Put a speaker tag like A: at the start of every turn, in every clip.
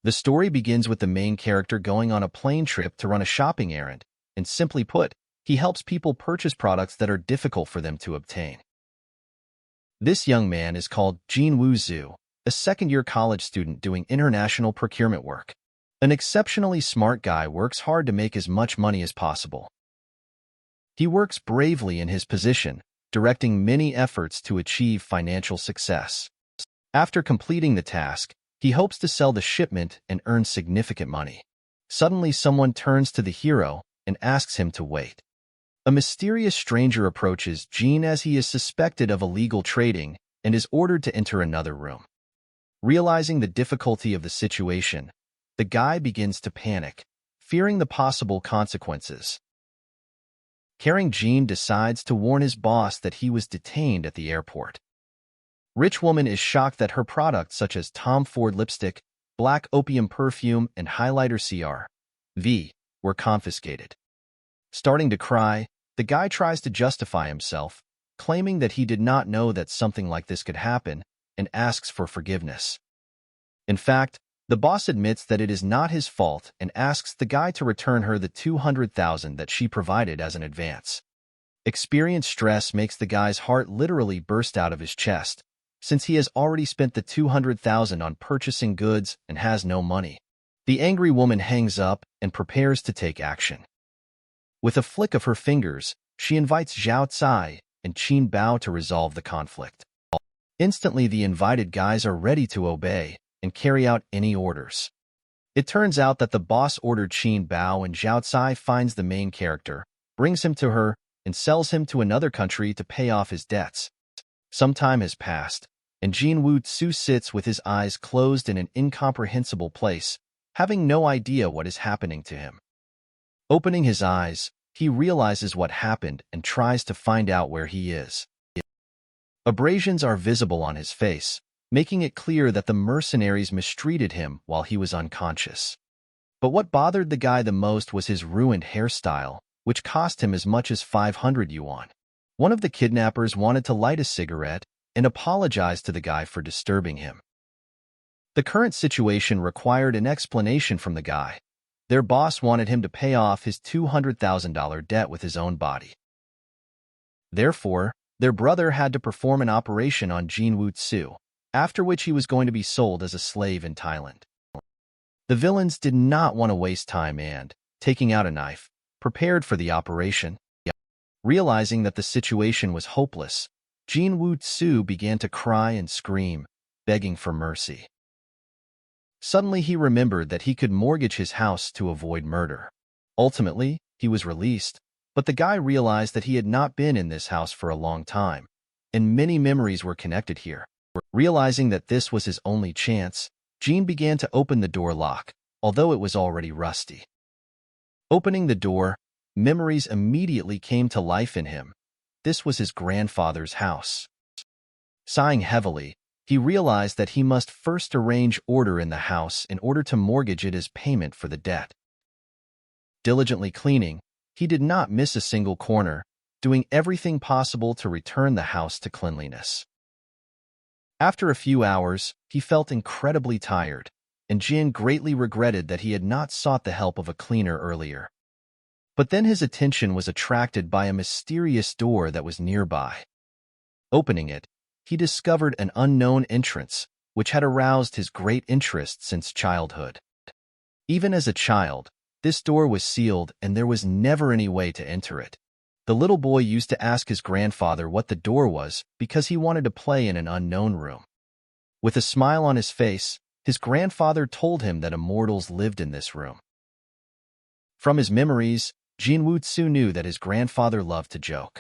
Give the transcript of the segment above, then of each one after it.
A: The story begins with the main character going on a plane trip to run a shopping errand, and simply put, he helps people purchase products that are difficult for them to obtain. This young man is called Jin-Woo Zhu, a second-year college student doing international procurement work. An exceptionally smart guy works hard to make as much money as possible. He works bravely in his position, directing many efforts to achieve financial success. After completing the task, he hopes to sell the shipment and earn significant money. Suddenly, someone turns to the hero and asks him to wait. A mysterious stranger approaches Jin as he is suspected of illegal trading and is ordered to enter another room. Realizing the difficulty of the situation, the guy begins to panic, fearing the possible consequences. Caring Jin decides to warn his boss that he was detained at the airport. Rich woman is shocked that her products such as Tom Ford lipstick, black opium perfume, and highlighter CR.V. were confiscated. Starting to cry, the guy tries to justify himself, claiming that he did not know that something like this could happen, and asks for forgiveness. In fact, the boss admits that it is not his fault and asks the guy to return her the $200,000 that she provided as an advance. Experienced stress makes the guy's heart literally burst out of his chest, since he has already spent the $200,000 on purchasing goods and has no money. The angry woman hangs up and prepares to take action. With a flick of her fingers, she invites Zhao Cai and Qin Bao to resolve the conflict. Instantly, the invited guys are ready to obey and carry out any orders. It turns out that the boss ordered Qin Bao, and Zhao Cai finds the main character, brings him to her, and sells him to another country to pay off his debts. Some time has passed, and Jin-Woo Zhu sits with his eyes closed in an incomprehensible place, having no idea what is happening to him. Opening his eyes, he realizes what happened and tries to find out where he is. Abrasions are visible on his face, making it clear that the mercenaries mistreated him while he was unconscious. But what bothered the guy the most was his ruined hairstyle, which cost him as much as 500 yuan. One of the kidnappers wanted to light a cigarette and apologized to the guy for disturbing him. The current situation required an explanation from the guy. Their boss wanted him to pay off his $200,000 debt with his own body. Therefore, their brother had to perform an operation on Jin-Woo Zhu, after which he was going to be sold as a slave in Thailand. The villains did not want to waste time and, taking out a knife, prepared for the operation. Realizing that the situation was hopeless, Jin-Woo Zhu began to cry and scream, begging for mercy. Suddenly he remembered that he could mortgage his house to avoid murder. Ultimately, he was released, but the guy realized that he had not been in this house for a long time, and many memories were connected here. Realizing that this was his only chance, Jin began to open the door lock, although it was already rusty. Opening the door, memories immediately came to life in him. This was his grandfather's house. Sighing heavily, he realized that he must first arrange order in the house in order to mortgage it as payment for the debt. Diligently cleaning, he did not miss a single corner, doing everything possible to return the house to cleanliness. After a few hours, he felt incredibly tired, and Jin greatly regretted that he had not sought the help of a cleaner earlier. But then his attention was attracted by a mysterious door that was nearby. Opening it, he discovered an unknown entrance, which had aroused his great interest since childhood. Even as a child, this door was sealed and there was never any way to enter it. The little boy used to ask his grandfather what the door was because he wanted to play in an unknown room. With a smile on his face, his grandfather told him that immortals lived in this room. From his memories, Jin-Woo Zhu knew that his grandfather loved to joke.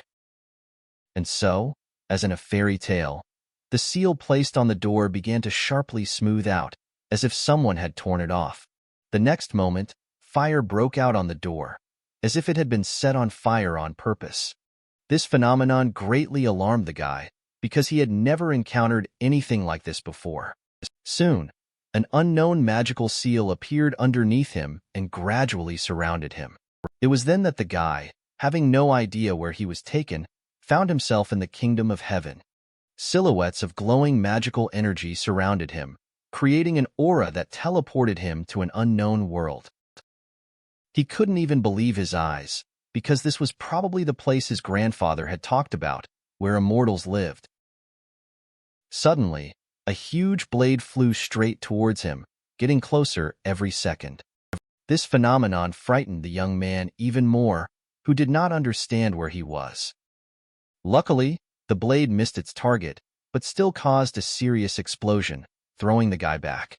A: And so, as in a fairy tale, the seal placed on the door began to sharply smooth out, as if someone had torn it off. The next moment, fire broke out on the door, as if it had been set on fire on purpose. This phenomenon greatly alarmed the guy, because he had never encountered anything like this before. Soon, an unknown magical seal appeared underneath him and gradually surrounded him. It was then that the guy, having no idea where he was taken, found himself in the kingdom of heaven. Silhouettes of glowing magical energy surrounded him, creating an aura that teleported him to an unknown world. He couldn't even believe his eyes, because this was probably the place his grandfather had talked about, where immortals lived. Suddenly, a huge blade flew straight towards him, getting closer every second. This phenomenon frightened the young man even more, who did not understand where he was. Luckily, the blade missed its target, but still caused a serious explosion, throwing the guy back.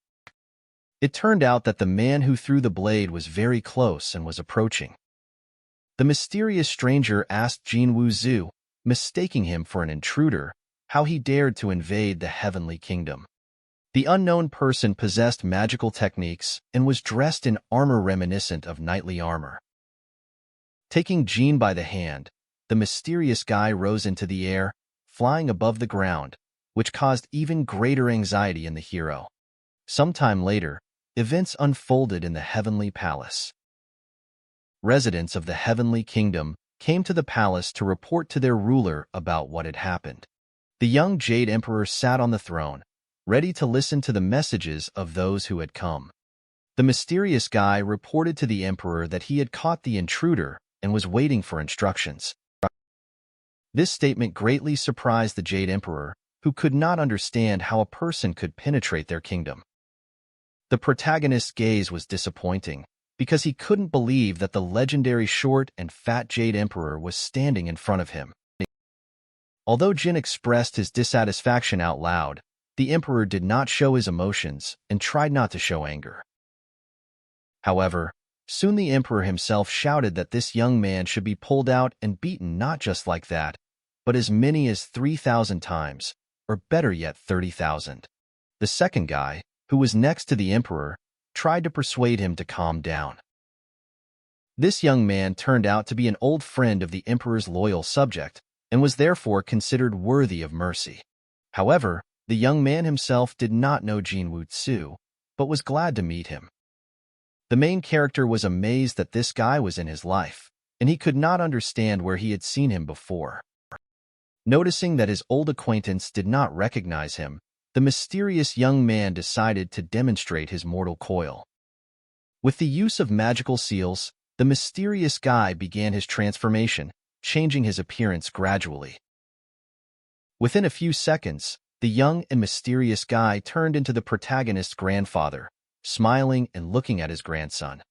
A: It turned out that the man who threw the blade was very close and was approaching. The mysterious stranger asked Jin Woo-Zhu, mistaking him for an intruder, how he dared to invade the heavenly kingdom. The unknown person possessed magical techniques and was dressed in armor reminiscent of knightly armor. Taking Jin by the hand, the mysterious guy rose into the air, flying above the ground, which caused even greater anxiety in the hero. Sometime later, events unfolded in the heavenly palace. Residents of the heavenly kingdom came to the palace to report to their ruler about what had happened. The young Jade Emperor sat on the throne, ready to listen to the messages of those who had come. The mysterious guy reported to the emperor that he had caught the intruder and was waiting for instructions. This statement greatly surprised the Jade Emperor, who could not understand how a person could penetrate their kingdom. The protagonist's gaze was disappointing, because he couldn't believe that the legendary short and fat Jade Emperor was standing in front of him. Although Jin expressed his dissatisfaction out loud, the emperor did not show his emotions and tried not to show anger. However, soon the emperor himself shouted that this young man should be pulled out and beaten not just like that, but as many as 3,000 times, or better yet 30,000. The second guy, who was next to the emperor, tried to persuade him to calm down. This young man turned out to be an old friend of the emperor's loyal subject, and was therefore considered worthy of mercy. However, the young man himself did not know Jin Woo-Zhu, but was glad to meet him. The main character was amazed that this guy was in his life, and he could not understand where he had seen him before. Noticing that his old acquaintance did not recognize him, the mysterious young man decided to demonstrate his mortal coil. With the use of magical seals, the mysterious guy began his transformation, changing his appearance gradually. Within a few seconds, the young and mysterious guy turned into the protagonist's grandfather, smiling and looking at his grandson.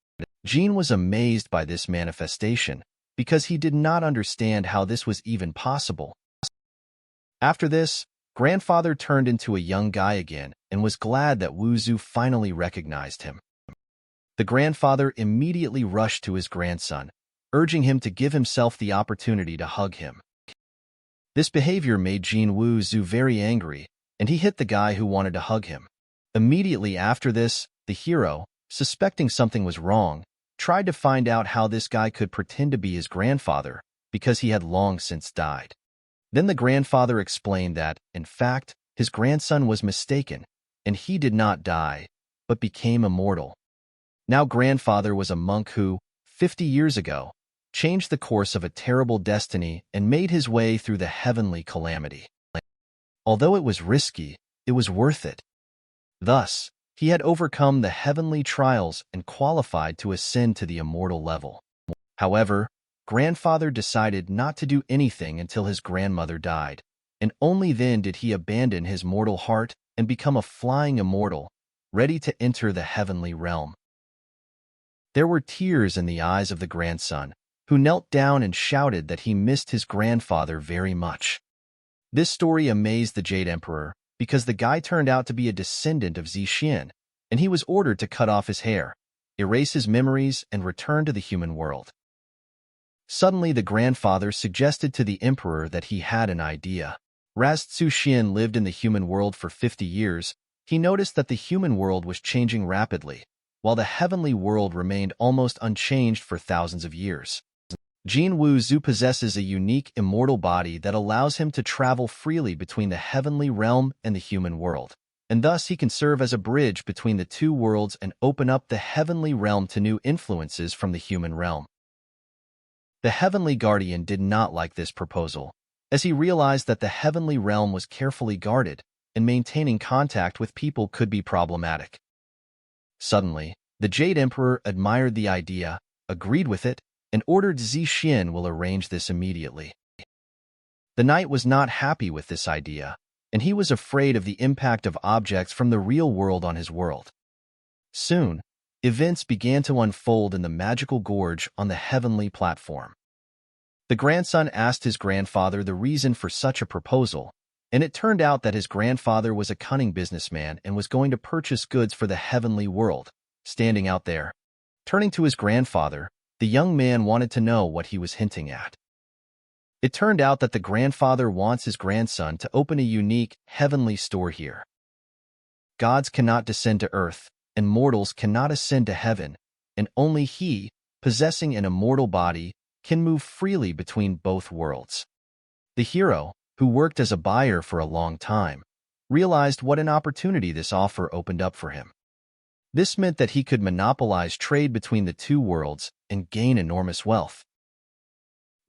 A: Jin was amazed by this manifestation, because he did not understand how this was even possible. After this, grandfather turned into a young guy again and was glad that Woo-Zhu finally recognized him. The grandfather immediately rushed to his grandson, urging him to give himself the opportunity to hug him. This behavior made Jin Woo-Zhu very angry, and he hit the guy who wanted to hug him. Immediately after this, the hero, suspecting something was wrong, tried to find out how this guy could pretend to be his grandfather, because he had long since died. Then the grandfather explained that, in fact, his grandson was mistaken, and he did not die, but became immortal. Now grandfather was a monk who, 50 years ago, changed the course of a terrible destiny and made his way through the heavenly calamity. Although it was risky, it was worth it. Thus, he had overcome the heavenly trials and qualified to ascend to the immortal level. However, grandfather decided not to do anything until his grandmother died, and only then did he abandon his mortal heart and become a flying immortal, ready to enter the heavenly realm. There were tears in the eyes of the grandson, who knelt down and shouted that he missed his grandfather very much. This story amazed the Jade Emperor, because the guy turned out to be a descendant of Zixin, and he was ordered to cut off his hair, erase his memories, and return to the human world. Suddenly the grandfather suggested to the emperor that he had an idea. As Zixin lived in the human world for 50 years, he noticed that the human world was changing rapidly, while the heavenly world remained almost unchanged for thousands of years. Jin Woo-Zhu possesses a unique immortal body that allows him to travel freely between the heavenly realm and the human world, and thus he can serve as a bridge between the two worlds and open up the heavenly realm to new influences from the human realm. The heavenly guardian did not like this proposal, as he realized that the heavenly realm was carefully guarded, and maintaining contact with people could be problematic. Suddenly, the Jade Emperor admired the idea, agreed with it, and ordered Zixin will arrange this immediately. The knight was not happy with this idea, and he was afraid of the impact of objects from the real world on his world. Soon, events began to unfold in the magical gorge on the heavenly platform. The grandson asked his grandfather the reason for such a proposal, and it turned out that his grandfather was a cunning businessman and was going to purchase goods for the heavenly world. Standing out there, turning to his grandfather, the young man wanted to know what he was hinting at. It turned out that the grandfather wants his grandson to open a unique, heavenly store here. Gods cannot descend to earth, and mortals cannot ascend to heaven, and only he, possessing an immortal body, can move freely between both worlds. The hero, who worked as a buyer for a long time, realized what an opportunity this offer opened up for him. This meant that he could monopolize trade between the two worlds and gain enormous wealth.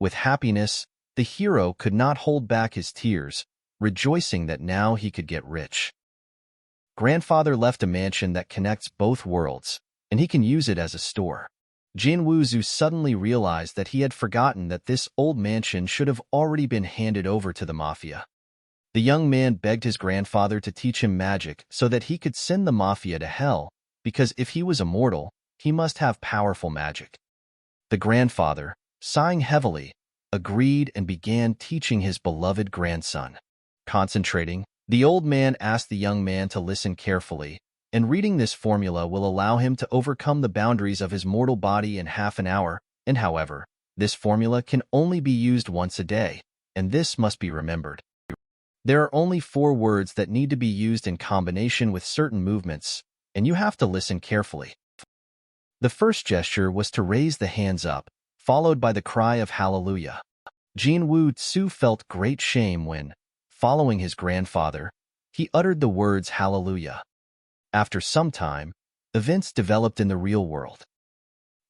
A: With happiness, the hero could not hold back his tears, rejoicing that now he could get rich. Grandfather left a mansion that connects both worlds, and he can use it as a store. Jin Wuzu suddenly realized that he had forgotten that this old mansion should have already been handed over to the mafia. The young man begged his grandfather to teach him magic so that he could send the mafia to hell, because if he was immortal, he must have powerful magic. The grandfather, sighing heavily, agreed and began teaching his beloved grandson. Concentrating, the old man asked the young man to listen carefully, and reading this formula will allow him to overcome the boundaries of his mortal body in half an hour, and however, this formula can only be used once a day, and this must be remembered. There are only 4 words that need to be used in combination with certain movements, and you have to listen carefully. The first gesture was to raise the hands up, followed by the cry of Hallelujah. Jin Wu-tsu felt great shame when, following his grandfather, he uttered the words Hallelujah. After some time, events developed in the real world.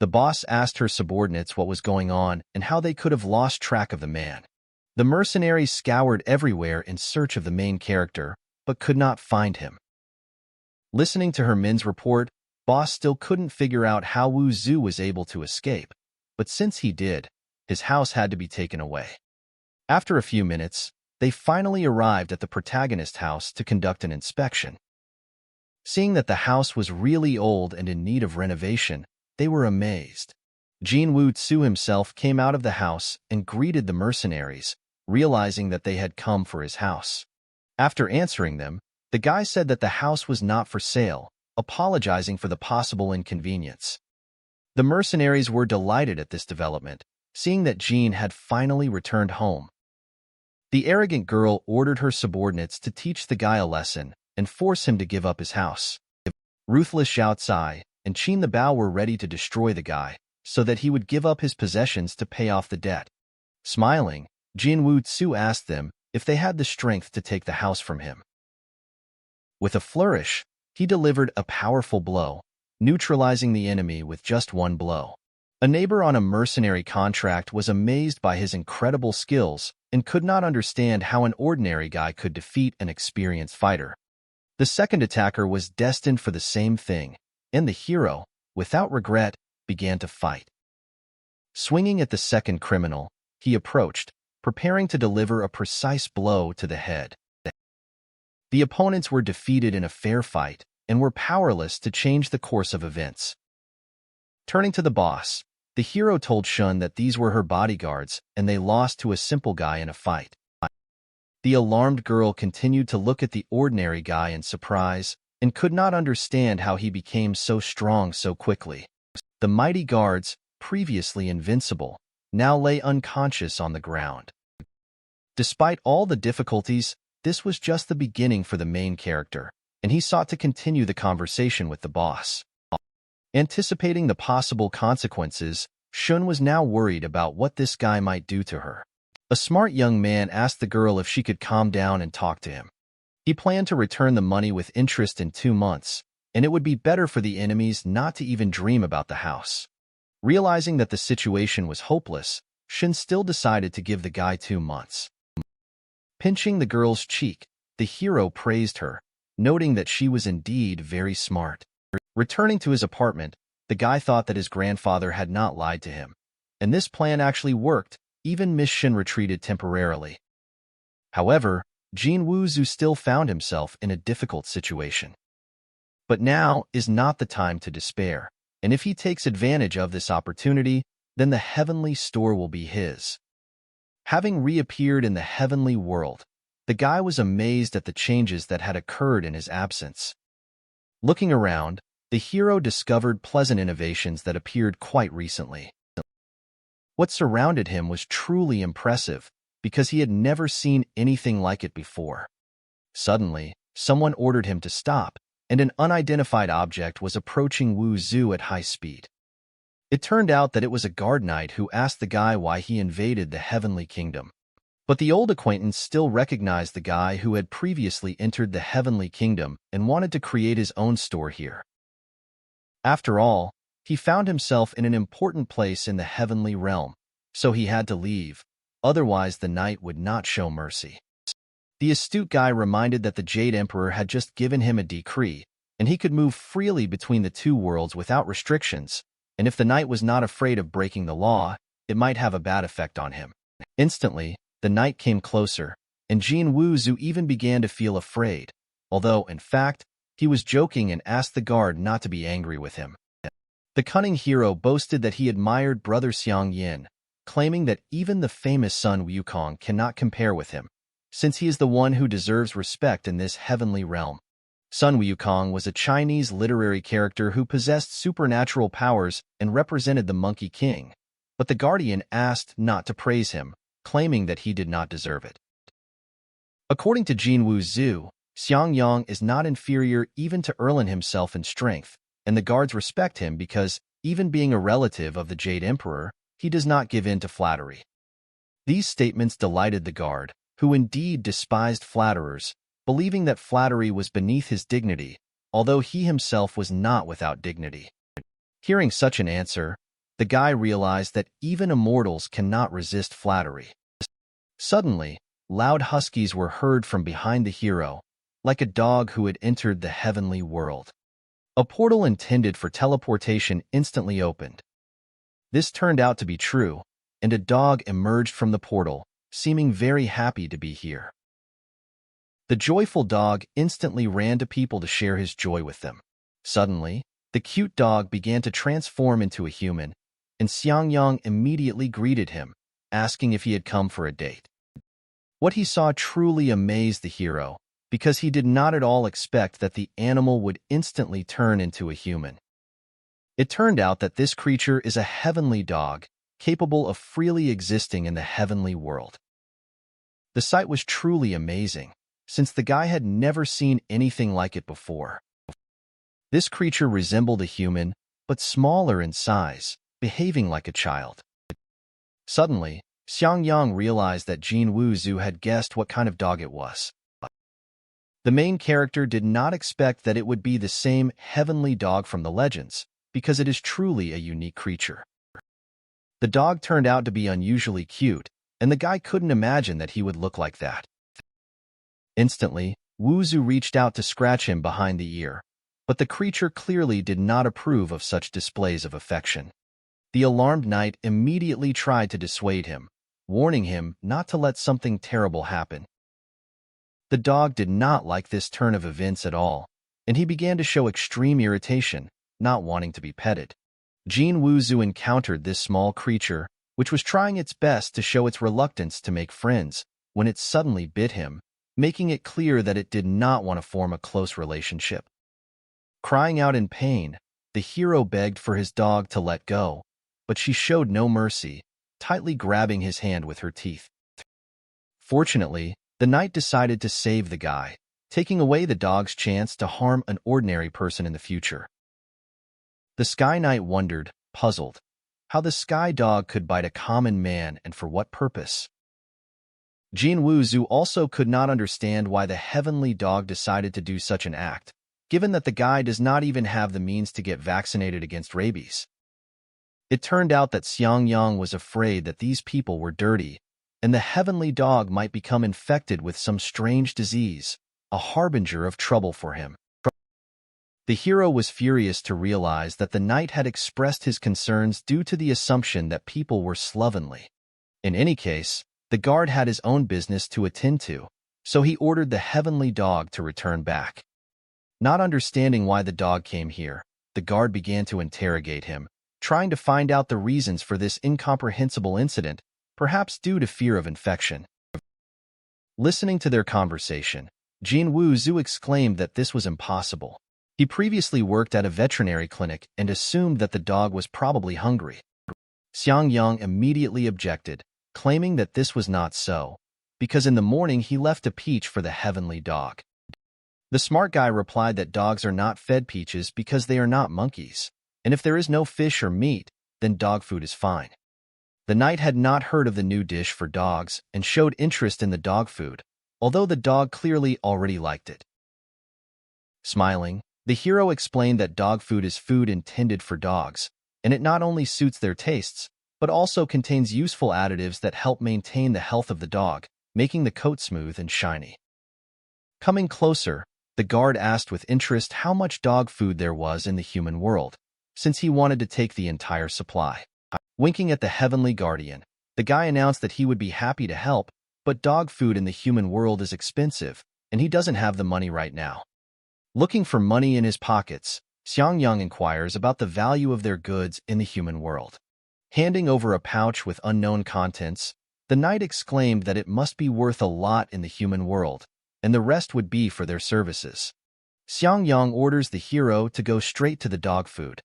A: The boss asked her subordinates what was going on and how they could have lost track of the man. The mercenaries scoured everywhere in search of the main character, but could not find him. Listening to her men's report, boss still couldn't figure out how Wu Zhu was able to escape, but since he did, his house had to be taken away. After a few minutes, they finally arrived at the protagonist's house to conduct an inspection. Seeing that the house was really old and in need of renovation, they were amazed. Jin Wu-tsu himself came out of the house and greeted the mercenaries, realizing that they had come for his house. After answering them, the guy said that the house was not for sale, apologizing for the possible inconvenience. The mercenaries were delighted at this development, seeing that Jin had finally returned home. The arrogant girl ordered her subordinates to teach the guy a lesson and force him to give up his house. Ruthless Xiao Cai and Qin the Bao were ready to destroy the guy, so that he would give up his possessions to pay off the debt. Smiling, Jin Wu-tsu asked them if they had the strength to take the house from him. With a flourish, he delivered a powerful blow, neutralizing the enemy with just one blow. A neighbor on a mercenary contract was amazed by his incredible skills and could not understand how an ordinary guy could defeat an experienced fighter. The second attacker was destined for the same thing, and the hero, without regret, began to fight. Swinging at the second criminal, he approached, preparing to deliver a precise blow to the head. The opponents were defeated in a fair fight and were powerless to change the course of events. Turning to the boss, the hero told Shun that these were her bodyguards and they lost to a simple guy in a fight. The alarmed girl continued to look at the ordinary guy in surprise and could not understand how he became so strong so quickly. The mighty guards, previously invincible, now lay unconscious on the ground. Despite all the difficulties, this was just the beginning for the main character, and he sought to continue the conversation with the boss. Anticipating the possible consequences, Shun was now worried about what this guy might do to her. A smart young man asked the girl if she could calm down and talk to him. He planned to return the money with interest in 2 months, and it would be better for the enemies not to even dream about the house. Realizing that the situation was hopeless, Shun still decided to give the guy 2 months. Pinching the girl's cheek, the hero praised her, noting that she was indeed very smart. Returning to his apartment, the guy thought that his grandfather had not lied to him, and this plan actually worked. Even Miss Shin retreated temporarily. However, Jin Woo-Zhu still found himself in a difficult situation. But now is not the time to despair, and if he takes advantage of this opportunity, then the heavenly store will be his. Having reappeared in the heavenly world, the guy was amazed at the changes that had occurred in his absence. Looking around, the hero discovered pleasant innovations that appeared quite recently. What surrounded him was truly impressive, because he had never seen anything like it before. Suddenly, someone ordered him to stop, and an unidentified object was approaching Wu-Zhu at high speed. It turned out that it was a guard knight who asked the guy why he invaded the heavenly kingdom. But the old acquaintance still recognized the guy who had previously entered the heavenly kingdom and wanted to create his own store here. After all, he found himself in an important place in the heavenly realm, so he had to leave, otherwise the knight would not show mercy. The astute guy reminded that the Jade Emperor had just given him a decree, and he could move freely between the two worlds without restrictions, and if the knight was not afraid of breaking the law, it might have a bad effect on him. Instantly, the knight came closer, and Jin Woo-Zhu even began to feel afraid, although, in fact, he was joking and asked the guard not to be angry with him. The cunning hero boasted that he admired brother Xiang Yin, claiming that even the famous Sun Wukong cannot compare with him, since he is the one who deserves respect in this heavenly realm. Sun Wukong was a Chinese literary character who possessed supernatural powers and represented the Monkey King, but the guardian asked not to praise him, claiming that he did not deserve it. According to Jin Woo-Zhu, Xiang Yang is not inferior even to Erlin himself in strength, and the guards respect him because, even being a relative of the Jade Emperor, he does not give in to flattery. These statements delighted the guard, who indeed despised flatterers, believing that flattery was beneath his dignity, although he himself was not without dignity. Hearing such an answer, the guy realized that even immortals cannot resist flattery. Suddenly, loud huskies were heard from behind the hero, like a dog who had entered the heavenly world. A portal intended for teleportation instantly opened. This turned out to be true, and a dog emerged from the portal, seeming very happy to be here. The joyful dog instantly ran to people to share his joy with them. Suddenly, the cute dog began to transform into a human, and Xiang Yang immediately greeted him, asking if he had come for a date. What he saw truly amazed the hero, because he did not at all expect that the animal would instantly turn into a human. It turned out that this creature is a heavenly dog, capable of freely existing in the heavenly world. The sight was truly amazing, since the guy had never seen anything like it before. This creature resembled a human, but smaller in size, behaving like a child. Suddenly, Xiang Yang realized that Jin Woo-Zhu had guessed what kind of dog it was. The main character did not expect that it would be the same heavenly dog from the legends, because it is truly a unique creature. The dog turned out to be unusually cute, and the guy couldn't imagine that he would look like that. Instantly, Woo-Zhu reached out to scratch him behind the ear, but the creature clearly did not approve of such displays of affection. The alarmed knight immediately tried to dissuade him, warning him not to let something terrible happen. The dog did not like this turn of events at all, and he began to show extreme irritation, not wanting to be petted. Jin Woo-Zhu encountered this small creature, which was trying its best to show its reluctance to make friends, when it suddenly bit him, making it clear that it did not want to form a close relationship. Crying out in pain, the hero begged for his dog to let go, but she showed no mercy, tightly grabbing his hand with her teeth. Fortunately, the knight decided to save the guy, taking away the dog's chance to harm an ordinary person in the future. The Sky Knight wondered, puzzled, how the Sky Dog could bite a common man and for what purpose. Jin Woo-Zhu also could not understand why the heavenly dog decided to do such an act, given that the guy does not even have the means to get vaccinated against rabies. It turned out that Xiang Yang was afraid that these people were dirty, and the heavenly dog might become infected with some strange disease, a harbinger of trouble for him. The hero was furious to realize that the knight had expressed his concerns due to the assumption that people were slovenly. In any case, the guard had his own business to attend to, so he ordered the heavenly dog to return back. Not understanding why the dog came here, the guard began to interrogate him, trying to find out the reasons for this incomprehensible incident, perhaps due to fear of infection. Listening to their conversation, Jin Woo-Zhu exclaimed that this was impossible. He previously worked at a veterinary clinic and assumed that the dog was probably hungry. Xiang Yang immediately objected, claiming that this was not so, because in the morning he left a peach for the heavenly dog. The smart guy replied that dogs are not fed peaches because they are not monkeys, and if there is no fish or meat, then dog food is fine. The knight had not heard of the new dish for dogs and showed interest in the dog food, although the dog clearly already liked it. Smiling, the hero explained that dog food is food intended for dogs, and it not only suits their tastes, but also contains useful additives that help maintain the health of the dog, making the coat smooth and shiny. Coming closer, the guard asked with interest how much dog food there was in the human world, since he wanted to take the entire supply. Winking at the heavenly guardian, the guy announced that he would be happy to help, but dog food in the human world is expensive, and he doesn't have the money right now. Looking for money in his pockets, Xiang Yang inquires about the value of their goods in the human world. Handing over a pouch with unknown contents, the knight exclaimed that it must be worth a lot in the human world, and the rest would be for their services. Xiang Yang orders the hero to go straight to the dog food.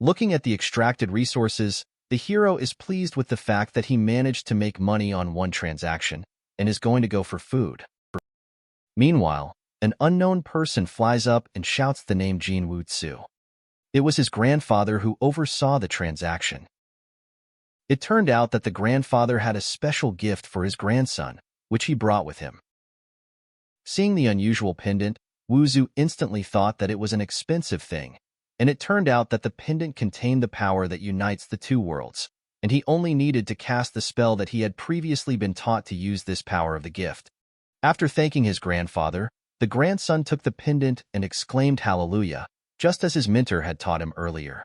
A: Looking at the extracted resources, the hero is pleased with the fact that he managed to make money on one transaction and is going to go for food. Meanwhile, an unknown person flies up and shouts the name Jin Woo-Tzu. It was his grandfather who oversaw the transaction. It turned out that the grandfather had a special gift for his grandson, which he brought with him. Seeing the unusual pendant, Woo-Zhu instantly thought that it was an expensive thing, and it turned out that the pendant contained the power that unites the two worlds, and he only needed to cast the spell that he had previously been taught to use this power of the gift. After thanking his grandfather, the grandson took the pendant and exclaimed hallelujah, just as his mentor had taught him earlier.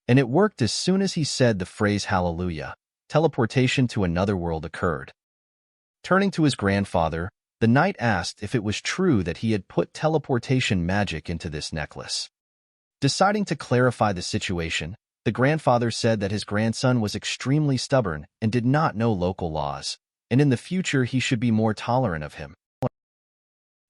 A: And it worked as soon as he said the phrase hallelujah. Teleportation to another world occurred. Turning to his grandfather, the knight asked if it was true that he had put teleportation magic into this necklace. Deciding to clarify the situation, the grandfather said that his grandson was extremely stubborn and did not know local laws, and in the future he should be more tolerant of him.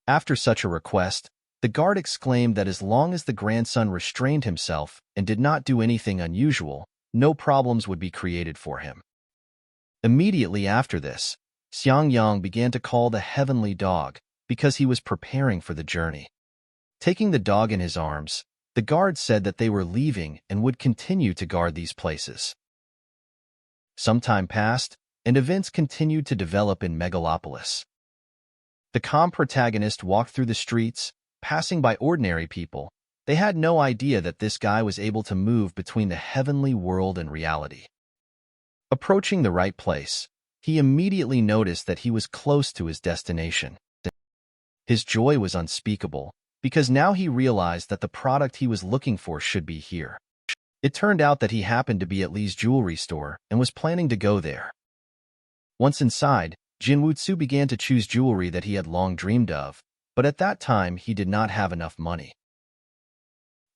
A: After such a request, the guard exclaimed that as long as the grandson restrained himself and did not do anything unusual, no problems would be created for him. Immediately after this, Xiang Yang began to call the heavenly dog because he was preparing for the journey. Taking the dog in his arms, the guard said that they were leaving and would continue to guard these places. Some time passed, and events continued to develop in Megalopolis. The calm protagonist walked through the streets, passing by ordinary people. They had no idea that this guy was able to move between the heavenly world and reality. Approaching the right place, he immediately noticed that he was close to his destination. His joy was unspeakable, because now he realized that the product he was looking for should be here. It turned out that he happened to be at Lee's jewelry store and was planning to go there. Once inside, Jin Woo-Tzu began to choose jewelry that he had long dreamed of, but at that time he did not have enough money.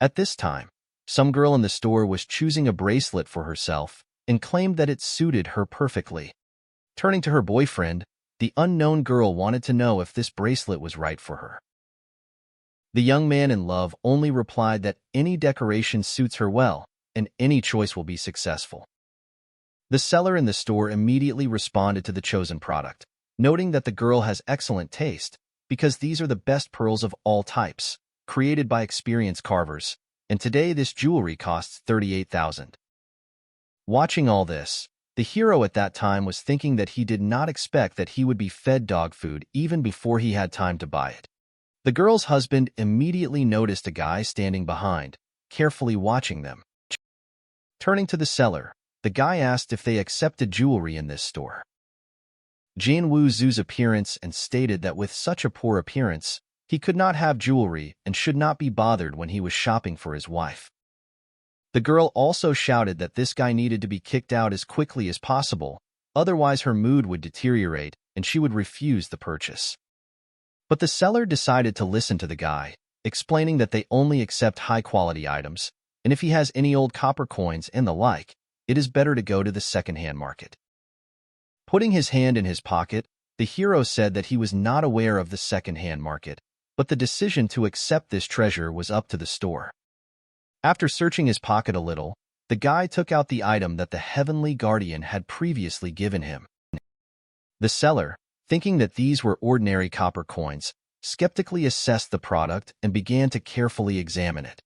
A: At this time, some girl in the store was choosing a bracelet for herself and claimed that it suited her perfectly. Turning to her boyfriend, the unknown girl wanted to know if this bracelet was right for her. The young man in love only replied that any decoration suits her well, and any choice will be successful. The seller in the store immediately responded to the chosen product, noting that the girl has excellent taste, because these are the best pearls of all types, created by experienced carvers, and today this jewelry costs 38,000. Watching all this, the hero at that time was thinking that he did not expect that he would be fed dog food even before he had time to buy it. The girl's husband immediately noticed a guy standing behind, carefully watching them. Turning to the seller, the guy asked if they accepted jewelry in this store. Jin Woo-zoo's appearance and stated that with such a poor appearance, he could not have jewelry and should not be bothered when he was shopping for his wife. The girl also shouted that this guy needed to be kicked out as quickly as possible, otherwise her mood would deteriorate and she would refuse the purchase. But the seller decided to listen to the guy, explaining that they only accept high-quality items, and if he has any old copper coins and the like, it is better to go to the second-hand market. Putting his hand in his pocket, the hero said that he was not aware of the second-hand market, but the decision to accept this treasure was up to the store. After searching his pocket a little, the guy took out the item that the heavenly guardian had previously given him. The seller, thinking that these were ordinary copper coins, skeptically assessed the product and began to carefully examine it.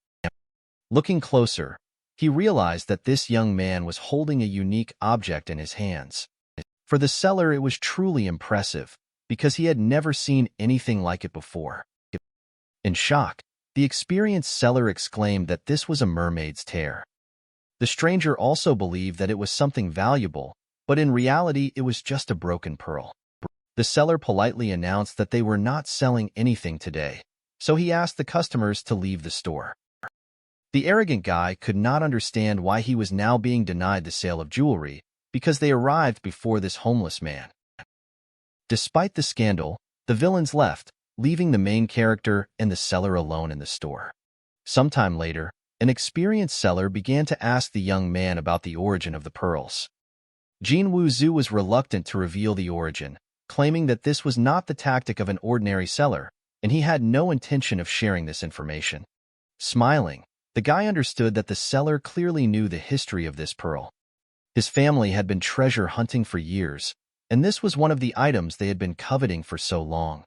A: Looking closer, he realized that this young man was holding a unique object in his hands. For the seller, it was truly impressive, because he had never seen anything like it before. In shock, the experienced seller exclaimed that this was a mermaid's tear. The stranger also believed that it was something valuable, but in reality it was just a broken pearl. The seller politely announced that they were not selling anything today, so he asked the customers to leave the store. The arrogant guy could not understand why he was now being denied the sale of jewelry, because they arrived before this homeless man. Despite the scandal, the villains left, leaving the main character and the seller alone in the store. Sometime later, an experienced seller began to ask the young man about the origin of the pearls. Jin Woo-zoo was reluctant to reveal the origin, claiming that this was not the tactic of an ordinary seller, and he had no intention of sharing this information. Smiling, the guy understood that the seller clearly knew the history of this pearl. His family had been treasure hunting for years, and this was one of the items they had been coveting for so long.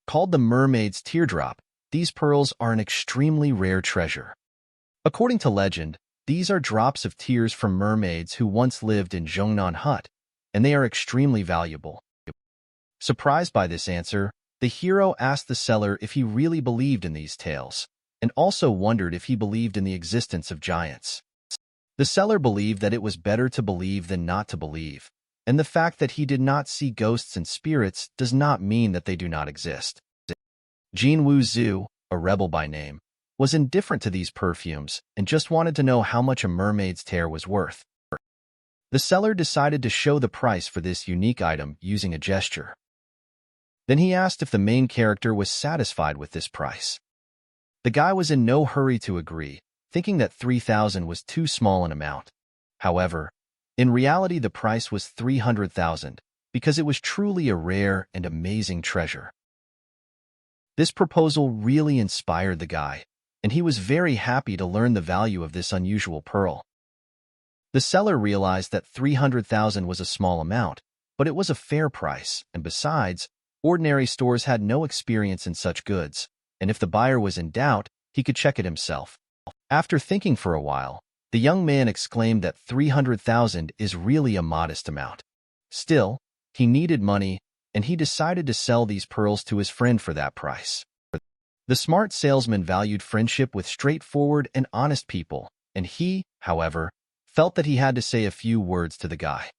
A: Called the mermaid's teardrop, these pearls are an extremely rare treasure. According to legend, these are drops of tears from mermaids who once lived in Jongnon Hut, and they are extremely valuable. Surprised by this answer, the hero asked the seller if he really believed in these tales, and also wondered if he believed in the existence of giants. The seller believed that it was better to believe than not to believe, and the fact that he did not see ghosts and spirits does not mean that they do not exist. Jin Woo-zoo, a rebel by name, was indifferent to these perfumes and just wanted to know how much a mermaid's tear was worth. The seller decided to show the price for this unique item using a gesture. Then he asked if the main character was satisfied with this price. The guy was in no hurry to agree, thinking that 3,000 was too small an amount. However, in reality the price was 300,000, because it was truly a rare and amazing treasure. This proposal really inspired the guy, and he was very happy to learn the value of this unusual pearl. The seller realized that 300,000 was a small amount, but it was a fair price, and besides, ordinary stores had no experience in such goods, and if the buyer was in doubt, he could check it himself. After thinking for a while, the young man exclaimed that 300,000 is really a modest amount. Still, he needed money, and he decided to sell these pearls to his friend for that price. The smart salesman valued friendship with straightforward and honest people, and he, however, felt that he had to say a few words to the guy.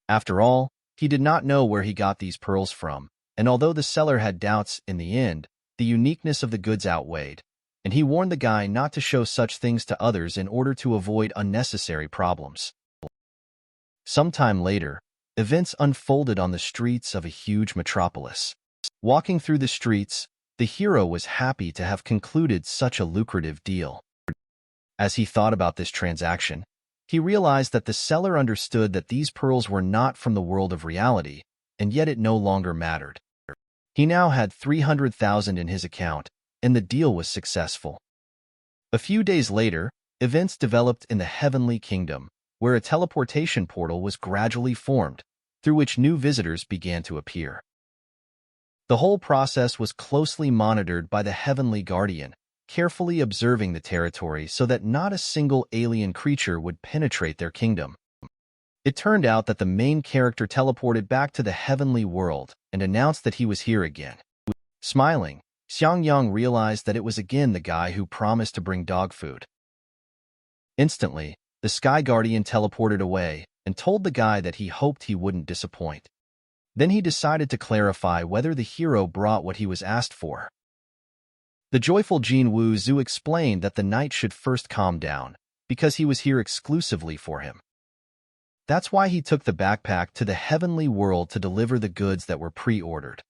A: After all, he did not know where he got these pearls from, and although the seller had doubts in the end, the uniqueness of the goods outweighed, and he warned the guy not to show such things to others in order to avoid unnecessary problems. Sometime later, events unfolded on the streets of a huge metropolis. Walking through the streets, the hero was happy to have concluded such a lucrative deal. As he thought about this transaction, he realized that the seller understood that these pearls were not from the world of reality, and yet it no longer mattered. He now had 300,000 in his account, and the deal was successful. A few days later, events developed in the Heavenly Kingdom, where a teleportation portal was gradually formed, through which new visitors began to appear. The whole process was closely monitored by the Heavenly Guardian, carefully observing the territory so that not a single alien creature would penetrate their kingdom. It turned out that the main character teleported back to the heavenly world and announced that he was here again. Smiling, Xiangyang realized that it was again the guy who promised to bring dog food. Instantly, the Sky Guardian teleported away, and told the guy that he hoped he wouldn't disappoint. Then he decided to clarify whether the hero brought what he was asked for. The joyful Jinwoo Zhu explained that the knight should first calm down, because he was here exclusively for him. That's why he took the backpack to the heavenly world to deliver the goods that were pre-ordered.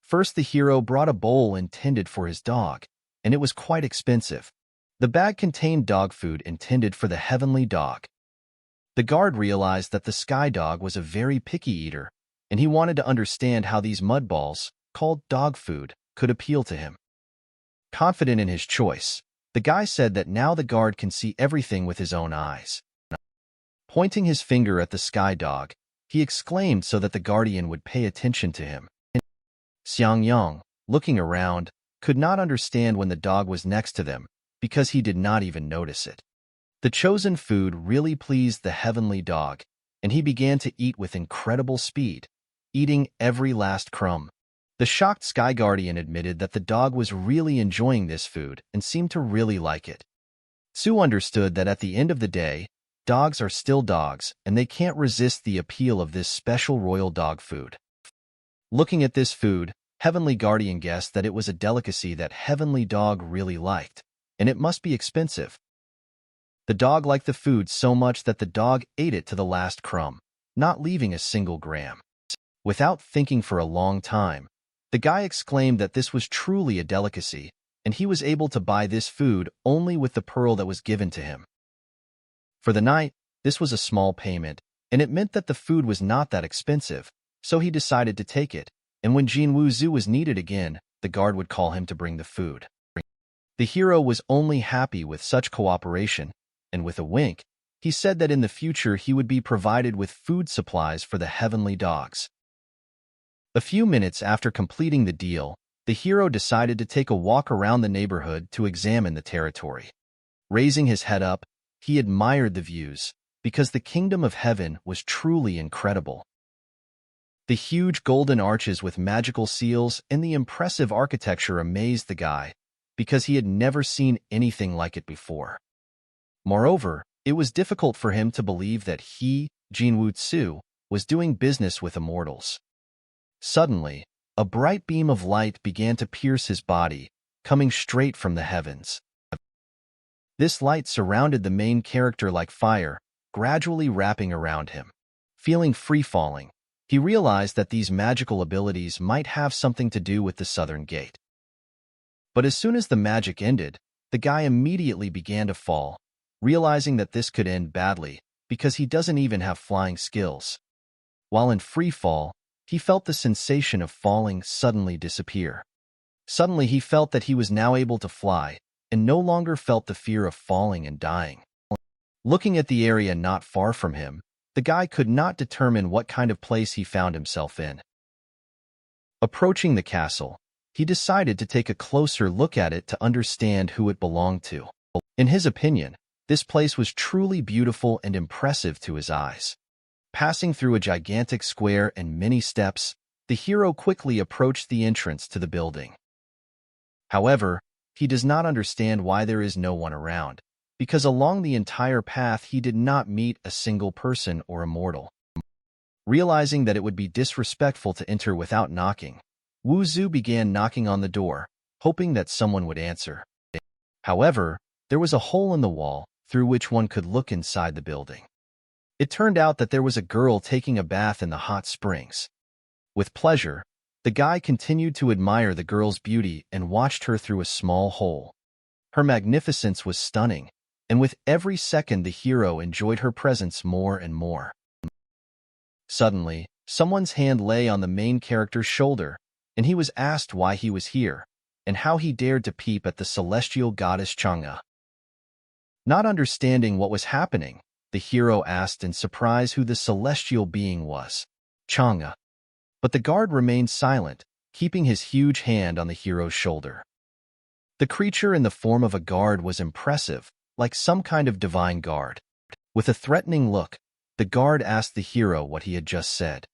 A: First, the hero brought a bowl intended for his dog, and it was quite expensive. The bag contained dog food intended for the heavenly dog. The guard realized that the sky dog was a very picky eater, and he wanted to understand how these mud balls, called dog food, could appeal to him. Confident in his choice, the guy said that now the guard can see everything with his own eyes. Pointing his finger at the sky dog, he exclaimed so that the guardian would pay attention to him. Xiang Yang, looking around, could not understand when the dog was next to them, because he did not even notice it. The chosen food really pleased the heavenly dog, and he began to eat with incredible speed, eating every last crumb. The shocked Sky Guardian admitted that the dog was really enjoying this food and seemed to really like it. Su understood that at the end of the day, dogs are still dogs, and they can't resist the appeal of this special royal dog food. Looking at this food, Heavenly Guardian guessed that it was a delicacy that Heavenly Dog really liked, and it must be expensive. The dog liked the food so much that the dog ate it to the last crumb, not leaving a single gram. Without thinking for a long time, the guy exclaimed that this was truly a delicacy, and he was able to buy this food only with the pearl that was given to him. For the knight, this was a small payment, and it meant that the food was not that expensive, so he decided to take it, and when Jinwoo Zhu was needed again, the guard would call him to bring the food. The hero was only happy with such cooperation, and with a wink, he said that in the future he would be provided with food supplies for the heavenly dogs. A few minutes after completing the deal, the hero decided to take a walk around the neighborhood to examine the territory. Raising his head up, he admired the views, because the kingdom of heaven was truly incredible. The huge golden arches with magical seals and the impressive architecture amazed the guy, because he had never seen anything like it before. Moreover, it was difficult for him to believe that he, Jinwoo Zhu, was doing business with immortals. Suddenly, a bright beam of light began to pierce his body, coming straight from the heavens. This light surrounded the main character like fire, gradually wrapping around him. Feeling free-falling, he realized that these magical abilities might have something to do with the southern gate. But as soon as the magic ended, the guy immediately began to fall, realizing that this could end badly, because he doesn't even have flying skills. While in free fall, he felt the sensation of falling suddenly disappear. Suddenly he felt that he was now able to fly, and no longer felt the fear of falling and dying. Looking at the area not far from him, the guy could not determine what kind of place he found himself in. Approaching the castle, he decided to take a closer look at it to understand who it belonged to. In his opinion, this place was truly beautiful and impressive to his eyes. Passing through a gigantic square and many steps, the hero quickly approached the entrance to the building. However, he does not understand why there is no one around, because along the entire path he did not meet a single person or immortal. Realizing that it would be disrespectful to enter without knocking, Wu Zhu began knocking on the door, hoping that someone would answer. However, there was a hole in the wall through which one could look inside the building. It turned out that there was a girl taking a bath in the hot springs. With pleasure, the guy continued to admire the girl's beauty and watched her through a small hole. Her magnificence was stunning, and with every second the hero enjoyed her presence more and more. Suddenly, someone's hand lay on the main character's shoulder, and he was asked why he was here, and how he dared to peep at the celestial goddess Chang'e. Not understanding what was happening, the hero asked in surprise who the celestial being was. Chang'e. But the guard remained silent, keeping his huge hand on the hero's shoulder. The creature in the form of a guard was impressive, like some kind of divine guard. With a threatening look, the guard asked the hero what he had just said.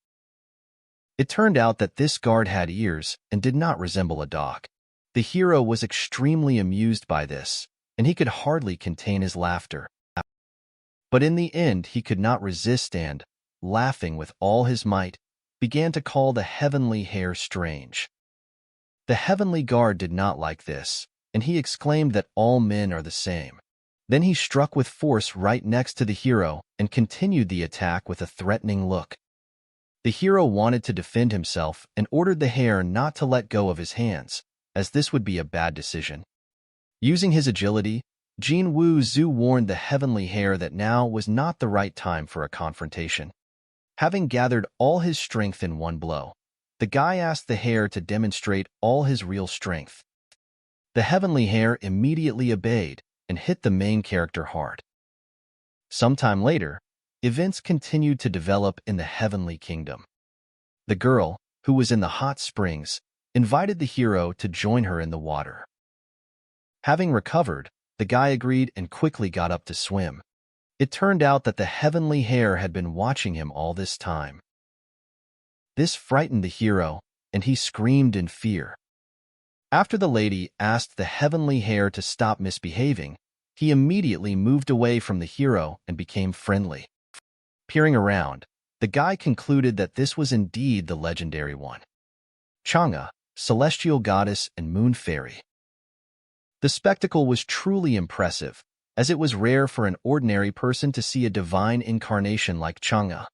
A: It turned out that this guard had ears and did not resemble a dog. The hero was extremely amused by this, and he could hardly contain his laughter. But in the end, he could not resist and, laughing with all his might, began to call the heavenly hair strange. The heavenly guard did not like this, and he exclaimed that all men are the same. Then he struck with force right next to the hero and continued the attack with a threatening look. The hero wanted to defend himself and ordered the hair not to let go of his hands, as this would be a bad decision. Using his agility, Jin Woo-Zhu warned the heavenly hair that now was not the right time for a confrontation. Having gathered all his strength in one blow, the guy asked the hair to demonstrate all his real strength. The heavenly hair immediately obeyed and hit the main character hard. Sometime later, events continued to develop in the heavenly kingdom. The girl, who was in the hot springs, invited the hero to join her in the water. Having recovered, the guy agreed and quickly got up to swim. It turned out that the heavenly hair had been watching him all this time. This frightened the hero, and he screamed in fear. After the lady asked the heavenly hair to stop misbehaving, he immediately moved away from the hero and became friendly. Peering around, the guy concluded that this was indeed the legendary one. Chang'e, celestial goddess and moon fairy. The spectacle was truly impressive, as it was rare for an ordinary person to see a divine incarnation like Chang'e.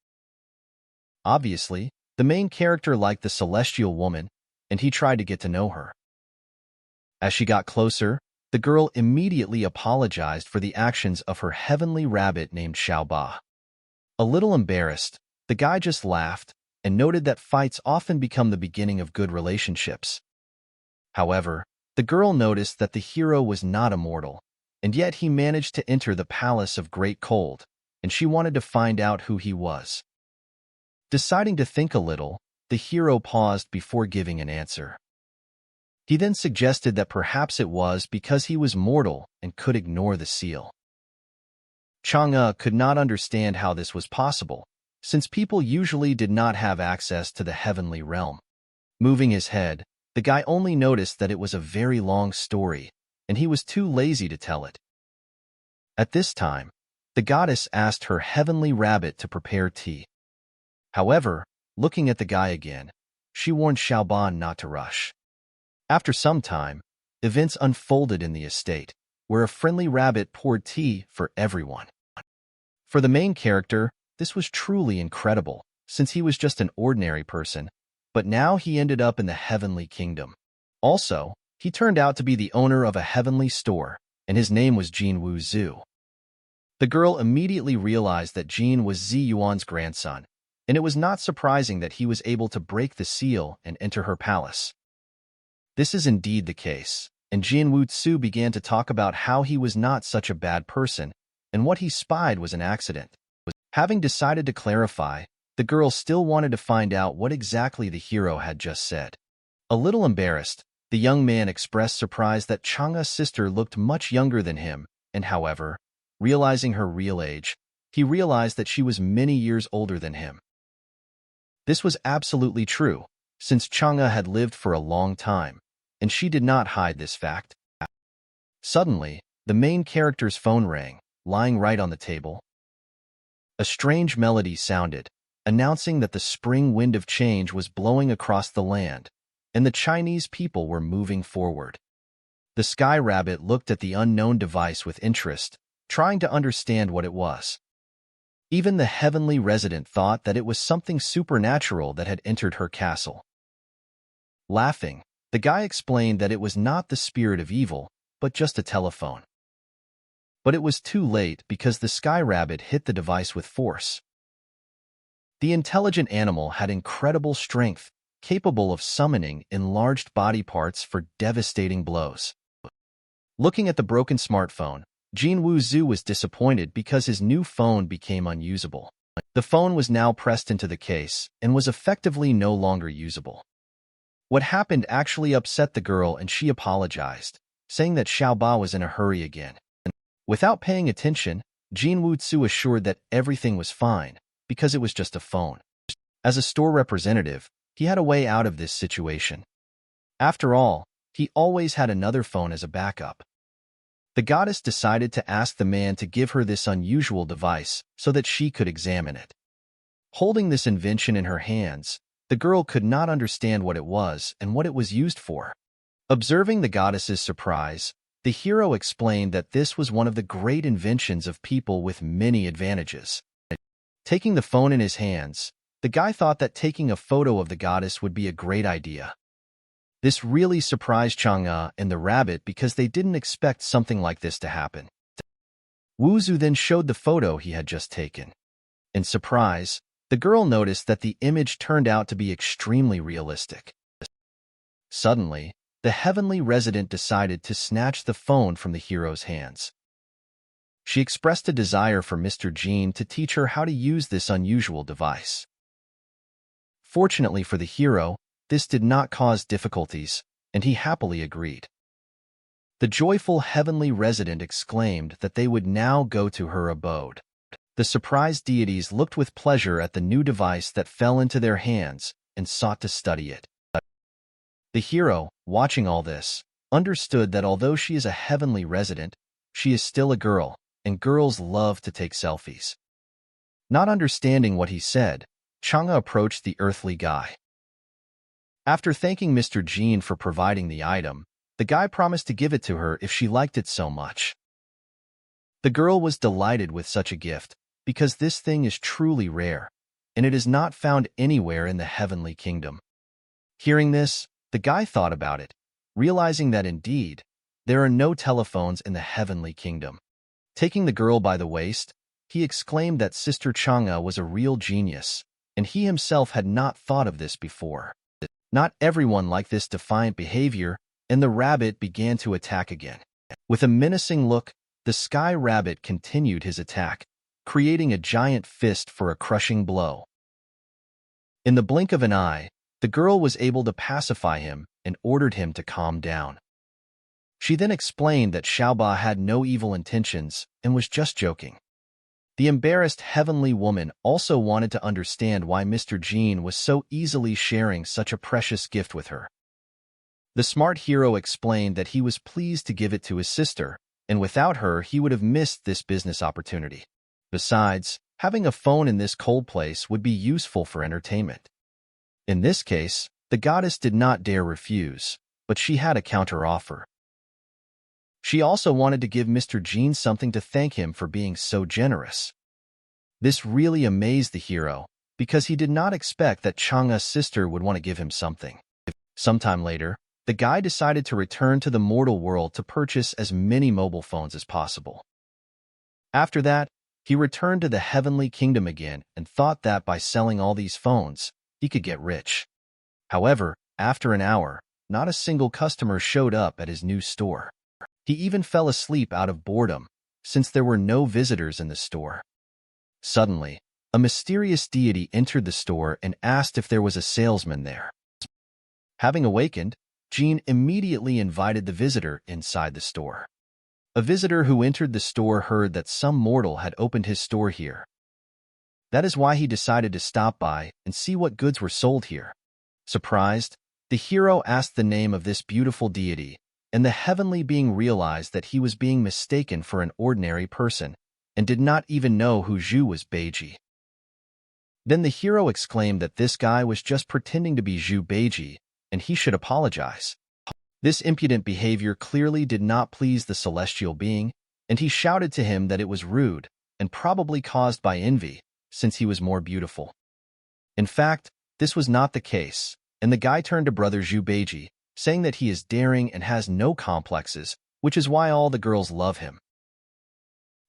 A: Obviously, the main character liked the celestial woman, and he tried to get to know her. As she got closer, the girl immediately apologized for the actions of her heavenly rabbit named Xiaoba. A little embarrassed, the guy just laughed and noted that fights often become the beginning of good relationships. However, the girl noticed that the hero was not immortal, and yet he managed to enter the Palace of Great Cold, and she wanted to find out who he was. Deciding to think a little, the hero paused before giving an answer. He then suggested that perhaps it was because he was mortal and could ignore the seal. Chang'e could not understand how this was possible, since people usually did not have access to the heavenly realm. Moving his head, the guy only noticed that it was a very long story, and he was too lazy to tell it. At this time, the goddess asked her heavenly rabbit to prepare tea. However, looking at the guy again, she warned Xiaoban not to rush. After some time, events unfolded in the estate, where a friendly rabbit poured tea for everyone. For the main character, this was truly incredible, since he was just an ordinary person, but now he ended up in the heavenly kingdom. Also, he turned out to be the owner of a heavenly store, and his name was Jin Woo-Zhu. The girl immediately realized that Jin was Zi Yuan's grandson, and it was not surprising that he was able to break the seal and enter her palace. This is indeed the case, and Jin Woo-Zhu began to talk about how he was not such a bad person, and what he spied was an accident. Having decided to clarify, the girl still wanted to find out what exactly the hero had just said. A little embarrassed, the young man expressed surprise that Chang'e's sister looked much younger than him, and however, realizing her real age, he realized that she was many years older than him. This was absolutely true, since Chang'e had lived for a long time, and she did not hide this fact. Suddenly, the main character's phone rang, lying right on the table. A strange melody sounded, announcing that the spring wind of change was blowing across the land, and the Chinese people were moving forward. The Sky Rabbit looked at the unknown device with interest, trying to understand what it was. Even the heavenly resident thought that it was something supernatural that had entered her castle. Laughing, the guy explained that it was not the spirit of evil, but just a telephone. But it was too late because the Sky Rabbit hit the device with force. The intelligent animal had incredible strength, capable of summoning enlarged body parts for devastating blows. Looking at the broken smartphone, Jin Woo-Zhu was disappointed because his new phone became unusable. The phone was now pressed into the case and was effectively no longer usable. What happened actually upset the girl, and she apologized, saying that Xiaoba was in a hurry again. Without paying attention, Jin Woo-Zhu assured that everything was fine, because it was just a phone. As a store representative, he had a way out of this situation. After all, he always had another phone as a backup. The goddess decided to ask the man to give her this unusual device so that she could examine it. Holding this invention in her hands, the girl could not understand what it was and what it was used for. Observing the goddess's surprise, the hero explained that this was one of the great inventions of people with many advantages. Taking the phone in his hands, the guy thought that taking a photo of the goddess would be a great idea. This really surprised Chang'e and the rabbit because they didn't expect something like this to happen. Wuzu then showed the photo he had just taken. In surprise, the girl noticed that the image turned out to be extremely realistic. Suddenly, the heavenly resident decided to snatch the phone from the hero's hands. She expressed a desire for Mr. Jean to teach her how to use this unusual device. Fortunately for the hero, this did not cause difficulties, and he happily agreed. The joyful heavenly resident exclaimed that they would now go to her abode. The surprised deities looked with pleasure at the new device that fell into their hands and sought to study it. The hero, watching all this, understood that although she is a heavenly resident, she is still a girl, and girls love to take selfies. Not understanding what he said, Chang'e approached the earthly guy. After thanking Mr. Jean for providing the item, the guy promised to give it to her if she liked it so much. The girl was delighted with such a gift, because this thing is truly rare, and it is not found anywhere in the heavenly kingdom. Hearing this, the guy thought about it, realizing that indeed, there are no telephones in the heavenly kingdom. Taking the girl by the waist, he exclaimed that Sister Chang'e was a real genius, and he himself had not thought of this before. Not everyone liked this defiant behavior, and the rabbit began to attack again. With a menacing look, the sky rabbit continued his attack, creating a giant fist for a crushing blow. In the blink of an eye, the girl was able to pacify him and ordered him to calm down. She then explained that Xiaoba had no evil intentions and was just joking. The embarrassed heavenly woman also wanted to understand why Mr. Jean was so easily sharing such a precious gift with her. The smart hero explained that he was pleased to give it to his sister, and without her he would have missed this business opportunity. Besides, having a phone in this cold place would be useful for entertainment. In this case, the goddess did not dare refuse, but she had a counter-offer. She also wanted to give Mr. Jean something to thank him for being so generous. This really amazed the hero, because he did not expect that Chang'e's sister would want to give him something. Sometime later, the guy decided to return to the mortal world to purchase as many mobile phones as possible. After that, he returned to the heavenly kingdom again and thought that by selling all these phones, he could get rich. However, after an hour, not a single customer showed up at his new store. He even fell asleep out of boredom, since there were no visitors in the store. Suddenly, a mysterious deity entered the store and asked if there was a salesman there. Having awakened, Jean immediately invited the visitor inside the store. A visitor who entered the store heard that some mortal had opened his store here. That is why he decided to stop by and see what goods were sold here. Surprised, the hero asked the name of this beautiful deity, and the heavenly being realized that he was being mistaken for an ordinary person, and did not even know who Zhu was Beiji. Then the hero exclaimed that this guy was just pretending to be Zhu Beiji, and he should apologize. This impudent behavior clearly did not please the celestial being, and he shouted to him that it was rude, and probably caused by envy, since he was more beautiful. In fact, this was not the case, and the guy turned to brother Zhu Beiji, saying that he is daring and has no complexes, which is why all the girls love him.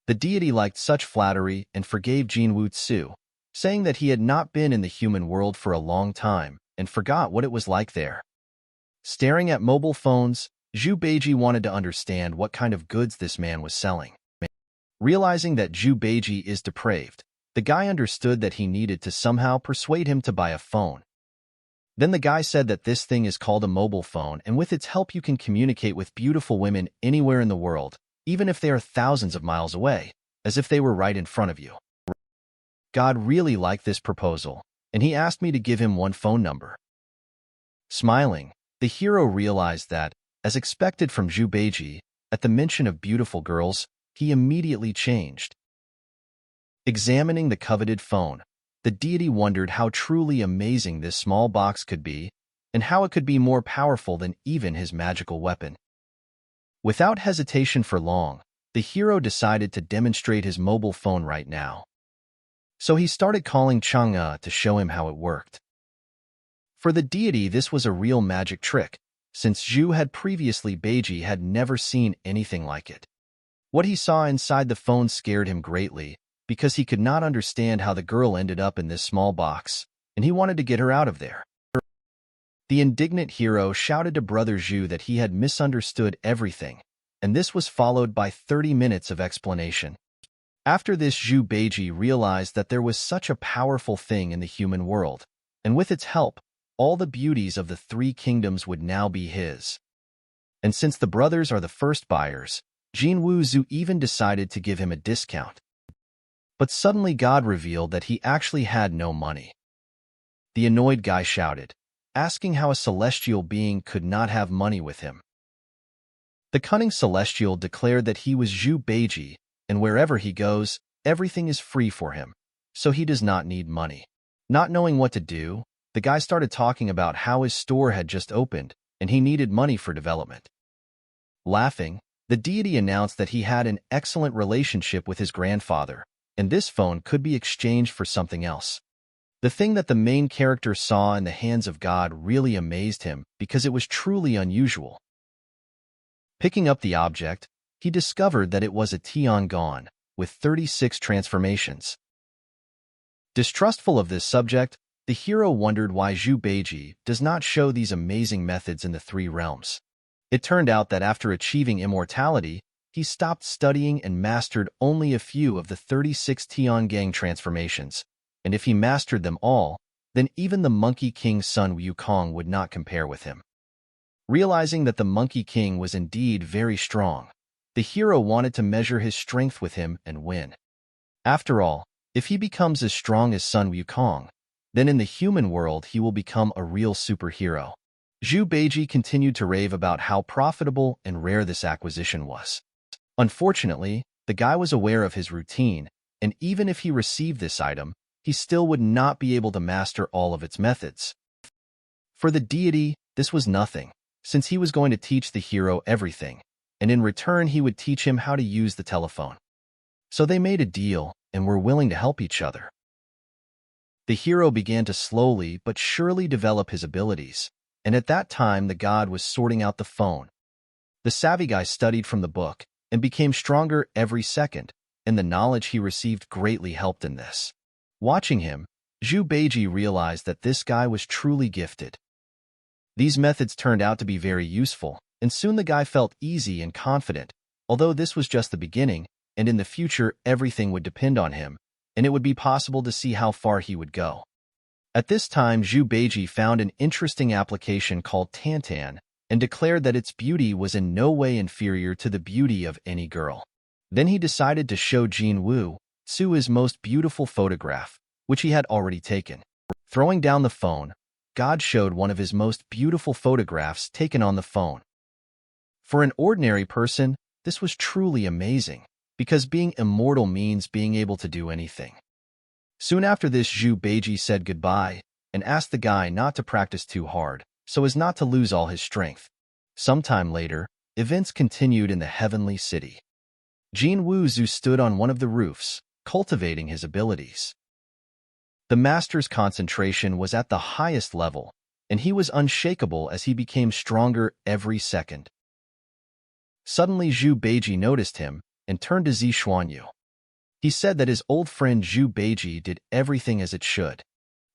A: The deity liked such flattery and forgave Jin Wu-tsu, saying that he had not been in the human world for a long time and forgot what it was like there. Staring at mobile phones, Zhu Beiji wanted to understand what kind of goods this man was selling. Realizing that Zhu Beiji is depraved, the guy understood that he needed to somehow persuade him to buy a phone. Then the guy said that this thing is called a mobile phone, and with its help you can communicate with beautiful women anywhere in the world, even if they are thousands of miles away, as if they were right in front of you. God really liked this proposal, and he asked me to give him one phone number. Smiling, the hero realized that, as expected from Zhu Beiji, At the mention of beautiful girls, he immediately changed. Examining the coveted phone, the deity wondered how truly amazing this small box could be, and how it could be more powerful than even his magical weapon. Without hesitation for long, the hero decided to demonstrate his mobile phone right now. So he started calling Chang'e to show him how it worked. For the deity, this was a real magic trick, since Zhu had previously Beiji had never seen anything like it. What he saw inside the phone scared him greatly, because he could not understand how the girl ended up in this small box, and he wanted to get her out of there. The indignant hero shouted to Brother Zhu that he had misunderstood everything, and this was followed by 30 minutes of explanation. After this, Zhu Beiji realized that there was such a powerful thing in the human world, and with its help, all the beauties of the three kingdoms would now be his. And since the brothers are the first buyers, Jinwu Zhu even decided to give him a discount. But suddenly God revealed that he actually had no money. The annoyed guy shouted, asking how a celestial being could not have money with him. The cunning celestial declared that he was Zhu Beiji, and wherever he goes, everything is free for him, so he does not need money. Not knowing what to do, the guy started talking about how his store had just opened, and he needed money for development. Laughing, the deity announced that he had an excellent relationship with his grandfather, and this phone could be exchanged for something else. The thing that the main character saw in the hands of God really amazed him because it was truly unusual. Picking up the object, he discovered that it was a Tiangong with 36 transformations. Distrustful of this subject, the hero wondered why Zhu Beiji does not show these amazing methods in the three realms. It turned out that after achieving immortality, he stopped studying and mastered only a few of the 36 Tiangong transformations, and if he mastered them all, then even the Monkey King's son Wukong would not compare with him. Realizing that the Monkey King was indeed very strong, the hero wanted to measure his strength with him and win. After all, if he becomes as strong as Sun Wukong, then in the human world he will become a real superhero. Zhu Beiji continued to rave about how profitable and rare this acquisition was. Unfortunately, the guy was aware of his routine, and even if he received this item, he still would not be able to master all of its methods. For the deity, this was nothing, since he was going to teach the hero everything, and in return he would teach him how to use the telephone. So they made a deal and were willing to help each other. The hero began to slowly but surely develop his abilities, and at that time the god was sorting out the phone. The savvy guy studied from the book and became stronger every second, and the knowledge he received greatly helped in this. Watching him, Zhu Beiji realized that this guy was truly gifted. These methods turned out to be very useful, and soon the guy felt easy and confident, although this was just the beginning, and in the future everything would depend on him, and it would be possible to see how far he would go. At this time, Zhu Beiji found an interesting application called Tantan, and declared that its beauty was in no way inferior to the beauty of any girl. Then he decided to show Jinwu Su his most beautiful photograph, which he had already taken. Throwing down the phone, God showed one of his most beautiful photographs taken on the phone. For an ordinary person, this was truly amazing, because being immortal means being able to do anything. Soon after this, Zhu Beiji said goodbye and asked the guy not to practice too hard, so as not to lose all his strength. Sometime later, events continued in the heavenly city. Jinwu Zhu stood on one of the roofs, cultivating his abilities. The master's concentration was at the highest level, and he was unshakable as he became stronger every second. Suddenly, Zhu Beiji noticed him and turned to Zishuanyu. He said that his old friend Zhu Beiji did everything as it should.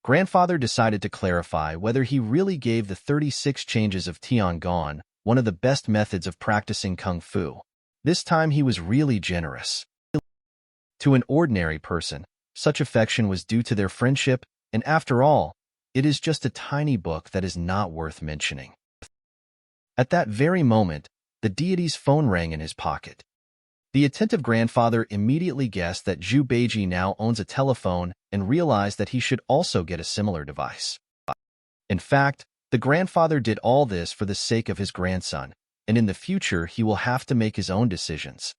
A: Grandfather decided to clarify whether he really gave the 36 changes of Tiangong one of the best methods of practicing kung fu. This time he was really generous. To an ordinary person, such affection was due to their friendship, and after all, it is just a tiny book that is not worth mentioning. At that very moment, the deity's phone rang in his pocket. The attentive grandfather immediately guessed that Zhu Beiji now owns a telephone and realized that he should also get a similar device. In fact, the grandfather did all this for the sake of his grandson, and in the future he will have to make his own decisions.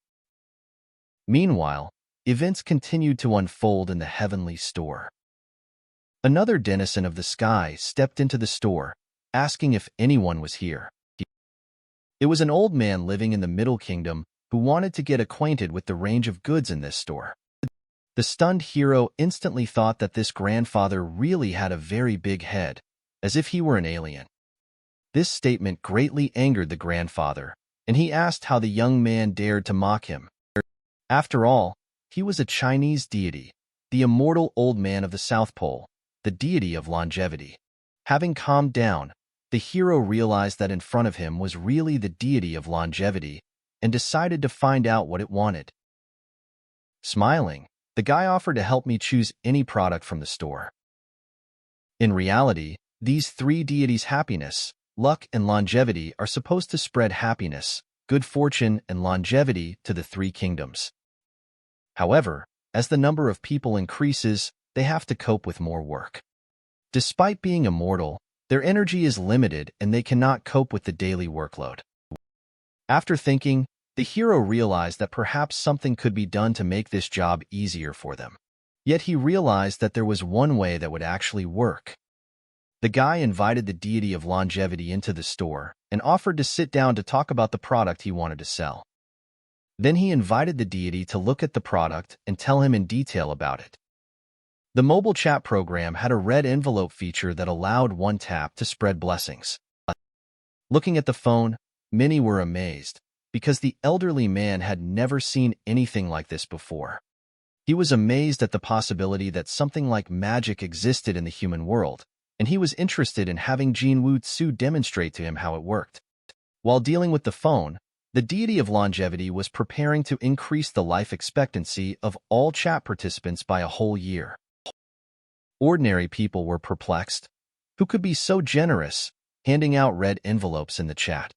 A: Meanwhile, events continued to unfold in the heavenly store. Another denizen of the sky stepped into the store, asking if anyone was here. It was an old man living in the Middle Kingdom who wanted to get acquainted with the range of goods in this store. The stunned hero instantly thought that this grandfather really had a very big head, as if he were an alien. This statement greatly angered the grandfather, and he asked how the young man dared to mock him. After all, he was a Chinese deity, the immortal old man of the South Pole, the deity of longevity. Having calmed down, the hero realized that in front of him was really the deity of longevity and decided to find out what it wanted. Smiling, the guy offered to help me choose any product from the store. In reality, these three deities' happiness, luck, and longevity are supposed to spread happiness, good fortune, and longevity to the three kingdoms. However, as the number of people increases, they have to cope with more work. Despite being immortal, their energy is limited and they cannot cope with the daily workload. After thinking, the hero realized that perhaps something could be done to make this job easier for them. Yet he realized that there was one way that would actually work. The guy invited the deity of longevity into the store and offered to sit down to talk about the product he wanted to sell. Then he invited the deity to look at the product and tell him in detail about it. The mobile chat program had a red envelope feature that allowed one tap to spread blessings. Looking at the phone, many were amazed, because the elderly man had never seen anything like this before. He was amazed at the possibility that something like magic existed in the human world, and he was interested in having Jinwoo Tsu demonstrate to him how it worked. While dealing with the phone, the deity of longevity was preparing to increase the life expectancy of all chat participants by a whole year. Ordinary people were perplexed. Who could be so generous, handing out red envelopes in the chat?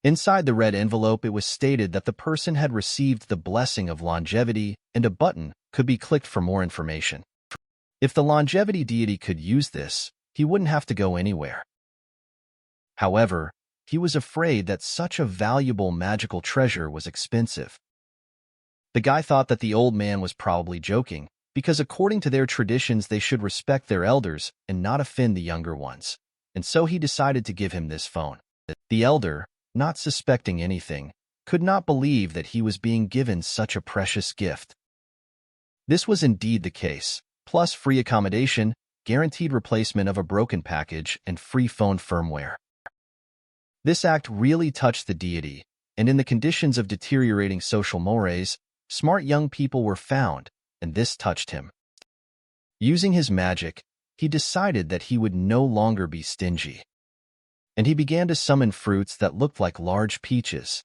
A: Inside the red envelope, it was stated that the person had received the blessing of longevity, and a button could be clicked for more information. If the longevity deity could use this, he wouldn't have to go anywhere. However, he was afraid that such a valuable magical treasure was expensive. The guy thought that the old man was probably joking, because according to their traditions they should respect their elders and not offend the younger ones, and so he decided to give him this phone. The elder, not suspecting anything, could not believe that he was being given such a precious gift. This was indeed the case, plus free accommodation, guaranteed replacement of a broken package, and free phone firmware. This act really touched the deity, and in the conditions of deteriorating social mores, smart young people were found, and this touched him. Using his magic, he decided that he would no longer be stingy. And he began to summon fruits that looked like large peaches.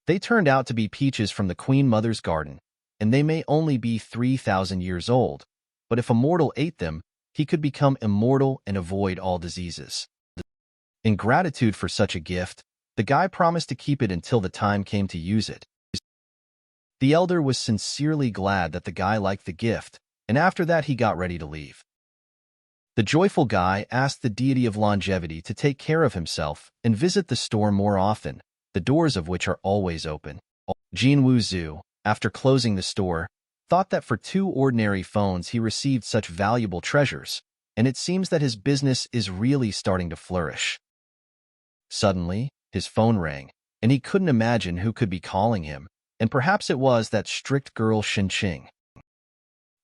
A: They turned out to be peaches from the Queen Mother's garden, and they may only be 3,000 years old, but if a mortal ate them, he could become immortal and avoid all diseases. In gratitude for such a gift, the guy promised to keep it until the time came to use it. The elder was sincerely glad that the guy liked the gift, and after that he got ready to leave. The joyful guy asked the deity of longevity to take care of himself and visit the store more often, the doors of which are always open. Jinwoo Tsu, after closing the store, thought that for 2 ordinary phones he received such valuable treasures, and it seems that his business is really starting to flourish. Suddenly, his phone rang, and he couldn't imagine who could be calling him, and perhaps it was that strict girl Shinqing.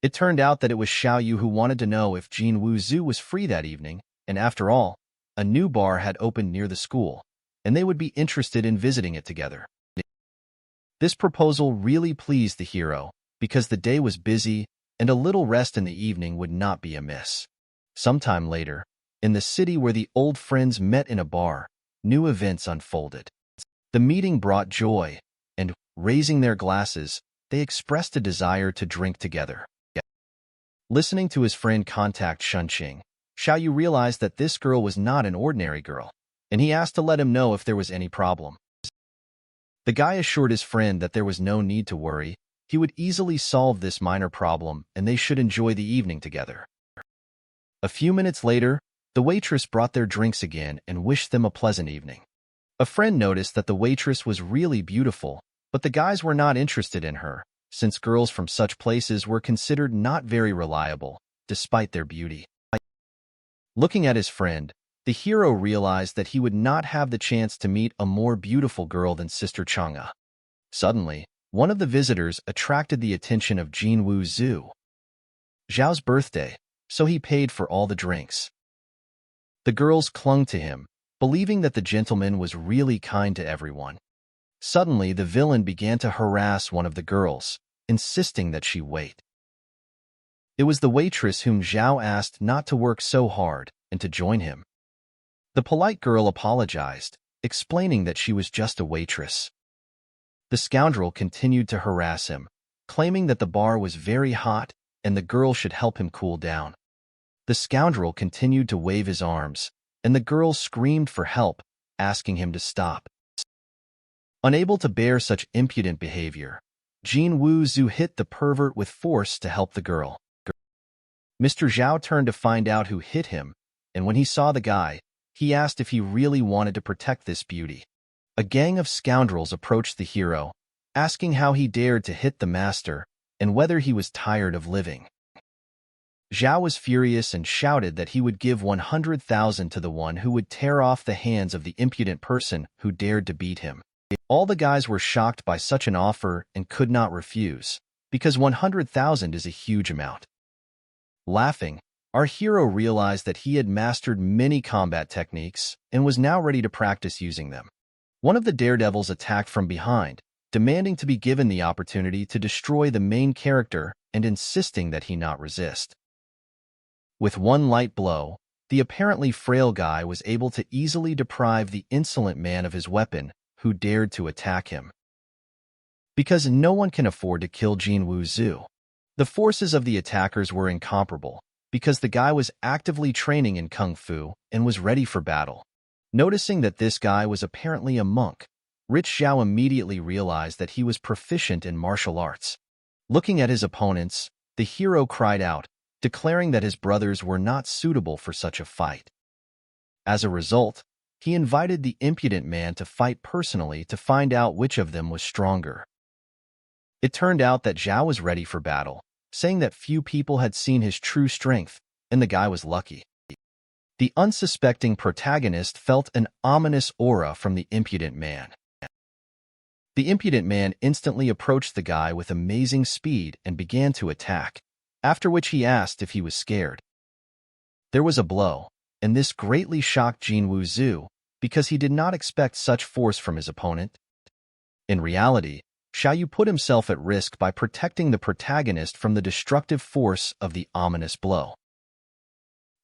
A: It turned out that it was Xiaoyu who wanted to know if Jinwoo Tsu was free that evening, and after all, a new bar had opened near the school, and they would be interested in visiting it together. This proposal really pleased the hero, because the day was busy, and a little rest in the evening would not be amiss. Sometime later, in the city where the old friends met in a bar, new events unfolded. The meeting brought joy, and, raising their glasses, they expressed a desire to drink together. Listening to his friend contact Shinqing, Xiaoyu realized that this girl was not an ordinary girl, and he asked to let him know if there was any problem. The guy assured his friend that there was no need to worry, he would easily solve this minor problem and they should enjoy the evening together. A few minutes later, the waitress brought their drinks again and wished them a pleasant evening. A friend noticed that the waitress was really beautiful, but the guys were not interested in her, since girls from such places were considered not very reliable, despite their beauty. Looking at his friend, the hero realized that he would not have the chance to meet a more beautiful girl than Sister Chang'e. Suddenly, one of the visitors attracted the attention of Jinwoo Zhu. Zhao's birthday, so he paid for all the drinks. The girls clung to him, believing that the gentleman was really kind to everyone. Suddenly, the villain began to harass one of the girls, insisting that she wait. It was the waitress whom Zhao asked not to work so hard and to join him. The polite girl apologized, explaining that she was just a waitress. The scoundrel continued to harass him, claiming that the bar was very hot and the girl should help him cool down. The scoundrel continued to wave his arms, and the girl screamed for help, asking him to stop. Unable to bear such impudent behavior, Jinwoo Zhu hit the pervert with force to help the girl. Mr. Zhao turned to find out who hit him, and when he saw the guy, he asked if he really wanted to protect this beauty. A gang of scoundrels approached the hero, asking how he dared to hit the master and whether he was tired of living. Zhao was furious and shouted that he would give 100,000 to the one who would tear off the hands of the impudent person who dared to beat him. All the guys were shocked by such an offer and could not refuse, because 100,000 is a huge amount. Laughing, our hero realized that he had mastered many combat techniques and was now ready to practice using them. One of the daredevils attacked from behind, demanding to be given the opportunity to destroy the main character and insisting that he not resist. With one light blow, the apparently frail guy was able to easily deprive the insolent man of his weapon who dared to attack him. Because no one can afford to kill Jinwoo Zhu, the forces of the attackers were incomparable, because the guy was actively training in kung fu and was ready for battle. Noticing that this guy was apparently a monk, Rich Zhao immediately realized that he was proficient in martial arts. Looking at his opponents, the hero cried out, declaring that his brothers were not suitable for such a fight. As a result, he invited the impudent man to fight personally to find out which of them was stronger. It turned out that Zhao was ready for battle, saying that few people had seen his true strength, and the guy was lucky. The unsuspecting protagonist felt an ominous aura from the impudent man. The impudent man instantly approached the guy with amazing speed and began to attack, after which he asked if he was scared. There was a blow, and this greatly shocked Jinwoo Zhu, because he did not expect such force from his opponent. In reality, Xiaoyu put himself at risk by protecting the protagonist from the destructive force of the ominous blow.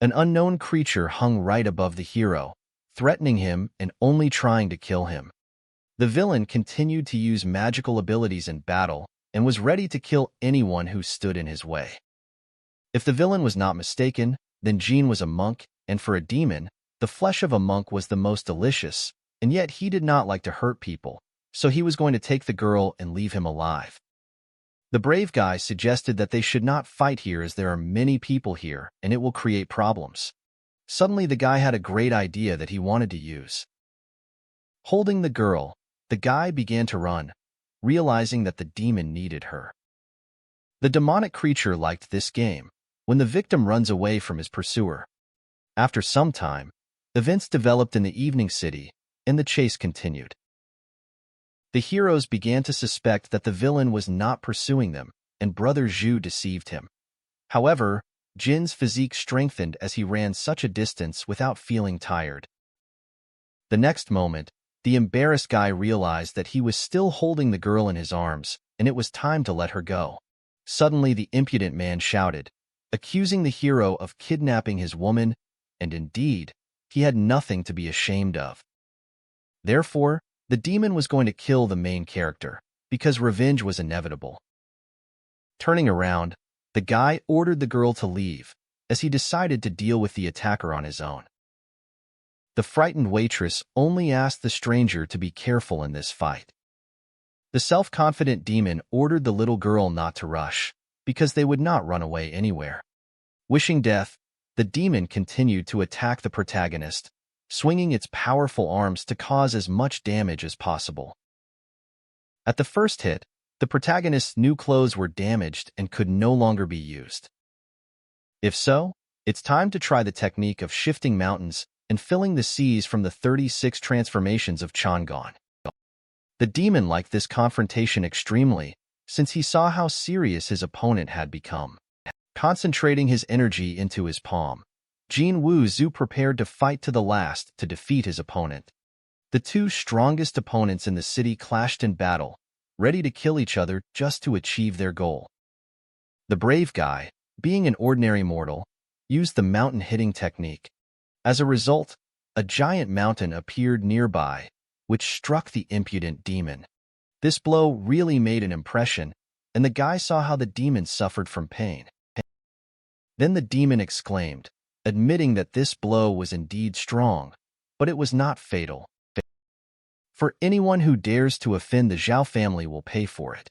A: An unknown creature hung right above the hero, threatening him and only trying to kill him. The villain continued to use magical abilities in battle and was ready to kill anyone who stood in his way. If the villain was not mistaken, then Jin was a monk, and for a demon, the flesh of a monk was the most delicious, and yet he did not like to hurt people, so he was going to take the girl and leave him alive. The brave guy suggested that they should not fight here as there are many people here and it will create problems. Suddenly the guy had a great idea that he wanted to use. Holding the girl, the guy began to run, realizing that the demon needed her. The demonic creature liked this game, when the victim runs away from his pursuer. After some time, events developed in the evening city, and the chase continued. The heroes began to suspect that the villain was not pursuing them, and Brother Zhu deceived him. However, Jin's physique strengthened as he ran such a distance without feeling tired. The next moment, the embarrassed guy realized that he was still holding the girl in his arms, and it was time to let her go. Suddenly the impudent man shouted, accusing the hero of kidnapping his woman, and indeed, he had nothing to be ashamed of. Therefore, the demon was going to kill the main character, because revenge was inevitable. Turning around, the guy ordered the girl to leave, as he decided to deal with the attacker on his own. The frightened waitress only asked the stranger to be careful in this fight. The self-confident demon ordered the little girl not to rush, because they would not run away anywhere. Wishing death, the demon continued to attack the protagonist, swinging its powerful arms to cause as much damage as possible. At the first hit, the protagonist's new clothes were damaged and could no longer be used. If so, it's time to try the technique of shifting mountains and filling the seas from the 36 transformations of Chang'an. The demon liked this confrontation extremely, since he saw how serious his opponent had become. Concentrating his energy into his palm, Jin Woo-Zhu prepared to fight to the last to defeat his opponent. The two strongest opponents in the city clashed in battle, ready to kill each other just to achieve their goal. The brave guy, being an ordinary mortal, used the mountain hitting technique. As a result, a giant mountain appeared nearby, which struck the impudent demon. This blow really made an impression, and the guy saw how the demon suffered from pain. Then the demon exclaimed, admitting that this blow was indeed strong, but it was not fatal. For anyone who dares to offend the Zhao family will pay for it.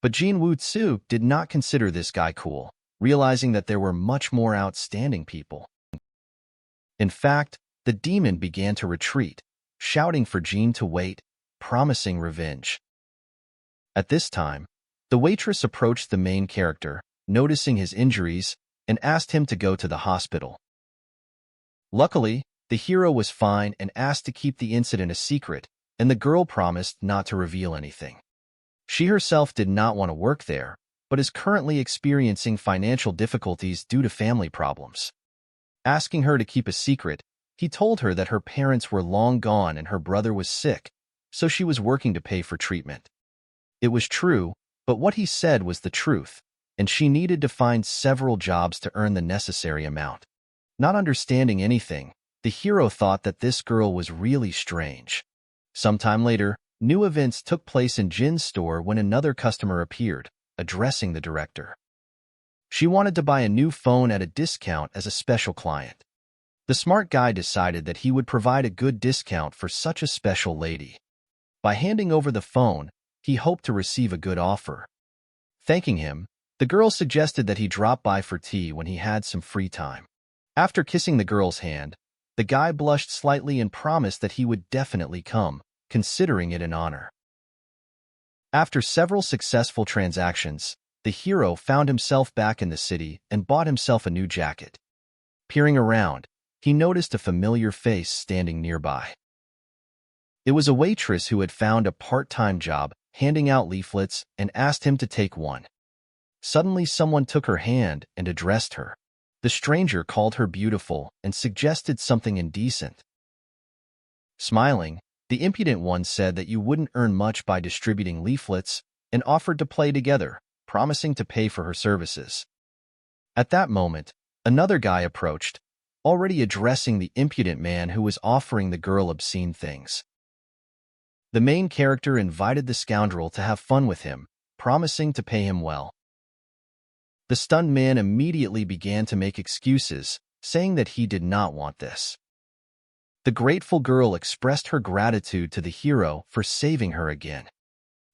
A: But Jin Woo-Zhu did not consider this guy cool, realizing that there were much more outstanding people. In fact, the demon began to retreat, shouting for Jin to wait, promising revenge. At this time, the waitress approached the main character, noticing his injuries, and asked him to go to the hospital. Luckily, the hero was fine and asked to keep the incident a secret, and the girl promised not to reveal anything. She herself did not want to work there, but is currently experiencing financial difficulties due to family problems. Asking her to keep a secret, he told her that her parents were long gone and her brother was sick, so she was working to pay for treatment. It was true, but what he said was the truth, and she needed to find several jobs to earn the necessary amount. Not understanding anything, the hero thought that this girl was really strange. Sometime later, new events took place in Jin's store when another customer appeared, addressing the director. She wanted to buy a new phone at a discount as a special client. The smart guy decided that he would provide a good discount for such a special lady. By handing over the phone, he hoped to receive a good offer. Thanking him, the girl suggested that he drop by for tea when he had some free time. After kissing the girl's hand, the guy blushed slightly and promised that he would definitely come, considering it an honor. After several successful transactions, the hero found himself back in the city and bought himself a new jacket. Peering around, he noticed a familiar face standing nearby. It was a waitress who had found a part-time job handing out leaflets and asked him to take one. Suddenly, someone took her hand and addressed her. The stranger called her beautiful and suggested something indecent. Smiling, the impudent one said that you wouldn't earn much by distributing leaflets and offered to play together, promising to pay for her services. At that moment, another guy approached, already addressing the impudent man who was offering the girl obscene things. The main character invited the scoundrel to have fun with him, promising to pay him well. The stunned man immediately began to make excuses, saying that he did not want this. The grateful girl expressed her gratitude to the hero for saving her again.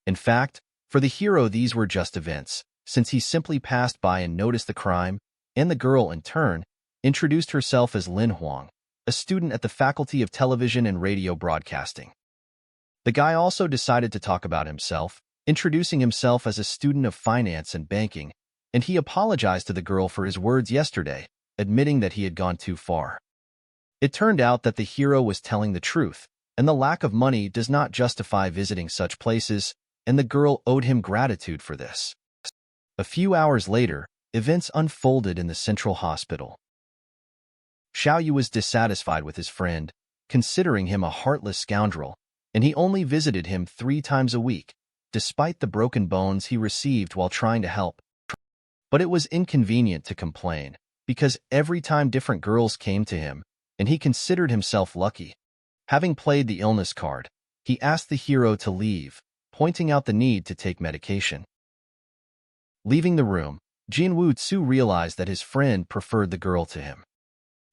A: In fact, for the hero these were just events, since he simply passed by and noticed the crime, and the girl, in turn, introduced herself as Lin Huang, a student at the Faculty of Television and Radio Broadcasting. The guy also decided to talk about himself, introducing himself as a student of finance and banking, and he apologized to the girl for his words yesterday, admitting that he had gone too far. It turned out that the hero was telling the truth, and the lack of money does not justify visiting such places, and the girl owed him gratitude for this. A few hours later, events unfolded in the central hospital. Xiaoyu was dissatisfied with his friend, considering him a heartless scoundrel, and he only visited him 3 times a week, despite the broken bones he received while trying to help. But it was inconvenient to complain, because every time different girls came to him, and he considered himself lucky. Having played the illness card, he asked the hero to leave, pointing out the need to take medication. Leaving the room, Jin Woo-Zhu realized that his friend preferred the girl to him.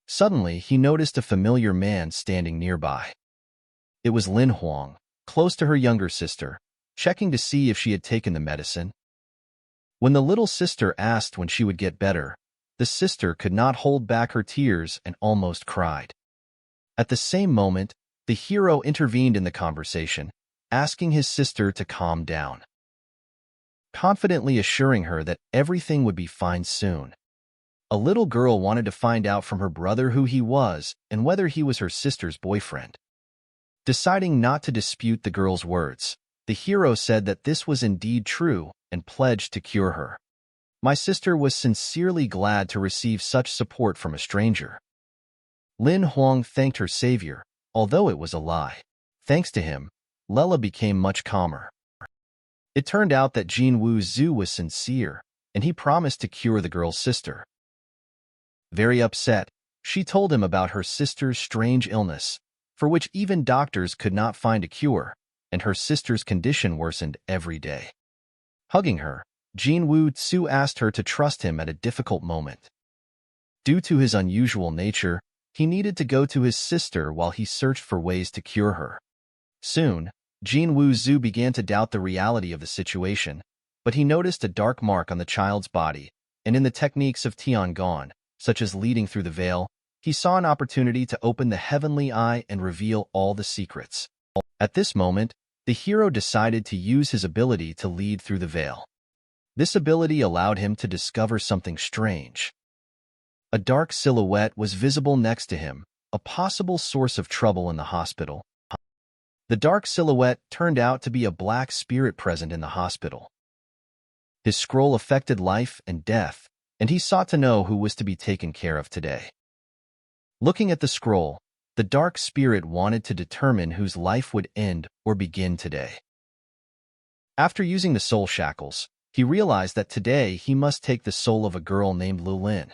A: Suddenly, he noticed a familiar man standing nearby. It was Lin Huang, close to her younger sister, checking to see if she had taken the medicine. When the little sister asked when she would get better, the sister could not hold back her tears and almost cried. At the same moment, the hero intervened in the conversation, asking his sister to calm down, confidently assuring her that everything would be fine soon. A little girl wanted to find out from her brother who he was and whether he was her sister's boyfriend. Deciding not to dispute the girl's words, the hero said that this was indeed true and pledged to cure her. My sister was sincerely glad to receive such support from a stranger. Lin Huang thanked her savior, although it was a lie. Thanks to him, Lela became much calmer. It turned out that Jinwu Zhu was sincere, and he promised to cure the girl's sister. Very upset, she told him about her sister's strange illness, for which even doctors could not find a cure, and her sister's condition worsened every day. Hugging her, Jinwu Zhu asked her to trust him at a difficult moment. Due to his unusual nature, he needed to go to his sister while he searched for ways to cure her. Soon, Jinwu Zhu began to doubt the reality of the situation, but he noticed a dark mark on the child's body, and in the techniques of Tiangong, such as leading through the veil, he saw an opportunity to open the heavenly eye and reveal all the secrets. At this moment, the hero decided to use his ability to lead through the veil. This ability allowed him to discover something strange. A dark silhouette was visible next to him, a possible source of trouble in the hospital. The dark silhouette turned out to be a black spirit present in the hospital. His scroll affected life and death, and he sought to know who was to be taken care of today. Looking at the scroll, the dark spirit wanted to determine whose life would end or begin today. After using the soul shackles, he realized that today he must take the soul of a girl named Lulin.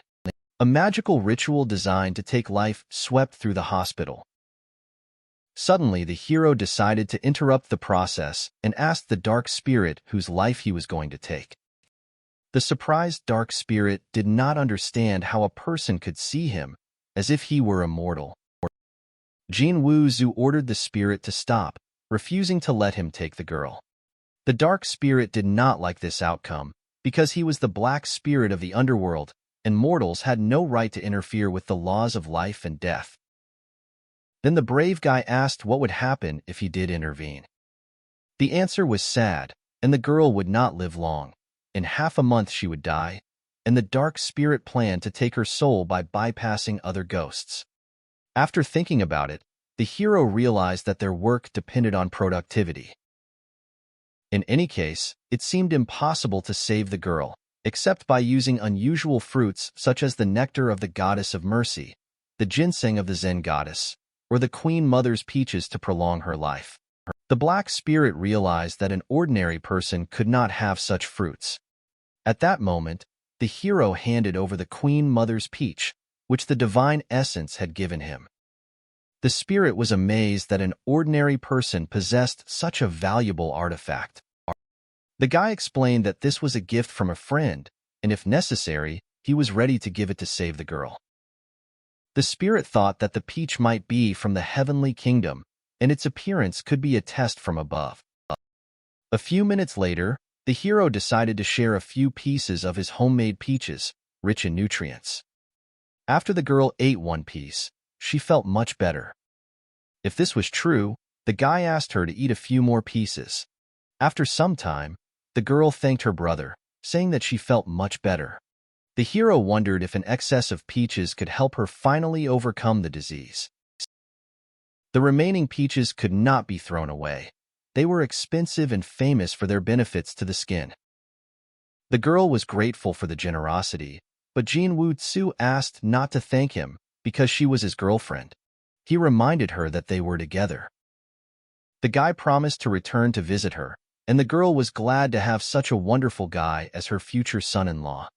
A: A magical ritual designed to take life swept through the hospital. Suddenly, the hero decided to interrupt the process and asked the dark spirit whose life he was going to take. The surprised dark spirit did not understand how a person could see him, as if he were immortal. Jinwu Zhu ordered the spirit to stop, refusing to let him take the girl. The dark spirit did not like this outcome, because he was the black spirit of the underworld, and mortals had no right to interfere with the laws of life and death. Then the brave guy asked what would happen if he did intervene. The answer was sad, and the girl would not live long. In half a month she would die, and the dark spirit planned to take her soul by bypassing other ghosts. After thinking about it, the hero realized that their work depended on productivity. In any case, it seemed impossible to save the girl, except by using unusual fruits such as the nectar of the goddess of mercy, the ginseng of the Zen goddess, or the Queen Mother's peaches to prolong her life. The black spirit realized that an ordinary person could not have such fruits. At that moment, the hero handed over the Queen Mother's peach, which the divine essence had given him. The spirit was amazed that an ordinary person possessed such a valuable artifact. The guy explained that this was a gift from a friend, and if necessary, he was ready to give it to save the girl. The spirit thought that the peach might be from the heavenly kingdom, and its appearance could be a test from above. A few minutes later, the hero decided to share a few pieces of his homemade peaches, rich in nutrients. After the girl ate one piece, she felt much better. If this was true, the guy asked her to eat a few more pieces. After some time, the girl thanked her brother, saying that she felt much better. The hero wondered if an excess of peaches could help her finally overcome the disease. The remaining peaches could not be thrown away. They were expensive and famous for their benefits to the skin. The girl was grateful for the generosity, but Jinwu Zhu asked not to thank him because she was his girlfriend. He reminded her that they were together. The guy promised to return to visit her, and the girl was glad to have such a wonderful guy as her future son-in-law.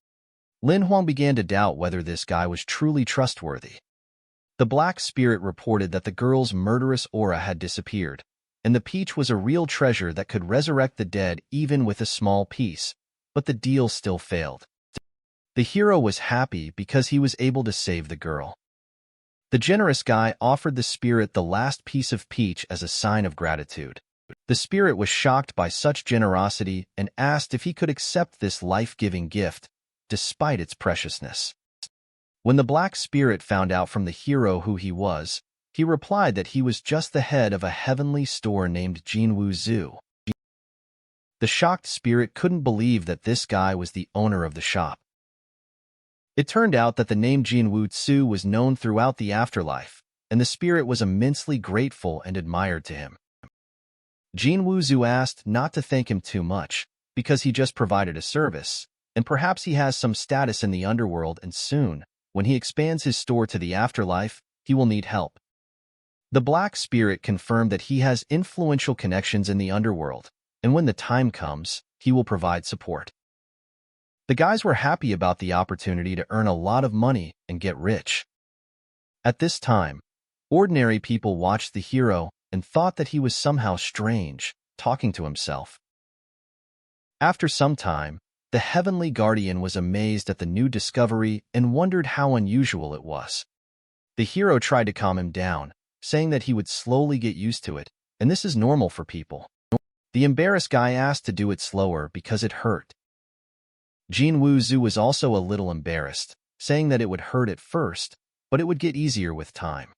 A: Lin Huang began to doubt whether this guy was truly trustworthy. The black spirit reported that the girl's murderous aura had disappeared, and the peach was a real treasure that could resurrect the dead even with a small piece, but the deal still failed. The hero was happy because he was able to save the girl. The generous guy offered the spirit the last piece of peach as a sign of gratitude. The spirit was shocked by such generosity and asked if he could accept this life-giving gift, despite its preciousness. When the black spirit found out from the hero who he was, he replied that he was just the head of a heavenly store named Jinwu Zhu. The shocked spirit couldn't believe that this guy was the owner of the shop. It turned out that the name Jinwu Zhu was known throughout the afterlife, and the spirit was immensely grateful and admired to him. Jinwu Zhu asked not to thank him too much, because he just provided a service, and perhaps he has some status in the underworld, and soon, when he expands his store to the afterlife, he will need help. The black spirit confirmed that he has influential connections in the underworld, and when the time comes, he will provide support. The guys were happy about the opportunity to earn a lot of money and get rich. At this time, ordinary people watched the hero and thought that he was somehow strange, talking to himself. After some time, the heavenly guardian was amazed at the new discovery and wondered how unusual it was. The hero tried to calm him down, saying that he would slowly get used to it, and this is normal for people. The embarrassed guy asked to do it slower because it hurt. Jinwu Zhu was also a little embarrassed, saying that it would hurt at first, but it would get easier with time.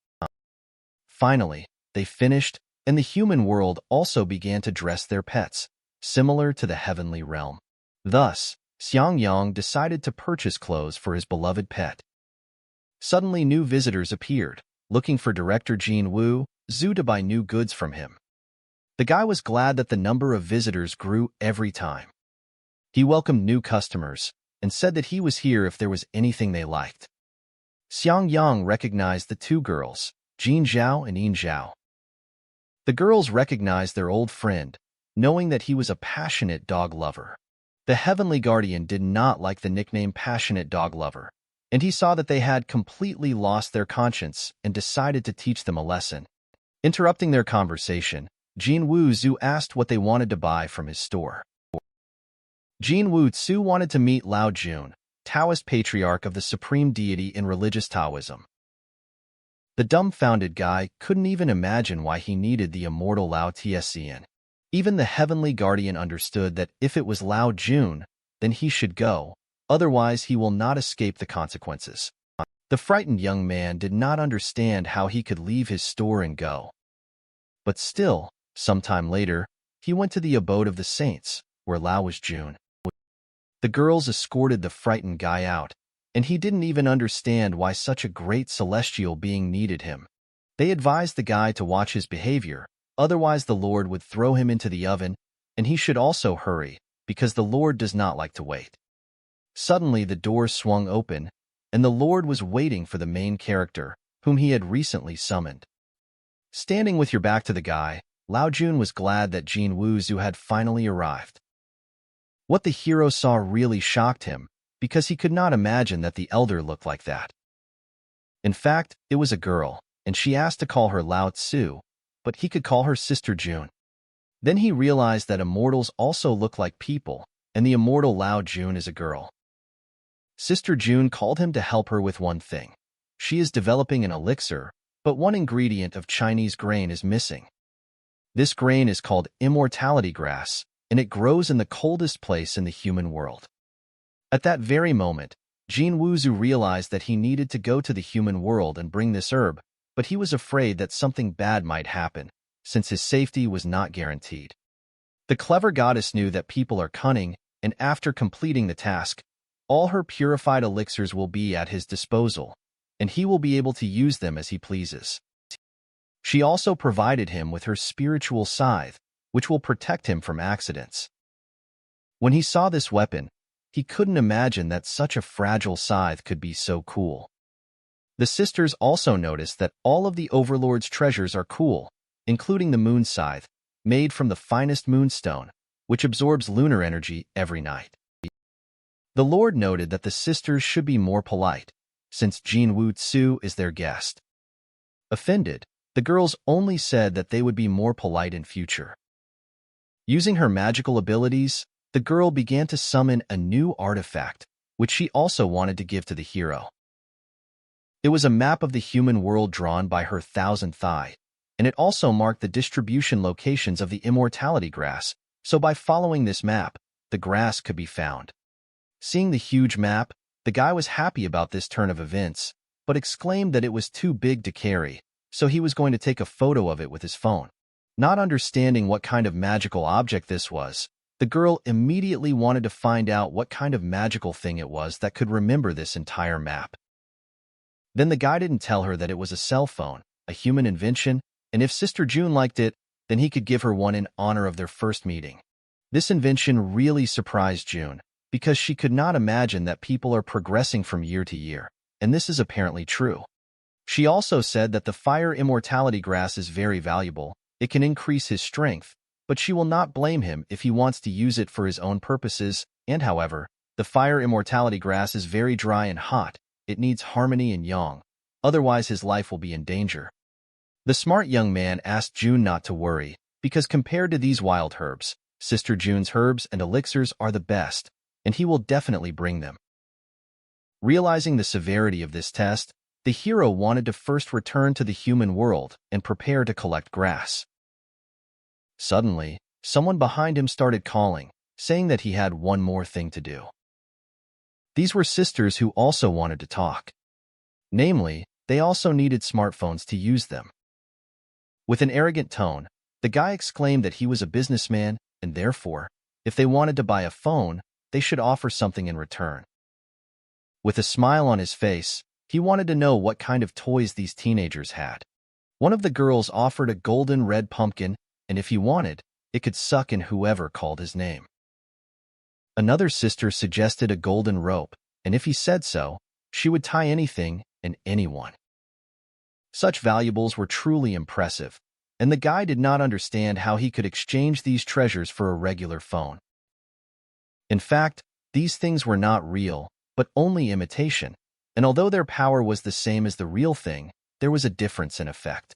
A: Finally, they finished, and the human world also began to dress their pets, similar to the heavenly realm. Thus, Xiangyang decided to purchase clothes for his beloved pet. Suddenly new visitors appeared, looking for director Jinwu Zhu to buy new goods from him. The guy was glad that the number of visitors grew every time. He welcomed new customers and said that he was here if there was anything they liked. Xiangyang recognized the two girls, Jin Zhao and Yin Zhao. The girls recognized their old friend, knowing that he was a passionate dog lover. The heavenly guardian did not like the nickname passionate dog lover, and he saw that they had completely lost their conscience and decided to teach them a lesson. Interrupting their conversation, Jinwu Zhu asked what they wanted to buy from his store. Jinwu Zhu wanted to meet Lao Jun, Taoist patriarch of the supreme deity in religious Taoism. The dumbfounded guy couldn't even imagine why he needed the immortal Lao Tsien. Even the heavenly guardian understood that if it was Lao Jun, then he should go, otherwise he will not escape the consequences. The frightened young man did not understand how he could leave his store and go. But still, sometime later, he went to the abode of the saints, where Lao was Jun. The girls escorted the frightened guy out, and he didn't even understand why such a great celestial being needed him. They advised the guy to watch his behavior, otherwise the Lord would throw him into the oven, and he should also hurry, because the Lord does not like to wait. Suddenly the door swung open, and the Lord was waiting for the main character, whom he had recently summoned. Standing with your back to the guy, Lao Jun was glad that Jinwu Zhu had finally arrived. What the hero saw really shocked him, because he could not imagine that the elder looked like that. In fact, it was a girl, and she asked to call her Lao Tzu, but he could call her Sister Jun. Then he realized that immortals also look like people, and the immortal Lao Jun is a girl. Sister Jun called him to help her with one thing. She is developing an elixir, but one ingredient of Chinese grain is missing. This grain is called immortality grass, and it grows in the coldest place in the human world. At that very moment, Jinwu Zhu realized that he needed to go to the human world and bring this herb, but he was afraid that something bad might happen, since his safety was not guaranteed. The clever goddess knew that people are cunning, and after completing the task, all her purified elixirs will be at his disposal, and he will be able to use them as he pleases. She also provided him with her spiritual scythe, which will protect him from accidents. When he saw this weapon, he couldn't imagine that such a fragile scythe could be so cool. The sisters also noticed that all of the Overlord's treasures are cool, including the moon scythe, made from the finest moonstone, which absorbs lunar energy every night. The Lord noted that the sisters should be more polite, since Jinwu Zhu is their guest. Offended, the girls only said that they would be more polite in future. Using her magical abilities, the girl began to summon a new artifact, which she also wanted to give to the hero. It was a map of the human world drawn by her thousand thigh, and it also marked the distribution locations of the immortality grass, so by following this map, the grass could be found. Seeing the huge map, the guy was happy about this turn of events, but exclaimed that it was too big to carry, so he was going to take a photo of it with his phone. Not understanding what kind of magical object this was, the girl immediately wanted to find out what kind of magical thing it was that could remember this entire map. Then the guy didn't tell her that it was a cell phone, a human invention, and if Sister June liked it, then he could give her one in honor of their first meeting. This invention really surprised June, because she could not imagine that people are progressing from year to year, and this is apparently true. She also said that the fire immortality grass is very valuable, it can increase his strength, but she will not blame him if he wants to use it for his own purposes, and however, the fire immortality grass is very dry and hot, it needs harmony and yang, otherwise his life will be in danger. The smart young man asked June not to worry, because compared to these wild herbs, Sister June's herbs and elixirs are the best, and he will definitely bring them. Realizing the severity of this test, the hero wanted to first return to the human world and prepare to collect grass. Suddenly, someone behind him started calling, saying that he had one more thing to do. These were sisters who also wanted to talk. Namely, they also needed smartphones to use them. With an arrogant tone, the guy exclaimed that he was a businessman, and therefore, if they wanted to buy a phone, they should offer something in return. With a smile on his face, he wanted to know what kind of toys these teenagers had. One of the girls offered a golden red pumpkin, and if he wanted, it could suck in whoever called his name. Another sister suggested a golden rope, and if he said so, she would tie anything and anyone. Such valuables were truly impressive, and the guy did not understand how he could exchange these treasures for a regular phone. In fact, these things were not real, but only imitation, and although their power was the same as the real thing, there was a difference in effect.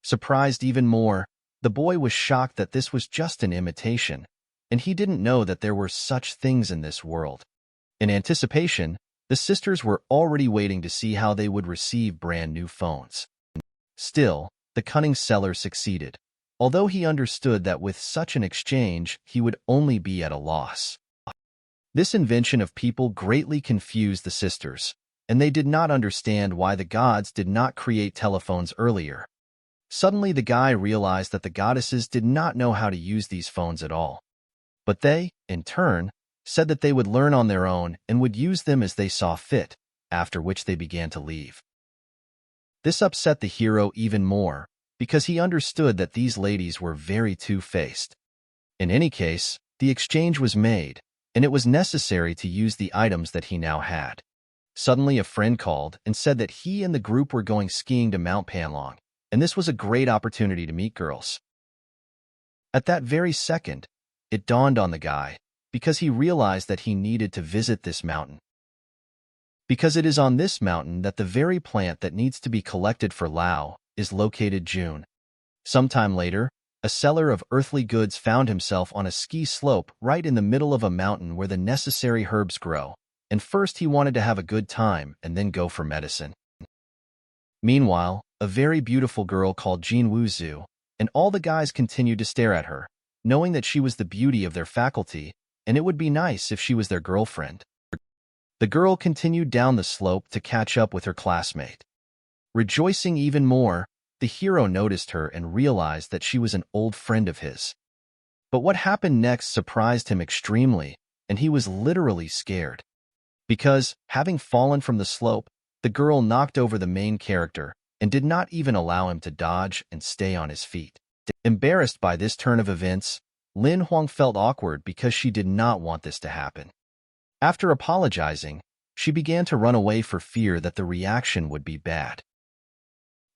A: Surprised even more, the boy was shocked that this was just an imitation, and he didn't know that there were such things in this world. In anticipation, the sisters were already waiting to see how they would receive brand new phones. Still, the cunning seller succeeded, although he understood that with such an exchange, he would only be at a loss. This invention of people greatly confused the sisters, and they did not understand why the gods did not create telephones earlier. Suddenly the guy realized that the goddesses did not know how to use these phones at all. But they, in turn, said that they would learn on their own and would use them as they saw fit, after which they began to leave. This upset the hero even more, because he understood that these ladies were very two-faced. In any case, the exchange was made, and it was necessary to use the items that he now had. Suddenly a friend called and said that he and the group were going skiing to Mount Panlong, and this was a great opportunity to meet girls. At that very second, it dawned on the guy, because he realized that he needed to visit this mountain. Because it is on this mountain that the very plant that needs to be collected for Lao is located. June. Sometime later, a seller of earthly goods found himself on a ski slope right in the middle of a mountain where the necessary herbs grow, and first he wanted to have a good time and then go for medicine. Meanwhile, a very beautiful girl called Jin Wuzhu, and all the guys continued to stare at her, knowing that she was the beauty of their faculty, and it would be nice if she was their girlfriend. The girl continued down the slope to catch up with her classmate. Rejoicing even more, the hero noticed her and realized that she was an old friend of his. But what happened next surprised him extremely, and he was literally scared. Because, having fallen from the slope, the girl knocked over the main character and did not even allow him to dodge and stay on his feet. Embarrassed by this turn of events, Lin Huang felt awkward because she did not want this to happen. After apologizing, she began to run away for fear that the reaction would be bad.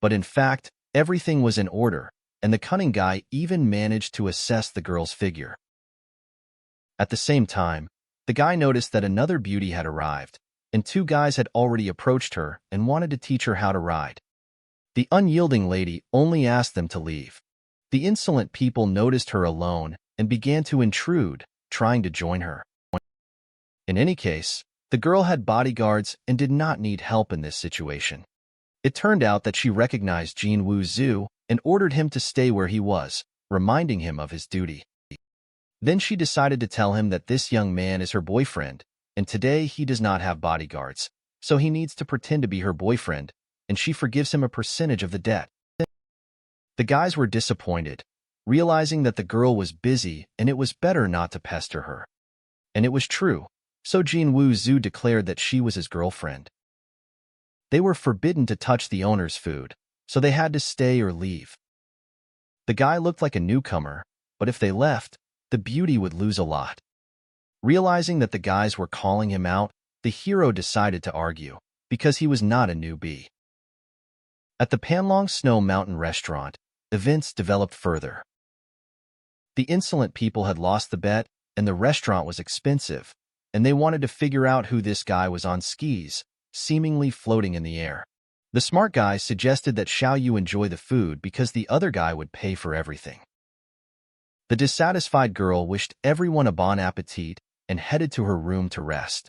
A: But in fact, everything was in order, and the cunning guy even managed to assess the girl's figure. At the same time, the guy noticed that another beauty had arrived, and two guys had already approached her and wanted to teach her how to ride. The unyielding lady only asked them to leave. The insolent people noticed her alone and began to intrude, trying to join her. In any case, the girl had bodyguards and did not need help in this situation. It turned out that she recognized Jin Wuzhu and ordered him to stay where he was, reminding him of his duty. Then she decided to tell him that this young man is her boyfriend, and today he does not have bodyguards, so he needs to pretend to be her boyfriend, and she forgives him a percentage of the debt. The guys were disappointed, realizing that the girl was busy and it was better not to pester her. And it was true, so Jinwoo Zhu declared that she was his girlfriend. They were forbidden to touch the owner's food, so they had to stay or leave. The guy looked like a newcomer, but if they left, the beauty would lose a lot. Realizing that the guys were calling him out, the hero decided to argue, because he was not a newbie. At the Panlong Snow Mountain restaurant, events developed further. The insolent people had lost the bet, and the restaurant was expensive, and they wanted to figure out who this guy was on skis, seemingly floating in the air. The smart guy suggested that Xiao Yu enjoy the food because the other guy would pay for everything. The dissatisfied girl wished everyone a bon appetit and headed to her room to rest.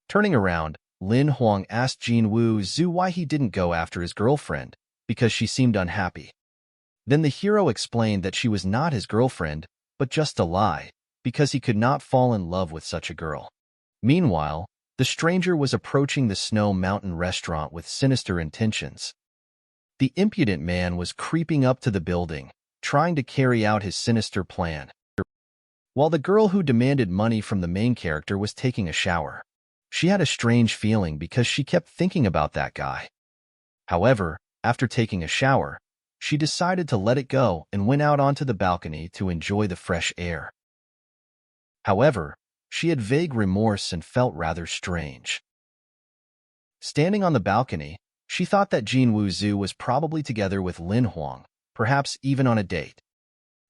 A: Turning around, Lin Huang asked Jinwoo Zhu why he didn't go after his girlfriend, because she seemed unhappy. Then the hero explained that she was not his girlfriend, but just a lie, because he could not fall in love with such a girl. Meanwhile, the stranger was approaching the Snow Mountain restaurant with sinister intentions. The impudent man was creeping up to the building, trying to carry out his sinister plan, while the girl who demanded money from the main character was taking a shower. She had a strange feeling because she kept thinking about that guy. However, after taking a shower, she decided to let it go and went out onto the balcony to enjoy the fresh air. However, she had vague remorse and felt rather strange. Standing on the balcony, she thought that Jinwoo Zhu was probably together with Lin Huang, perhaps even on a date.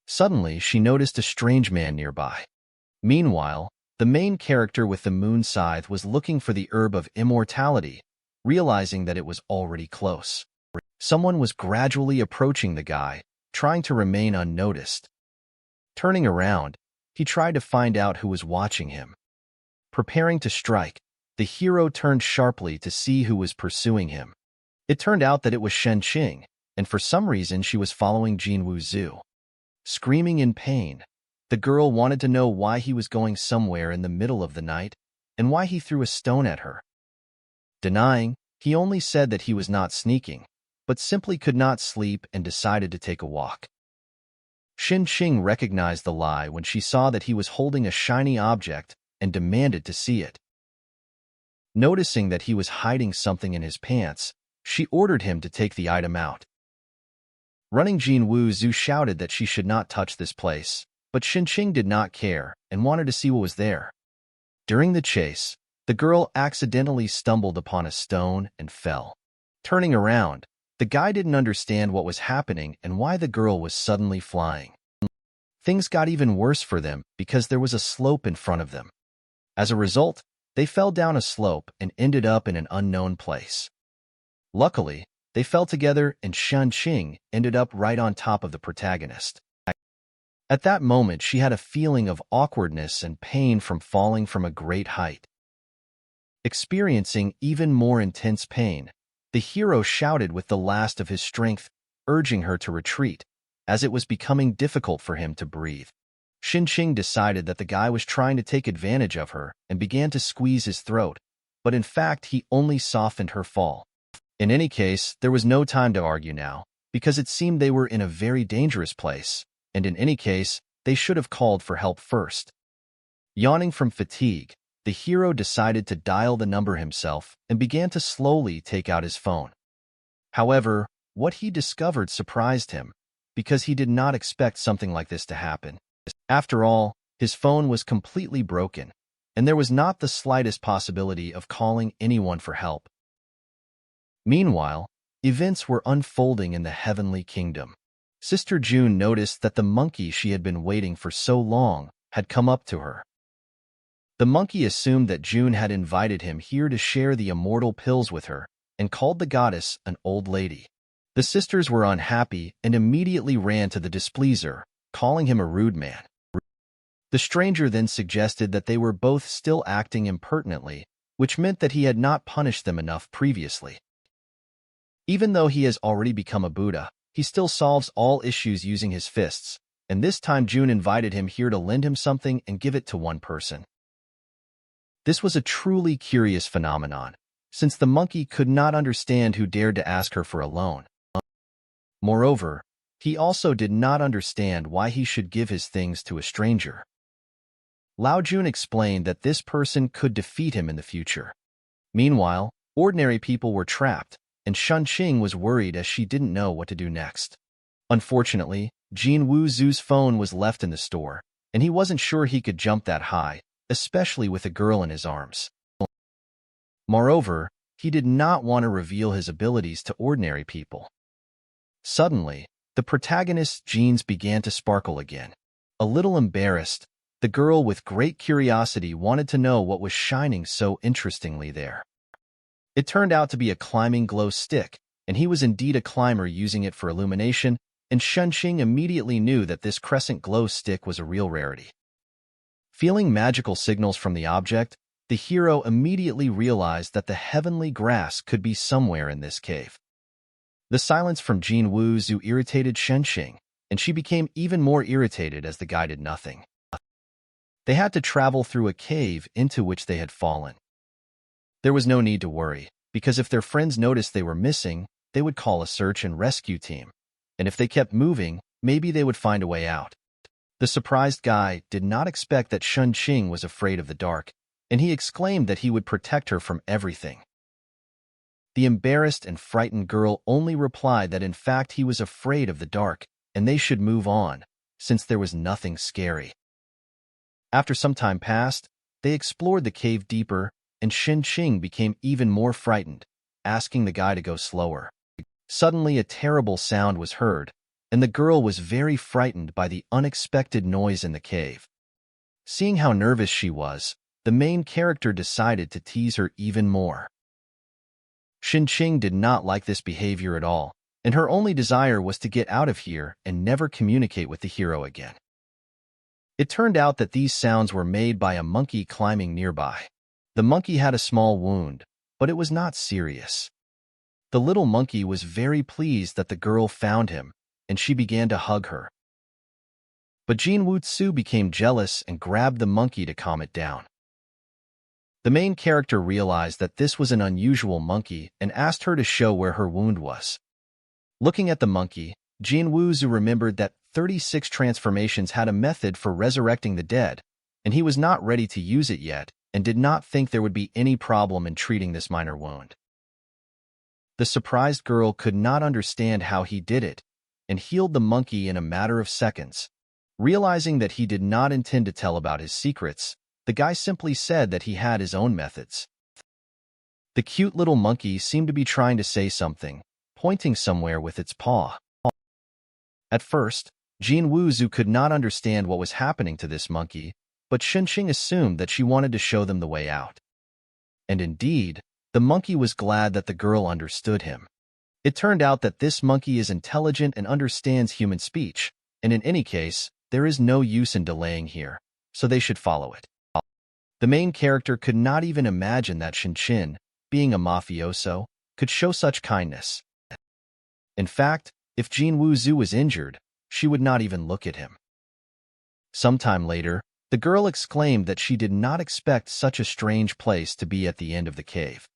A: Suddenly, she noticed a strange man nearby. Meanwhile, the main character with the moon scythe was looking for the herb of immortality, realizing that it was already close. Someone was gradually approaching the guy, trying to remain unnoticed. Turning around, he tried to find out who was watching him. Preparing to strike, the hero turned sharply to see who was pursuing him. It turned out that it was Shen Qing, and for some reason she was following Jinwoo Zhu. Screaming in pain, the girl wanted to know why he was going somewhere in the middle of the night and why he threw a stone at her. Denying, he only said that he was not sneaking, but simply could not sleep and decided to take a walk. Shen Qing recognized the lie when she saw that he was holding a shiny object and demanded to see it. Noticing that he was hiding something in his pants, she ordered him to take the item out. Running Jinwoo Zhu shouted that she should not touch this place, but Shen Qing did not care and wanted to see what was there. During the chase, the girl accidentally stumbled upon a stone and fell. Turning around, the guy didn't understand what was happening and why the girl was suddenly flying. Things got even worse for them because there was a slope in front of them. As a result, they fell down a slope and ended up in an unknown place. Luckily, they fell together and Shen Qing ended up right on top of the protagonist. At that moment, she had a feeling of awkwardness and pain from falling from a great height. Experiencing even more intense pain, the hero shouted with the last of his strength, urging her to retreat, as it was becoming difficult for him to breathe. Shen Qing decided that the guy was trying to take advantage of her and began to squeeze his throat, but in fact he only softened her fall. In any case, there was no time to argue now, because it seemed they were in a very dangerous place, and in any case, they should have called for help first. Yawning from fatigue, the hero decided to dial the number himself and began to slowly take out his phone. However, what he discovered surprised him, because he did not expect something like this to happen. After all, his phone was completely broken, and there was not the slightest possibility of calling anyone for help. Meanwhile, events were unfolding in the heavenly kingdom. Sister June noticed that the monkey she had been waiting for so long had come up to her. The monkey assumed that June had invited him here to share the immortal pills with her and called the goddess an old lady. The sisters were unhappy and immediately ran to the displeaser, calling him a rude man. The stranger then suggested that they were both still acting impertinently, which meant that he had not punished them enough previously. Even though he has already become a Buddha, he still solves all issues using his fists, and this time June invited him here to lend him something and give it to one person. This was a truly curious phenomenon, since the monkey could not understand who dared to ask her for a loan. Moreover, he also did not understand why he should give his things to a stranger. Lao Jun explained that this person could defeat him in the future. Meanwhile, ordinary people were trapped, and Shun Qing was worried as she didn't know what to do next. Unfortunately, Jin Wu Zhu's phone was left in the store, and he wasn't sure he could jump that high, especially with a girl in his arms. Moreover, he did not want to reveal his abilities to ordinary people. Suddenly, the protagonist's jeans began to sparkle again. A little embarrassed, the girl with great curiosity wanted to know what was shining so interestingly there. It turned out to be a climbing glow stick, and he was indeed a climber using it for illumination, and Shunqing immediately knew that this crescent glow stick was a real rarity. Feeling magical signals from the object, the hero immediately realized that the heavenly grass could be somewhere in this cave. The silence from Jin Wu Zhu irritated Shunqing, and she became even more irritated as the guy did nothing. They had to travel through a cave into which they had fallen. There was no need to worry, because if their friends noticed they were missing, they would call a search and rescue team, and if they kept moving, maybe they would find a way out. The surprised guy did not expect that Shunqing was afraid of the dark, and he exclaimed that he would protect her from everything. The embarrassed and frightened girl only replied that in fact he was afraid of the dark, and they should move on, since there was nothing scary. After some time passed, they explored the cave deeper, and Shunqing became even more frightened, asking the guy to go slower. Suddenly a terrible sound was heard, and the girl was very frightened by the unexpected noise in the cave. Seeing how nervous she was, the main character decided to tease her even more. Shunqing did not like this behavior at all, and her only desire was to get out of here and never communicate with the hero again. It turned out that these sounds were made by a monkey climbing nearby. The monkey had a small wound, but it was not serious. The little monkey was very pleased that the girl found him, and she began to hug her. But Jin Wu-tsu became jealous and grabbed the monkey to calm it down. The main character realized that this was an unusual monkey and asked her to show where her wound was. Looking at the monkey, Jin Wu-tsu remembered that 36 transformations had a method for resurrecting the dead, and he was not ready to use it yet and did not think there would be any problem in treating this minor wound. The surprised girl could not understand how he did it and healed the monkey in a matter of seconds. Realizing that he did not intend to tell about his secrets, the guy simply said that he had his own methods. The cute little monkey seemed to be trying to say something, pointing somewhere with its paw. At first, Jin Wu-tsu could not understand what was happening to this monkey, but Shunqing assumed that she wanted to show them the way out. And indeed, the monkey was glad that the girl understood him. It turned out that this monkey is intelligent and understands human speech, and in any case, there is no use in delaying here, so they should follow it. The main character could not even imagine that Shunqing, being a mafioso, could show such kindness. In fact, if Jin Wu-tsu was injured, she would not even look at him. Sometime later, the girl exclaimed that she did not expect such a strange place to be at the end of the cave.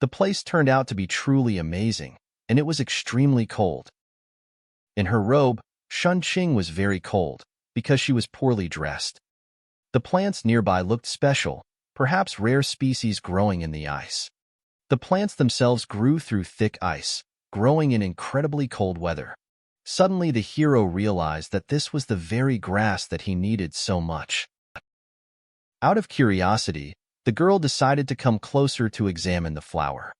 A: The place turned out to be truly amazing, and it was extremely cold. In her robe, Shunqing was very cold, because she was poorly dressed. The plants nearby looked special, perhaps rare species growing in the ice. The plants themselves grew through thick ice, growing in incredibly cold weather. Suddenly the hero realized that this was the very grass that he needed so much. Out of curiosity, the girl decided to come closer to examine the flower.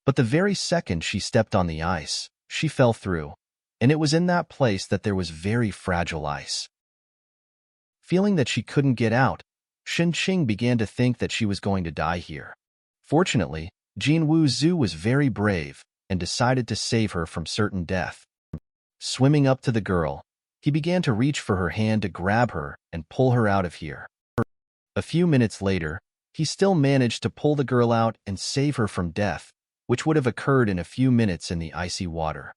A: But the very second she stepped on the ice, she fell through, and it was in that place that there was very fragile ice. Feeling that she couldn't get out, Shunqing began to think that she was going to die here. Fortunately, Jin Wu-tsu was very brave and decided to save her from certain death. Swimming up to the girl, he began to reach for her hand to grab her and pull her out of here. A few minutes later, he still managed to pull the girl out and save her from death, which would have occurred in a few minutes in the icy water.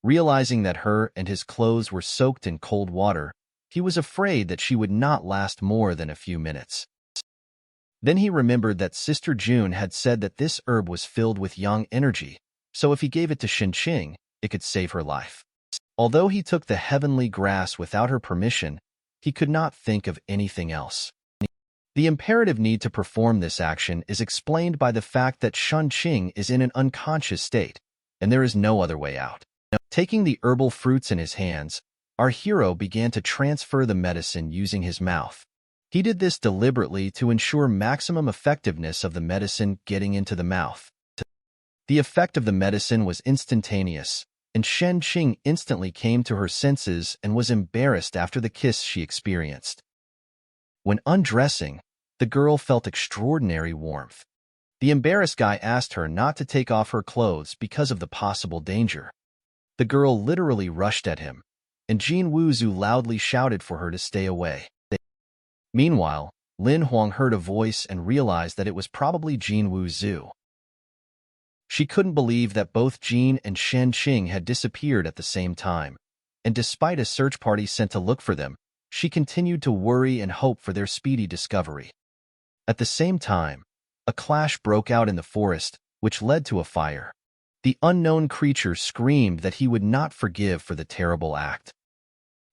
A: Realizing that her and his clothes were soaked in cold water, he was afraid that she would not last more than a few minutes. Then he remembered that Sister June had said that this herb was filled with yang energy, so if he gave it to Xinqing, it could save her life. Although he took the heavenly grass without her permission, he could not think of anything else. The imperative need to perform this action is explained by the fact that Xinqing is in an unconscious state, and there is no other way out. Taking the herbal fruits in his hands, our hero began to transfer the medicine using his mouth. He did this deliberately to ensure maximum effectiveness of the medicine getting into the mouth. The effect of the medicine was instantaneous, and Xinqing instantly came to her senses and was embarrassed after the kiss she experienced. When undressing, the girl felt extraordinary warmth. The embarrassed guy asked her not to take off her clothes because of the possible danger. The girl literally rushed at him, and Jin Wuzhu loudly shouted for her to stay away. Meanwhile, Lin Huang heard a voice and realized that it was probably Jin Wuzhu. She couldn't believe that both Jin and Xinqing had disappeared at the same time, and despite a search party sent to look for them, she continued to worry and hope for their speedy discovery. At the same time, a clash broke out in the forest, which led to a fire. The unknown creature screamed that he would not forgive for the terrible act.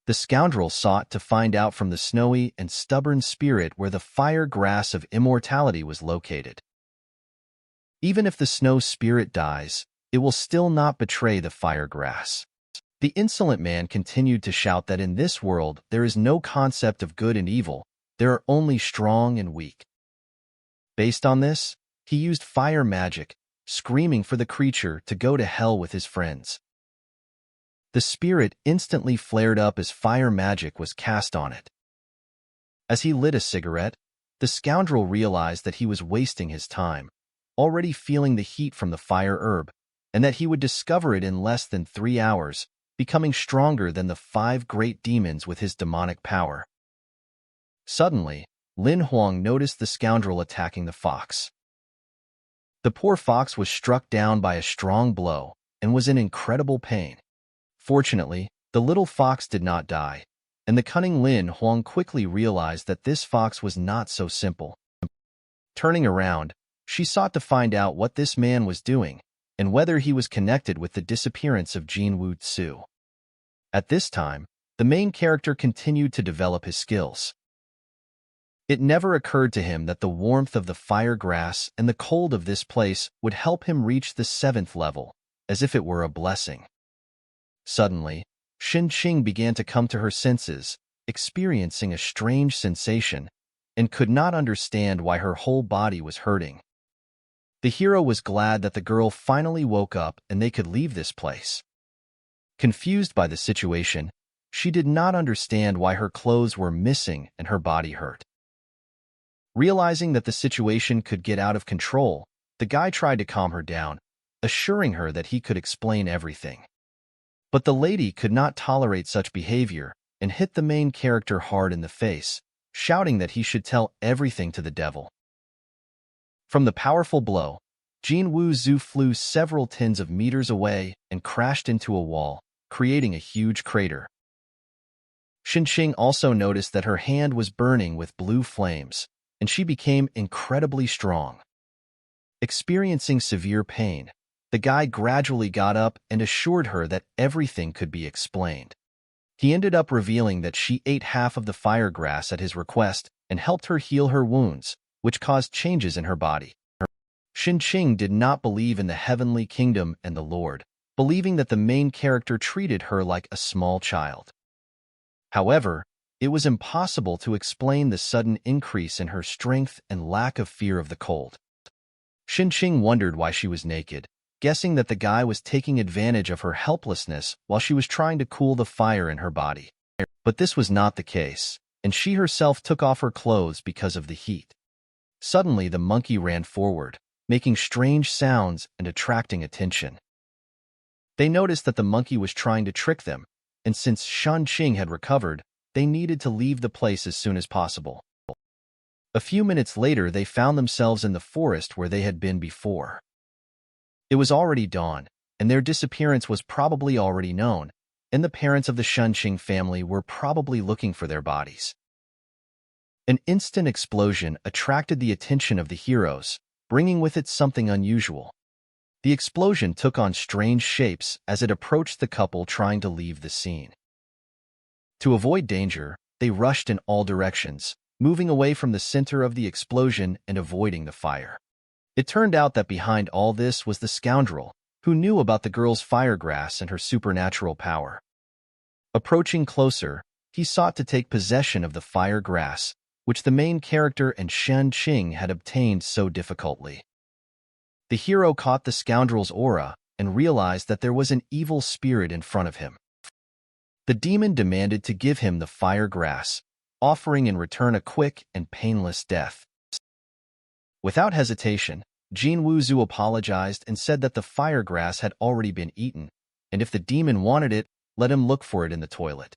A: The scoundrel sought to find out from the snowy and stubborn spirit where the fire grass of immortality was located. Even if the snow spirit dies, it will still not betray the fire grass. The insolent man continued to shout that in this world there is no concept of good and evil, there are only strong and weak. Based on this, he used fire magic, screaming for the creature to go to hell with his friends. The spirit instantly flared up as fire magic was cast on it. As he lit a cigarette, the scoundrel realized that he was wasting his time, already feeling the heat from the fire herb, and that he would discover it in less than 3 hours, becoming stronger than the 5 great demons with his demonic power. Suddenly, Lin Huang noticed the scoundrel attacking the fox. The poor fox was struck down by a strong blow and was in incredible pain. Fortunately, the little fox did not die, and the cunning Lin Huang quickly realized that this fox was not so simple. Turning around, she sought to find out what this man was doing and whether he was connected with the disappearance of Jin Wuzhu. At this time, the main character continued to develop his skills. It never occurred to him that the warmth of the fire grass and the cold of this place would help him reach the 7th level, as if it were a blessing. Suddenly, Xinqing began to come to her senses, experiencing a strange sensation, and could not understand why her whole body was hurting. The hero was glad that the girl finally woke up and they could leave this place. Confused by the situation, she did not understand why her clothes were missing and her body hurt. Realizing that the situation could get out of control, the guy tried to calm her down, assuring her that he could explain everything. But the lady could not tolerate such behavior and hit the main character hard in the face, shouting that he should tell everything to the devil. From the powerful blow, Jin Wuzhu flew several tens of meters away and crashed into a wall, creating a huge crater. Xinqing also noticed that her hand was burning with blue flames, and she became incredibly strong. Experiencing severe pain, the guy gradually got up and assured her that everything could be explained. He ended up revealing that she ate half of the fire grass at his request and helped her heal her wounds, which caused changes in her body. Xinqing did not believe in the heavenly kingdom and the Lord, believing that the main character treated her like a small child. However, it was impossible to explain the sudden increase in her strength and lack of fear of the cold. Xinqing wondered why she was naked, guessing that the guy was taking advantage of her helplessness while she was trying to cool the fire in her body. But this was not the case, and she herself took off her clothes because of the heat. Suddenly, the monkey ran forward, making strange sounds and attracting attention. They noticed that the monkey was trying to trick them, and since Xinqing had recovered, they needed to leave the place as soon as possible. A few minutes later, they found themselves in the forest where they had been before. It was already dawn, and their disappearance was probably already known, and the parents of the Xinqing family were probably looking for their bodies. An instant explosion attracted the attention of the heroes, bringing with it something unusual. The explosion took on strange shapes as it approached the couple trying to leave the scene. To avoid danger, they rushed in all directions, moving away from the center of the explosion and avoiding the fire. It turned out that behind all this was the scoundrel, who knew about the girl's firegrass and her supernatural power. Approaching closer, he sought to take possession of the firegrass, which the main character and Shen Qing had obtained so difficultly. The hero caught the scoundrel's aura and realized that there was an evil spirit in front of him. The demon demanded to give him the firegrass, offering in return a quick and painless death. Without hesitation, Jin Wuzhu apologized and said that the firegrass had already been eaten, and if the demon wanted it, let him look for it in the toilet.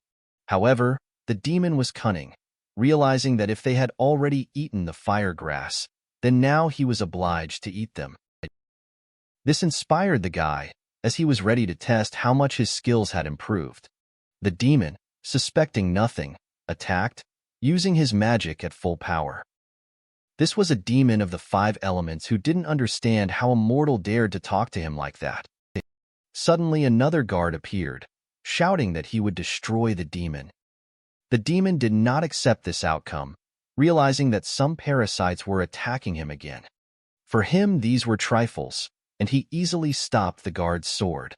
A: However, the demon was cunning, realizing that if they had already eaten the firegrass, then now he was obliged to eat them. This inspired the guy, as he was ready to test how much his skills had improved. The demon, suspecting nothing, attacked, using his magic at full power. This was a demon of the 5 elements who didn't understand how a mortal dared to talk to him like that. Suddenly another guard appeared, shouting that he would destroy the demon. The demon did not accept this outcome, realizing that some parasites were attacking him again. For him, these were trifles, and he easily stopped the guard's sword.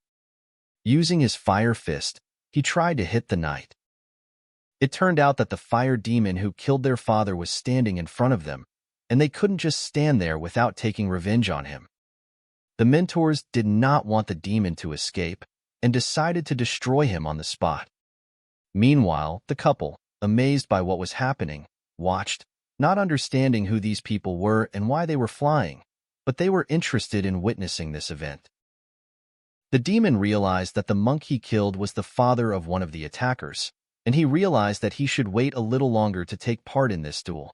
A: Using his fire fist, he tried to hit the knight. It turned out that the fire demon who killed their father was standing in front of them, and they couldn't just stand there without taking revenge on him. The mentors did not want the demon to escape, and decided to destroy him on the spot. Meanwhile, the couple, amazed by what was happening, watched, not understanding who these people were and why they were flying, but they were interested in witnessing this event. The demon realized that the monk he killed was the father of one of the attackers, and he realized that he should wait a little longer to take part in this duel.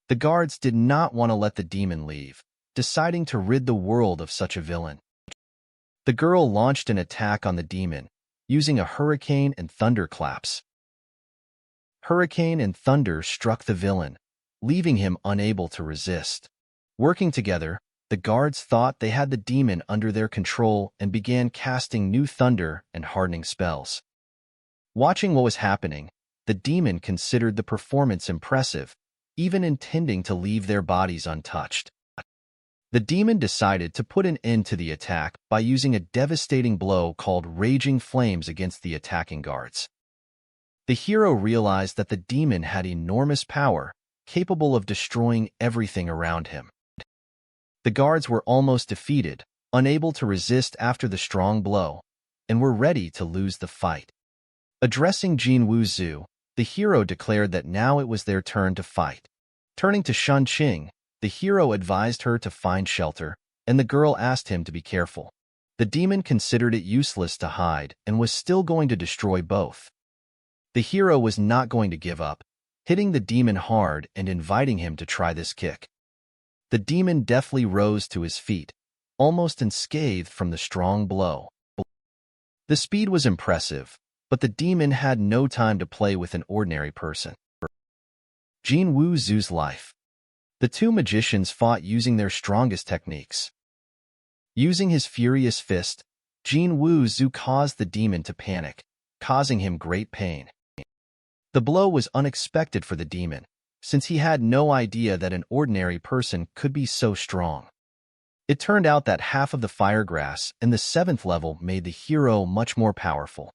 A: The guards did not want to let the demon leave, deciding to rid the world of such a villain. The girl launched an attack on the demon, using a hurricane and thunderclaps. Hurricane and thunder struck the villain, leaving him unable to resist. Working together, the guards thought they had the demon under their control and began casting new thunder and hardening spells. Watching what was happening, the demon considered the performance impressive, even intending to leave their bodies untouched. The demon decided to put an end to the attack by using a devastating blow called Raging Flames against the attacking guards. The hero realized that the demon had enormous power, capable of destroying everything around him. The guards were almost defeated, unable to resist after the strong blow, and were ready to lose the fight. Addressing Jin Wuzhu, the hero declared that now it was their turn to fight. Turning to Shen Qing, the hero advised her to find shelter, and the girl asked him to be careful. The demon considered it useless to hide and was still going to destroy both. The hero was not going to give up, hitting the demon hard and inviting him to try this kick. The demon deftly rose to his feet, almost unscathed from the strong blow. The speed was impressive, but the demon had no time to play with an ordinary person. Jin Wuzhu's life. The two magicians fought using their strongest techniques. Using his furious fist, Jin Wuzhu caused the demon to panic, causing him great pain. The blow was unexpected for the demon, since he had no idea that an ordinary person could be so strong. It turned out that half of the firegrass in the 7th level made the hero much more powerful.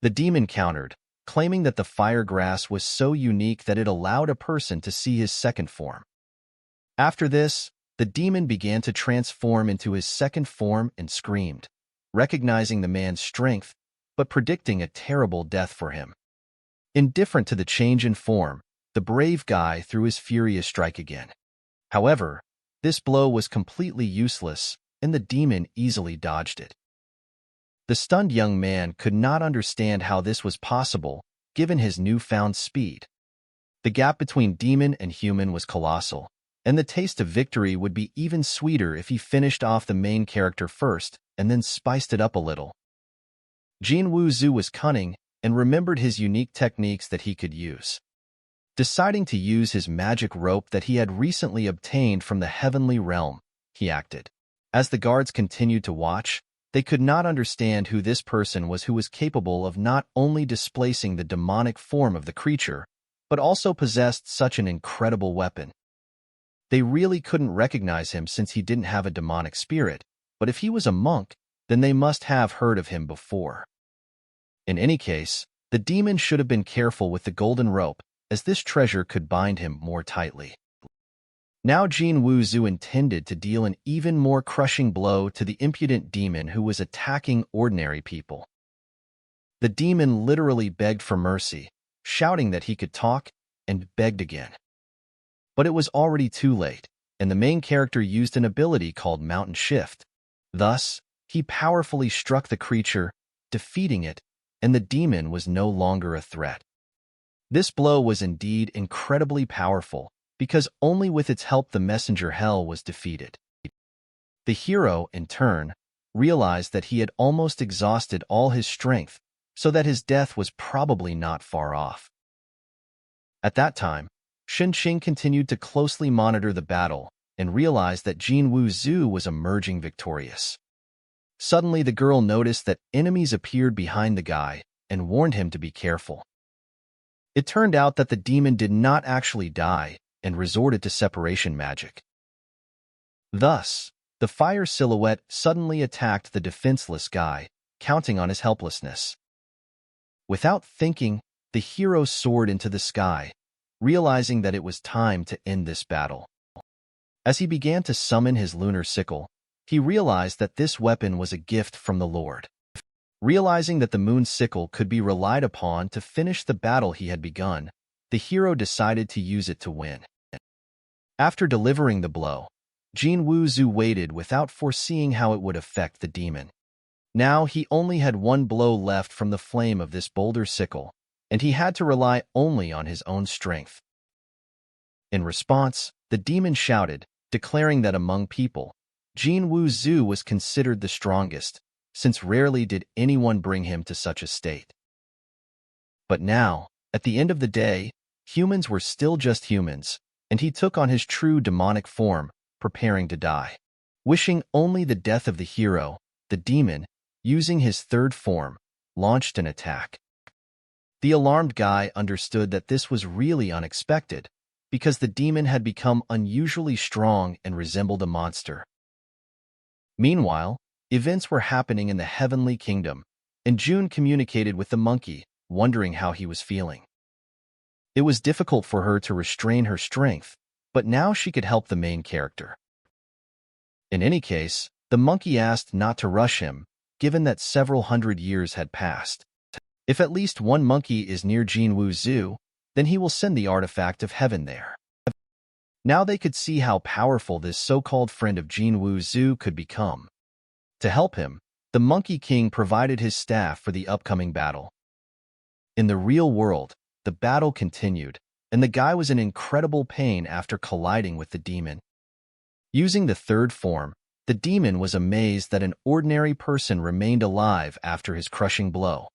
A: The demon countered, claiming that the firegrass was so unique that it allowed a person to see his second form. After this, the demon began to transform into his second form and screamed, recognizing the man's strength, but predicting a terrible death for him. Indifferent to the change in form, the brave guy threw his furious strike again. However, this blow was completely useless, and the demon easily dodged it. The stunned young man could not understand how this was possible, given his newfound speed. The gap between demon and human was colossal, and the taste of victory would be even sweeter if he finished off the main character first and then spiced it up a little. Jin Wuzhu was cunning and remembered his unique techniques that he could use. Deciding to use his magic rope that he had recently obtained from the heavenly realm, he acted. As the guards continued to watch, they could not understand who this person was who was capable of not only displacing the demonic form of the creature, but also possessed such an incredible weapon. They really couldn't recognize him since he didn't have a demonic spirit, but if he was a monk, then they must have heard of him before. In any case, the demon should have been careful with the golden rope, as this treasure could bind him more tightly. Now Jin Wuzhu intended to deal an even more crushing blow to the impudent demon who was attacking ordinary people. The demon literally begged for mercy, shouting that he could talk, and begged again. But it was already too late, and the main character used an ability called Mountain Shift. Thus, he powerfully struck the creature, defeating it, and the demon was no longer a threat. This blow was indeed incredibly powerful, because only with its help the messenger hell was defeated. The hero, in turn, realized that he had almost exhausted all his strength, so that his death was probably not far off. At that time, Shunqing continued to closely monitor the battle and realized that Jin Wuzhu was emerging victorious. Suddenly the girl noticed that enemies appeared behind the guy and warned him to be careful. It turned out that the demon did not actually die and resorted to separation magic. Thus, the fire silhouette suddenly attacked the defenseless guy, counting on his helplessness. Without thinking, the hero soared into the sky, realizing that it was time to end this battle. As he began to summon his lunar sickle, he realized that this weapon was a gift from the Lord. Realizing that the moon sickle could be relied upon to finish the battle he had begun, the hero decided to use it to win. After delivering the blow, Jin Wuzhu waited without foreseeing how it would affect the demon. Now he only had one blow left from the flame of this boulder sickle, and he had to rely only on his own strength. In response, the demon shouted, declaring that among people, Jin Wuzhu was considered the strongest, since rarely did anyone bring him to such a state. But now, at the end of the day, humans were still just humans, and he took on his true demonic form, preparing to die. Wishing only the death of the hero, the demon, using his third form, launched an attack. The alarmed guy understood that this was really unexpected, because the demon had become unusually strong and resembled a monster. Meanwhile, events were happening in the heavenly kingdom, and June communicated with the monkey, wondering how he was feeling. It was difficult for her to restrain her strength, but now she could help the main character. In any case, the monkey asked not to rush him, given that several hundred years had passed. If at least one monkey is near Jin Wuzhu, then he will send the artifact of heaven there. Now they could see how powerful this so-called friend of Jin Wuzhu could become. To help him, the Monkey King provided his staff for the upcoming battle. In the real world, the battle continued, and the guy was in incredible pain after colliding with the demon. Using the third form, the demon was amazed that an ordinary person remained alive after his crushing blow.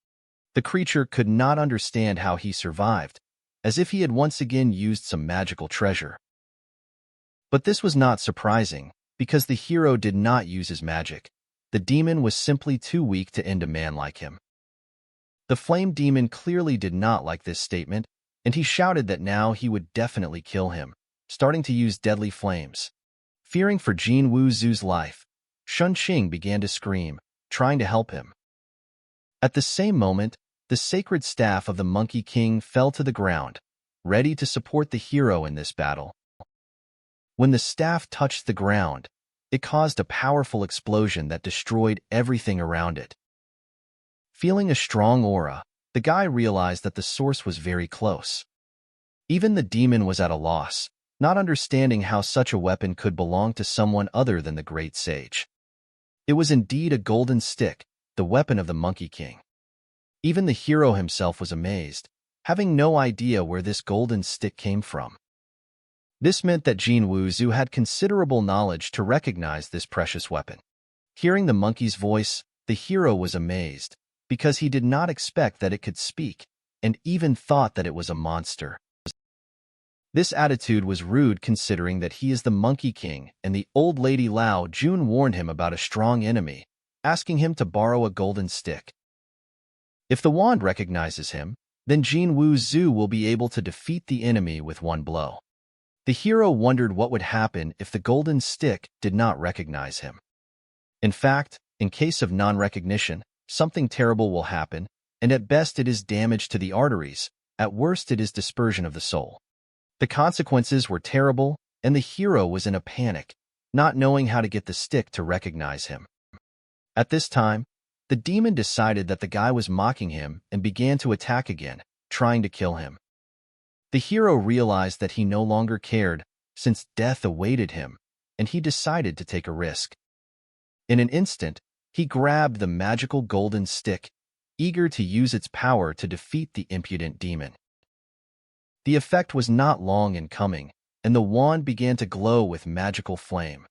A: The creature could not understand how he survived, as if he had once again used some magical treasure. But this was not surprising, because the hero did not use his magic. The demon was simply too weak to end a man like him. The flame demon clearly did not like this statement, and he shouted that now he would definitely kill him, starting to use deadly flames. Fearing for Jin Wuzhu's life, Shunqing began to scream, trying to help him. At the same moment, the sacred staff of the Monkey King fell to the ground, ready to support the hero in this battle. When the staff touched the ground, it caused a powerful explosion that destroyed everything around it. Feeling a strong aura, the guy realized that the source was very close. Even the demon was at a loss, not understanding how such a weapon could belong to someone other than the great sage. It was indeed a golden stick, the weapon of the Monkey King. Even the hero himself was amazed, having no idea where this golden stick came from. This meant that Jin Wuzhu had considerable knowledge to recognize this precious weapon. Hearing the monkey's voice, the hero was amazed, because he did not expect that it could speak, and even thought that it was a monster. This attitude was rude considering that he is the Monkey King, and the old lady Lao Jun warned him about a strong enemy, asking him to borrow a golden stick. If the wand recognizes him, then Jin Wu Zhu will be able to defeat the enemy with one blow. The hero wondered what would happen if the golden stick did not recognize him. In fact, in case of non-recognition, something terrible will happen, and at best it is damage to the arteries, at worst it is dispersion of the soul. The consequences were terrible, and the hero was in a panic, not knowing how to get the stick to recognize him. At this time, the demon decided that the guy was mocking him and began to attack again, trying to kill him. The hero realized that he no longer cared, since death awaited him, and he decided to take a risk. In an instant, he grabbed the magical golden stick, eager to use its power to defeat the impudent demon. The effect was not long in coming, and the wand began to glow with magical flame.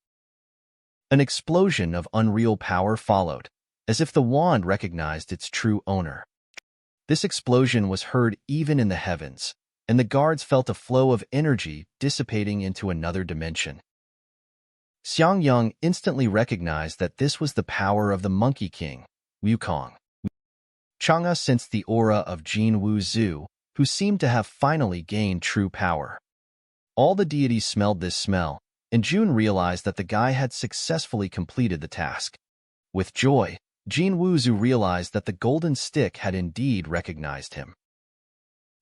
A: An explosion of unreal power followed, as if the wand recognized its true owner. This explosion was heard even in the heavens, and the guards felt a flow of energy dissipating into another dimension. Xiang Yang instantly recognized that this was the power of the Monkey King, Wukong. Chang'e sensed the aura of Jin Wu Zhu, who seemed to have finally gained true power. All the deities smelled this smell, and Jun realized that the guy had successfully completed the task. With joy, Jin Wu Zhu realized that the golden stick had indeed recognized him.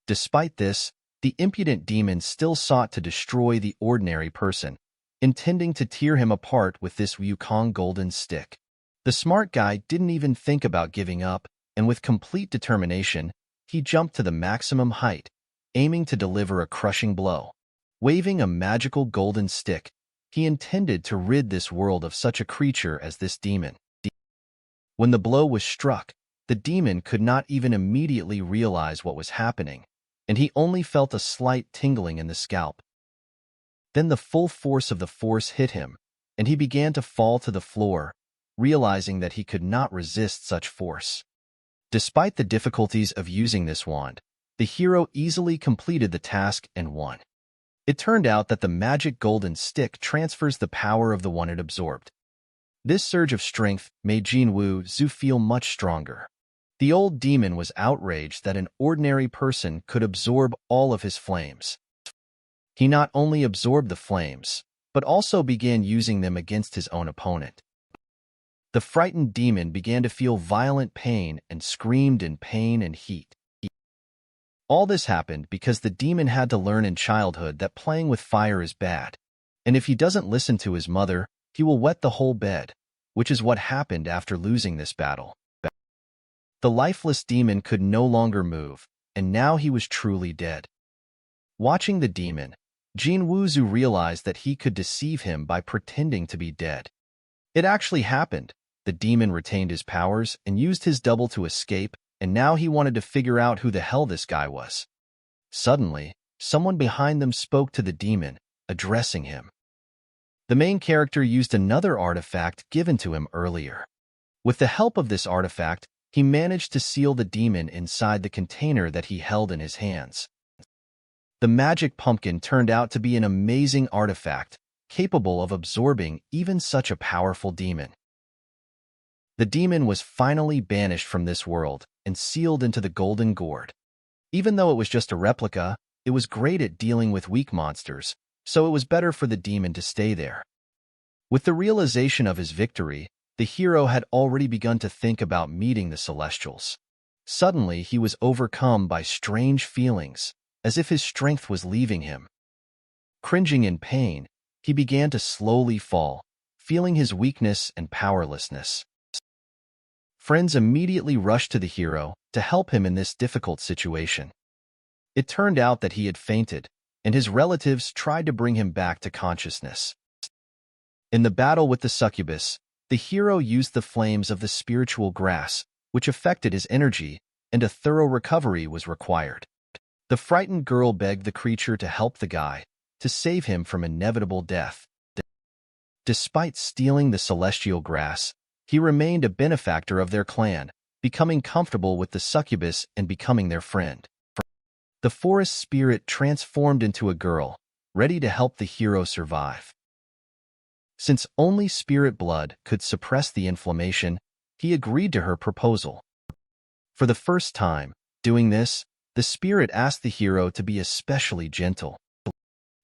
A: Despite this, the impudent demon still sought to destroy the ordinary person, intending to tear him apart with this Wukong golden stick. The smart guy didn't even think about giving up, and with complete determination, he jumped to the maximum height, aiming to deliver a crushing blow. Waving a magical golden stick, he intended to rid this world of such a creature as this demon. When the blow was struck, the demon could not even immediately realize what was happening, and he only felt a slight tingling in the scalp. Then the full force of the force hit him, and he began to fall to the floor, realizing that he could not resist such force. Despite the difficulties of using this wand, the hero easily completed the task and won. It turned out that the magic golden stick transfers the power of the one it absorbed. This surge of strength made Jin Wu Zhu feel much stronger. The old demon was outraged that an ordinary person could absorb all of his flames. He not only absorbed the flames, but also began using them against his own opponent. The frightened demon began to feel violent pain and screamed in pain and heat. All this happened because the demon had to learn in childhood that playing with fire is bad, and if he doesn't listen to his mother, he will wet the whole bed, which is what happened after losing this battle. The lifeless demon could no longer move, and now he was truly dead. Watching the demon, Jin Wu Zhu realized that he could deceive him by pretending to be dead. It actually happened. The demon retained his powers and used his double to escape, and now he wanted to figure out who the hell this guy was. Suddenly, someone behind them spoke to the demon, addressing him. The main character used another artifact given to him earlier. With the help of this artifact, he managed to seal the demon inside the container that he held in his hands. The magic pumpkin turned out to be an amazing artifact, capable of absorbing even such a powerful demon. The demon was finally banished from this world and sealed into the golden gourd. Even though it was just a replica, it was great at dealing with weak monsters, so it was better for the demon to stay there. With the realization of his victory, the hero had already begun to think about meeting the Celestials. Suddenly, he was overcome by strange feelings, as if his strength was leaving him. Cringing in pain, he began to slowly fall, feeling his weakness and powerlessness. Friends immediately rushed to the hero to help him in this difficult situation. It turned out that he had fainted, and his relatives tried to bring him back to consciousness. In the battle with the succubus, the hero used the flames of the spiritual grass, which affected his energy, and a thorough recovery was required. The frightened girl begged the creature to help the guy, to save him from inevitable death. Despite stealing the celestial grass, he remained a benefactor of their clan, becoming comfortable with the succubus and becoming their friend. The forest spirit transformed into a girl, ready to help the hero survive. Since only spirit blood could suppress the inflammation, he agreed to her proposal. For the first time, doing this, the spirit asked the hero to be especially gentle.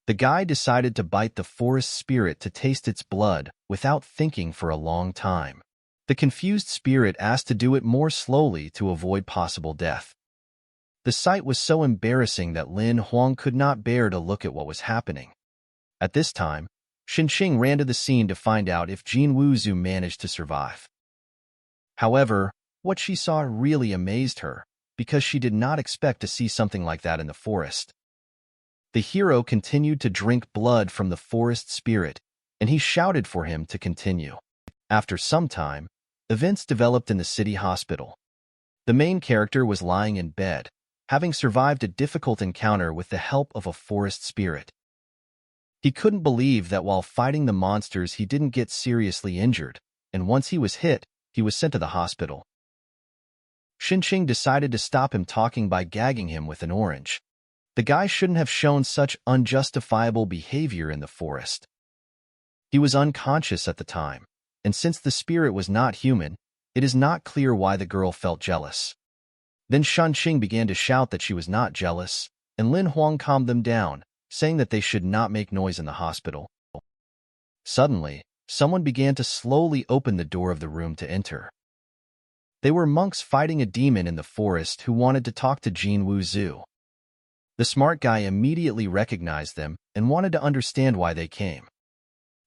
A: The guy decided to bite the forest spirit to taste its blood without thinking for a long time. The confused spirit asked to do it more slowly to avoid possible death. The sight was so embarrassing that Lin Huang could not bear to look at what was happening. At this time, Xinqing ran to the scene to find out if Jin Wuzhu managed to survive. However, what she saw really amazed her, because she did not expect to see something like that in the forest. The hero continued to drink blood from the forest spirit, and he shouted for him to continue. After some time, events developed in the city hospital. The main character was lying in bed, having survived a difficult encounter with the help of a forest spirit. He couldn't believe that while fighting the monsters he didn't get seriously injured, and once he was hit, he was sent to the hospital. Xinqing decided to stop him talking by gagging him with an orange. The guy shouldn't have shown such unjustifiable behavior in the forest. He was unconscious at the time, and since the spirit was not human, it is not clear why the girl felt jealous. Then Xinqing began to shout that she was not jealous, and Lin Huang calmed them down, saying that they should not make noise in the hospital. Suddenly, someone began to slowly open the door of the room to enter. They were monks fighting a demon in the forest who wanted to talk to Jin Wuzhu. The smart guy immediately recognized them and wanted to understand why they came.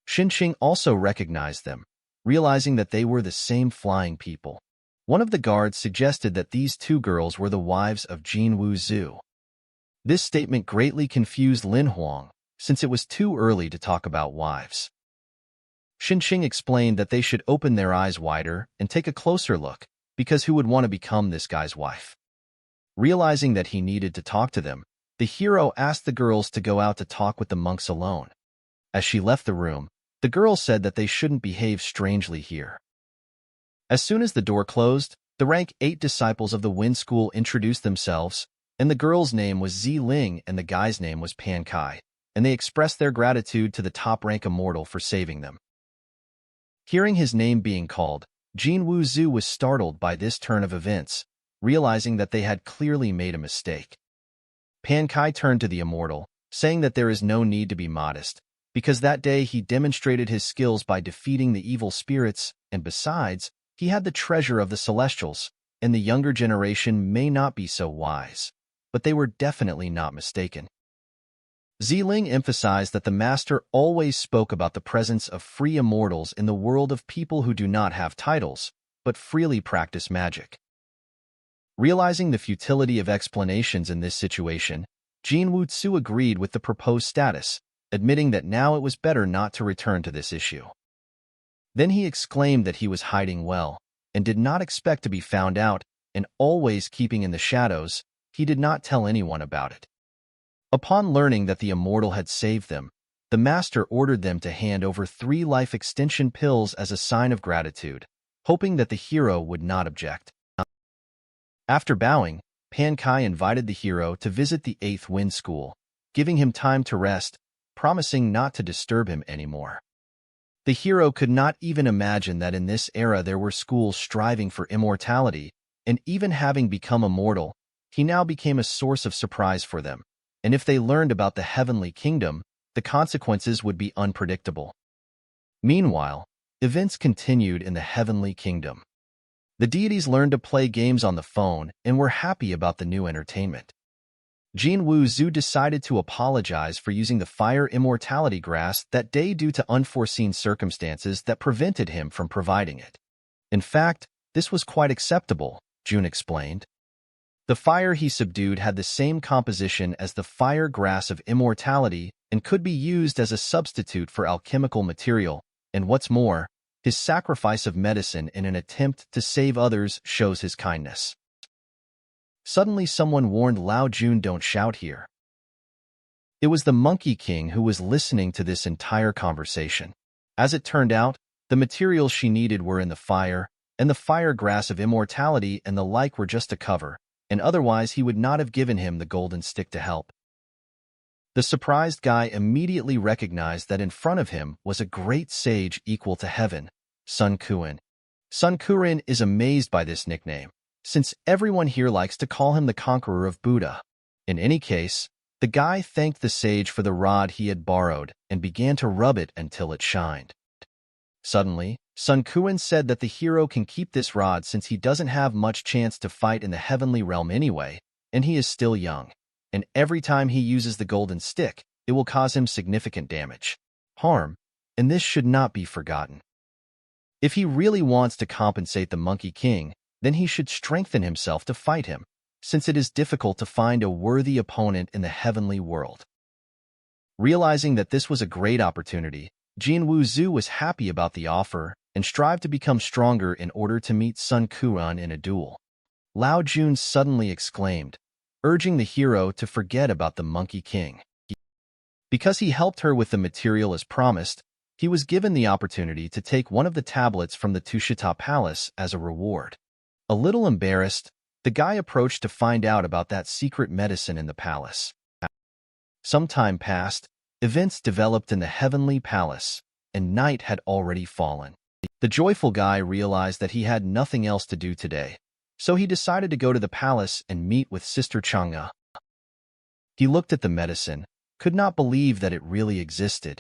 A: Xinqing also recognized them, realizing that they were the same flying people. One of the guards suggested that these two girls were the wives of Jin Wuzhu. This statement greatly confused Lin Huang, since it was too early to talk about wives. Xinqing explained that they should open their eyes wider and take a closer look, because who would want to become this guy's wife? Realizing that he needed to talk to them, the hero asked the girls to go out to talk with the monks alone. As she left the room, the girl said that they shouldn't behave strangely here. As soon as the door closed, the rank 8 disciples of the Wind School introduced themselves, and the girl's name was Zi Ling and the guy's name was Pan Kai, and they expressed their gratitude to the top-rank immortal for saving them. Hearing his name being called, Jin Wuzhu was startled by this turn of events, realizing that they had clearly made a mistake. Pan Kai turned to the immortal, saying that there is no need to be modest, because that day he demonstrated his skills by defeating the evil spirits, and besides, he had the treasure of the celestials, and the younger generation may not be so wise, but they were definitely not mistaken. Ziling emphasized that the master always spoke about the presence of free immortals in the world of people who do not have titles, but freely practice magic. Realizing the futility of explanations in this situation, Jin Wuzhu agreed with the proposed status, admitting that now it was better not to return to this issue. Then he exclaimed that he was hiding well, and did not expect to be found out, and always keeping in the shadows, he did not tell anyone about it. Upon learning that the immortal had saved them, the master ordered them to hand over 3 life extension pills as a sign of gratitude, hoping that the hero would not object. After bowing, Pan Kai invited the hero to visit the 8th Wind School, giving him time to rest, promising not to disturb him anymore. The hero could not even imagine that in this era there were schools striving for immortality, and even having become immortal, he now became a source of surprise for them, and if they learned about the heavenly kingdom, the consequences would be unpredictable. Meanwhile, events continued in the heavenly kingdom. The deities learned to play games on the phone and were happy about the new entertainment. Jin Wuzhu decided to apologize for using the fire immortality grass that day due to unforeseen circumstances that prevented him from providing it. In fact, this was quite acceptable, Jun explained. The fire he subdued had the same composition as the fire grass of immortality and could be used as a substitute for alchemical material, and what's more, his sacrifice of medicine in an attempt to save others shows his kindness. Suddenly someone warned Lao Jun, "Don't shout here." It was the Monkey King who was listening to this entire conversation. As it turned out, the materials she needed were in the fire, and the fire grass of immortality and the like were just a cover, and otherwise he would not have given him the golden stick to help. The surprised guy immediately recognized that in front of him was a great sage equal to heaven, Sun Kuan. Sun Kuan is amazed by this nickname, since everyone here likes to call him the conqueror of Buddha. In any case, the guy thanked the sage for the rod he had borrowed and began to rub it until it shined. Suddenly, Sun Kuan said that the hero can keep this rod since he doesn't have much chance to fight in the heavenly realm anyway, and he is still young. And every time he uses the golden stick, it will cause him significant damage, harm, and this should not be forgotten. If he really wants to compensate the Monkey King, then he should strengthen himself to fight him, since it is difficult to find a worthy opponent in the heavenly world. Realizing that this was a great opportunity, Jin Wuzhu was happy about the offer and strived to become stronger in order to meet Sun Kuan in a duel. Lao Jun suddenly exclaimed, urging the hero to forget about the Monkey King. Because he helped her with the material as promised, he was given the opportunity to take one of the tablets from the Tushita Palace as a reward. A little embarrassed, the guy approached to find out about that secret medicine in the palace. Some time passed, events developed in the heavenly palace, and night had already fallen. The joyful guy realized that he had nothing else to do today, so he decided to go to the palace and meet with Sister Chang'e. He looked at the medicine, could not believe that it really existed.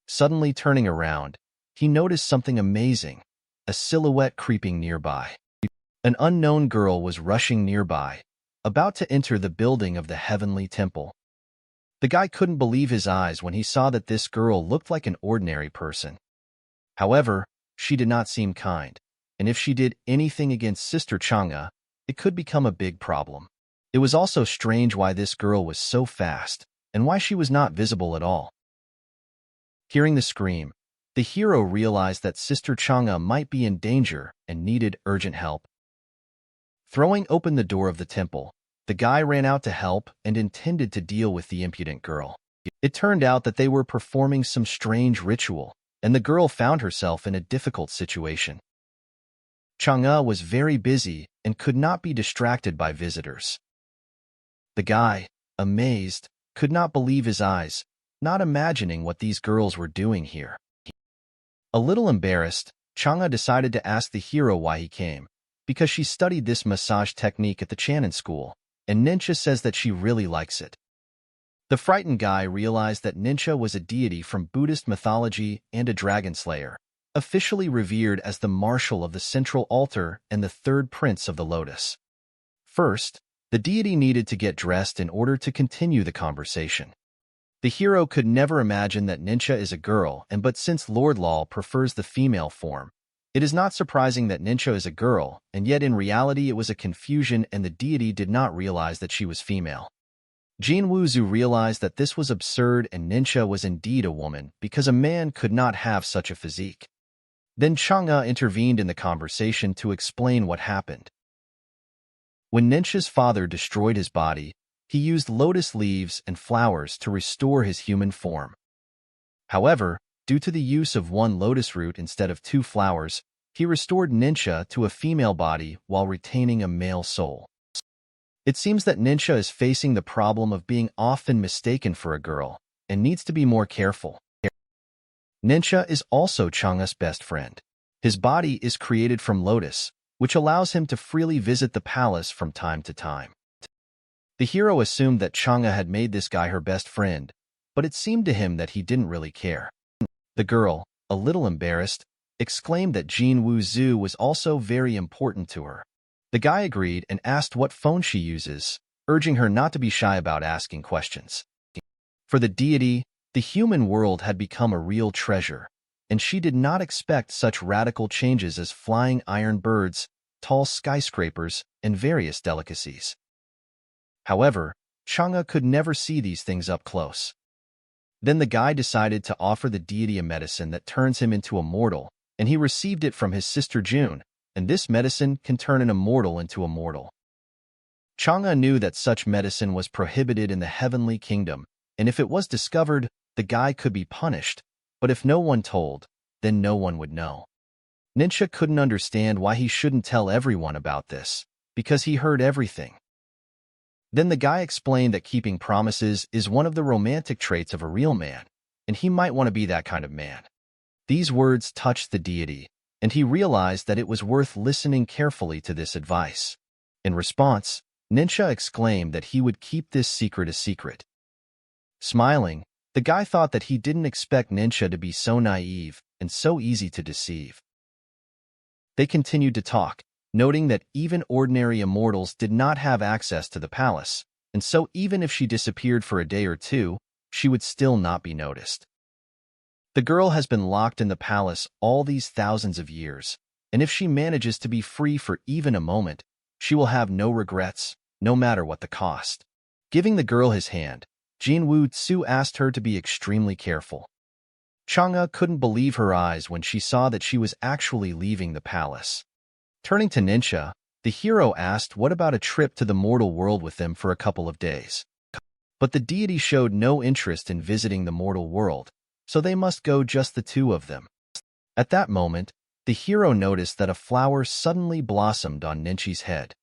A: Suddenly turning around, he noticed something amazing, a silhouette creeping nearby. An unknown girl was rushing nearby, about to enter the building of the heavenly temple. The guy couldn't believe his eyes when he saw that this girl looked like an ordinary person. However, she did not seem kind, and if she did anything against Sister Chang'e, it could become a big problem. It was also strange why this girl was so fast, and why she was not visible at all. Hearing the scream, the hero realized that Sister Chang'e might be in danger and needed urgent help. Throwing open the door of the temple, the guy ran out to help and intended to deal with the impudent girl. It turned out that they were performing some strange ritual, and the girl found herself in a difficult situation. Chang'e was very busy and could not be distracted by visitors. The guy, amazed, could not believe his eyes, not imagining what these girls were doing here. A little embarrassed, Chang'e decided to ask the hero why he came, because she studied this massage technique at the Channon school, and Nincha says that she really likes it. The frightened guy realized that Nincha was a deity from Buddhist mythology and a dragon slayer, officially revered as the marshal of the central altar and the third prince of the lotus. First, the deity needed to get dressed in order to continue the conversation. The hero could never imagine that Nincha is a girl, but since Lord Law prefers the female form, it is not surprising that Nincha is a girl, and yet in reality it was a confusion and the deity did not realize that she was female. Jin Wuzhu realized that this was absurd and Nincha was indeed a woman because a man could not have such a physique. Then Chang'e intervened in the conversation to explain what happened. When Nincha's father destroyed his body, he used lotus leaves and flowers to restore his human form. However, due to the use of one lotus root instead of 2 flowers, he restored Nincha to a female body while retaining a male soul. It seems that Nincha is facing the problem of being often mistaken for a girl and needs to be more careful. Nincha is also Chang'e's best friend. His body is created from lotus, which allows him to freely visit the palace from time to time. The hero assumed that Chang'e had made this guy her best friend, but it seemed to him that he didn't really care. The girl, a little embarrassed, exclaimed that Jin Wuzhu was also very important to her. The guy agreed and asked what phone she uses, urging her not to be shy about asking questions. For the deity, the human world had become a real treasure, and she did not expect such radical changes as flying iron birds, tall skyscrapers, and various delicacies. However, Chang'e could never see these things up close. Then the guy decided to offer the deity a medicine that turns him into a mortal, and he received it from his sister June, and this medicine can turn an immortal into a mortal. Chang'e knew that such medicine was prohibited in the heavenly kingdom, and if it was discovered, the guy could be punished, but if no one told, then no one would know. Nincha couldn't understand why he shouldn't tell everyone about this, because he heard everything. Then the guy explained that keeping promises is one of the romantic traits of a real man, and he might want to be that kind of man. These words touched the deity, and he realized that it was worth listening carefully to this advice. In response, Ninja exclaimed that he would keep this secret a secret. Smiling, the guy thought that he didn't expect Ninja to be so naive and so easy to deceive. They continued to talk, noting that even ordinary immortals did not have access to the palace, and so even if she disappeared for a day or two, she would still not be noticed. The girl has been locked in the palace all these thousands of years, and if she manages to be free for even a moment, she will have no regrets, no matter what the cost. Giving the girl his hand, Jinwoo Tsu asked her to be extremely careful. Chang'e couldn't believe her eyes when she saw that she was actually leaving the palace. Turning to Ninja, the hero asked what about a trip to the mortal world with them for a couple of days. But the deity showed no interest in visiting the mortal world, so they must go just the two of them. At that moment, the hero noticed that a flower suddenly blossomed on Ninja's head.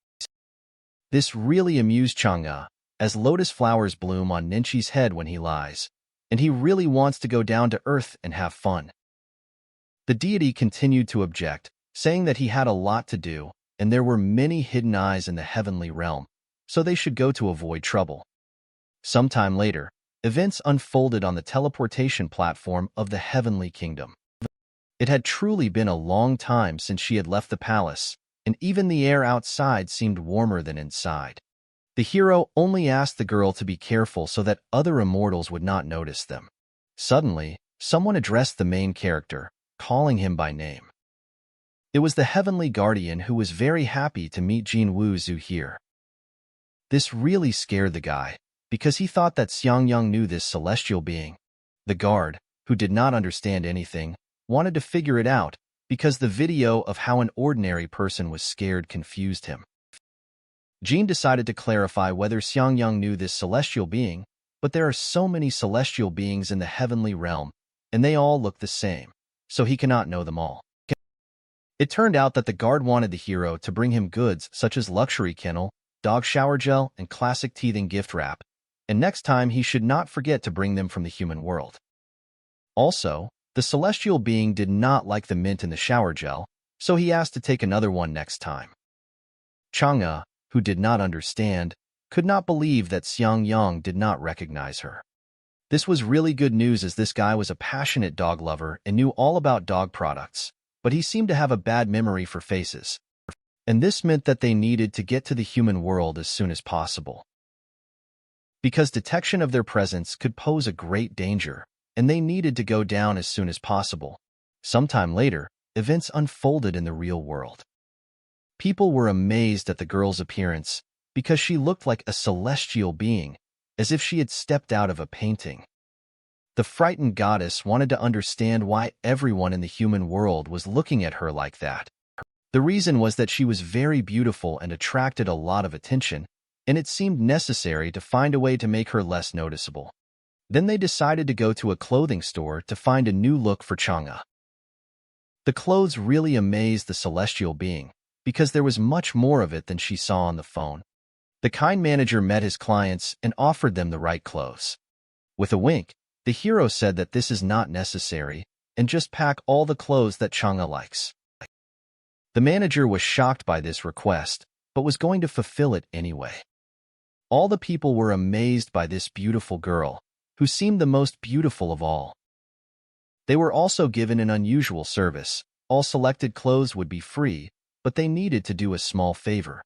A: This really amused Chang'e, as lotus flowers bloom on Ninja's head when he lies, and he really wants to go down to earth and have fun. The deity continued to object, saying that he had a lot to do, and there were many hidden eyes in the heavenly realm, so they should go to avoid trouble. Sometime later, events unfolded on the teleportation platform of the heavenly kingdom. It had truly been a long time since she had left the palace, and even the air outside seemed warmer than inside. The hero only asked the girl to be careful so that other immortals would not notice them. Suddenly, someone addressed the main character, calling him by name. It was the heavenly guardian who was very happy to meet Jinwoo Tsu here. This really scared the guy, because he thought that Xiangyang knew this celestial being. The guard, who did not understand anything, wanted to figure it out, because the video of how an ordinary person was scared confused him. Jin decided to clarify whether Xiangyang knew this celestial being, but there are so many celestial beings in the heavenly realm, and they all look the same, so he cannot know them all. It turned out that the guard wanted the hero to bring him goods such as luxury kennel, dog shower gel, and classic teething gift wrap, and next time he should not forget to bring them from the human world. Also, the celestial being did not like the mint in the shower gel, so he asked to take another one next time. Chang'e, who did not understand, could not believe that Xiangyang did not recognize her. This was really good news as this guy was a passionate dog lover and knew all about dog products, but he seemed to have a bad memory for faces, and this meant that they needed to get to the human world as soon as possible. Because detection of their presence could pose a great danger, and they needed to go down as soon as possible. Sometime later, events unfolded in the real world. People were amazed at the girl's appearance because she looked like a celestial being, as if she had stepped out of a painting. The frightened goddess wanted to understand why everyone in the human world was looking at her like that. The reason was that she was very beautiful and attracted a lot of attention, and it seemed necessary to find a way to make her less noticeable. Then they decided to go to a clothing store to find a new look for Chang'e. The clothes really amazed the celestial being, because there was much more of it than she saw on the phone. The kind manager met his clients and offered them the right clothes. With a wink, the hero said that this is not necessary, and just pack all the clothes that Chang'e likes. The manager was shocked by this request, but was going to fulfill it anyway. All the people were amazed by this beautiful girl, who seemed the most beautiful of all. They were also given an unusual service. All selected clothes would be free, but they needed to do a small favor.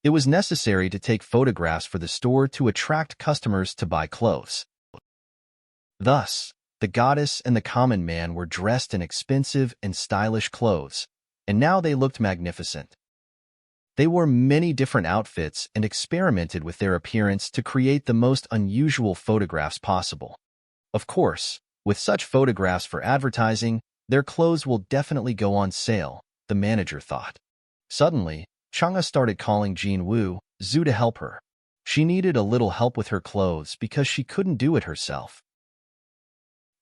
A: It was necessary to take photographs for the store to attract customers to buy clothes. Thus, the goddess and the common man were dressed in expensive and stylish clothes, and now they looked magnificent. They wore many different outfits and experimented with their appearance to create the most unusual photographs possible. Of course, with such photographs for advertising, their clothes will definitely go on sale, the manager thought. Suddenly, Chang'e started calling Jinwoo Tsu to help her. She needed a little help with her clothes because she couldn't do it herself.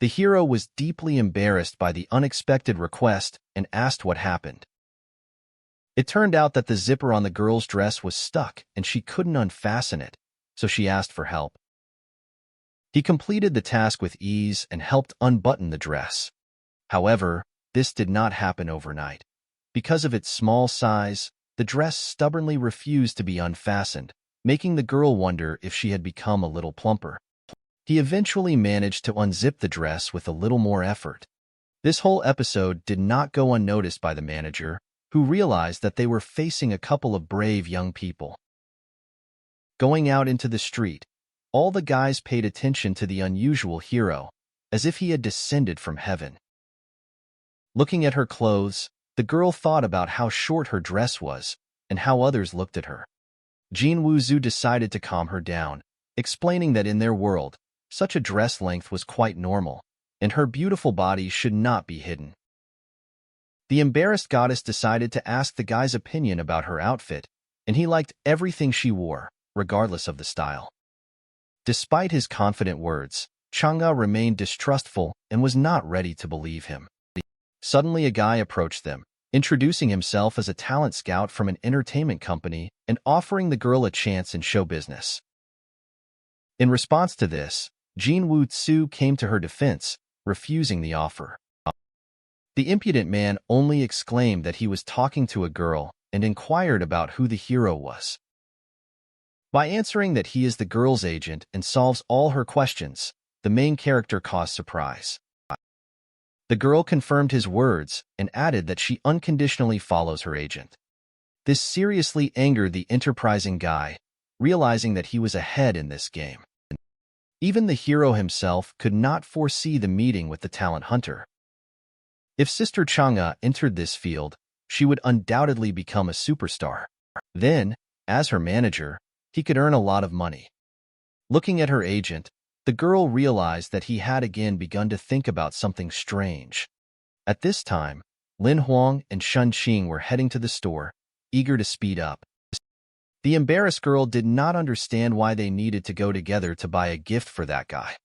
A: The hero was deeply embarrassed by the unexpected request and asked what happened. It turned out that the zipper on the girl's dress was stuck and she couldn't unfasten it, so she asked for help. He completed the task with ease and helped unbutton the dress. However, this did not happen overnight. Because of its small size, the dress stubbornly refused to be unfastened, making the girl wonder if she had become a little plumper. He eventually managed to unzip the dress with a little more effort. This whole episode did not go unnoticed by the manager, who realized that they were facing a couple of brave young people. Going out into the street, all the guys paid attention to the unusual hero, as if he had descended from heaven. Looking at her clothes, the girl thought about how short her dress was and how others looked at her. Jin Wuzhu decided to calm her down, explaining that in their world, such a dress length was quite normal, and her beautiful body should not be hidden. The embarrassed goddess decided to ask the guy's opinion about her outfit, and he liked everything she wore, regardless of the style. Despite his confident words, Chang'e remained distrustful and was not ready to believe him. Suddenly a guy approached them, introducing himself as a talent scout from an entertainment company and offering the girl a chance in show business. In response to this, Jin Wuzhu came to her defense, refusing the offer. The impudent man only exclaimed that he was talking to a girl and inquired about who the hero was. By answering that he is the girl's agent and solves all her questions, the main character caused surprise. The girl confirmed his words and added that she unconditionally follows her agent. This seriously angered the enterprising guy, realizing that he was ahead in this game. Even the hero himself could not foresee the meeting with the talent hunter. If Sister Chang'e entered this field, she would undoubtedly become a superstar. Then, as her manager, he could earn a lot of money. Looking at her agent, the girl realized that he had again begun to think about something strange. At this time, Lin Huang and Shun Qing were heading to the store, eager to speed up. The embarrassed girl did not understand why they needed to go together to buy a gift for that guy.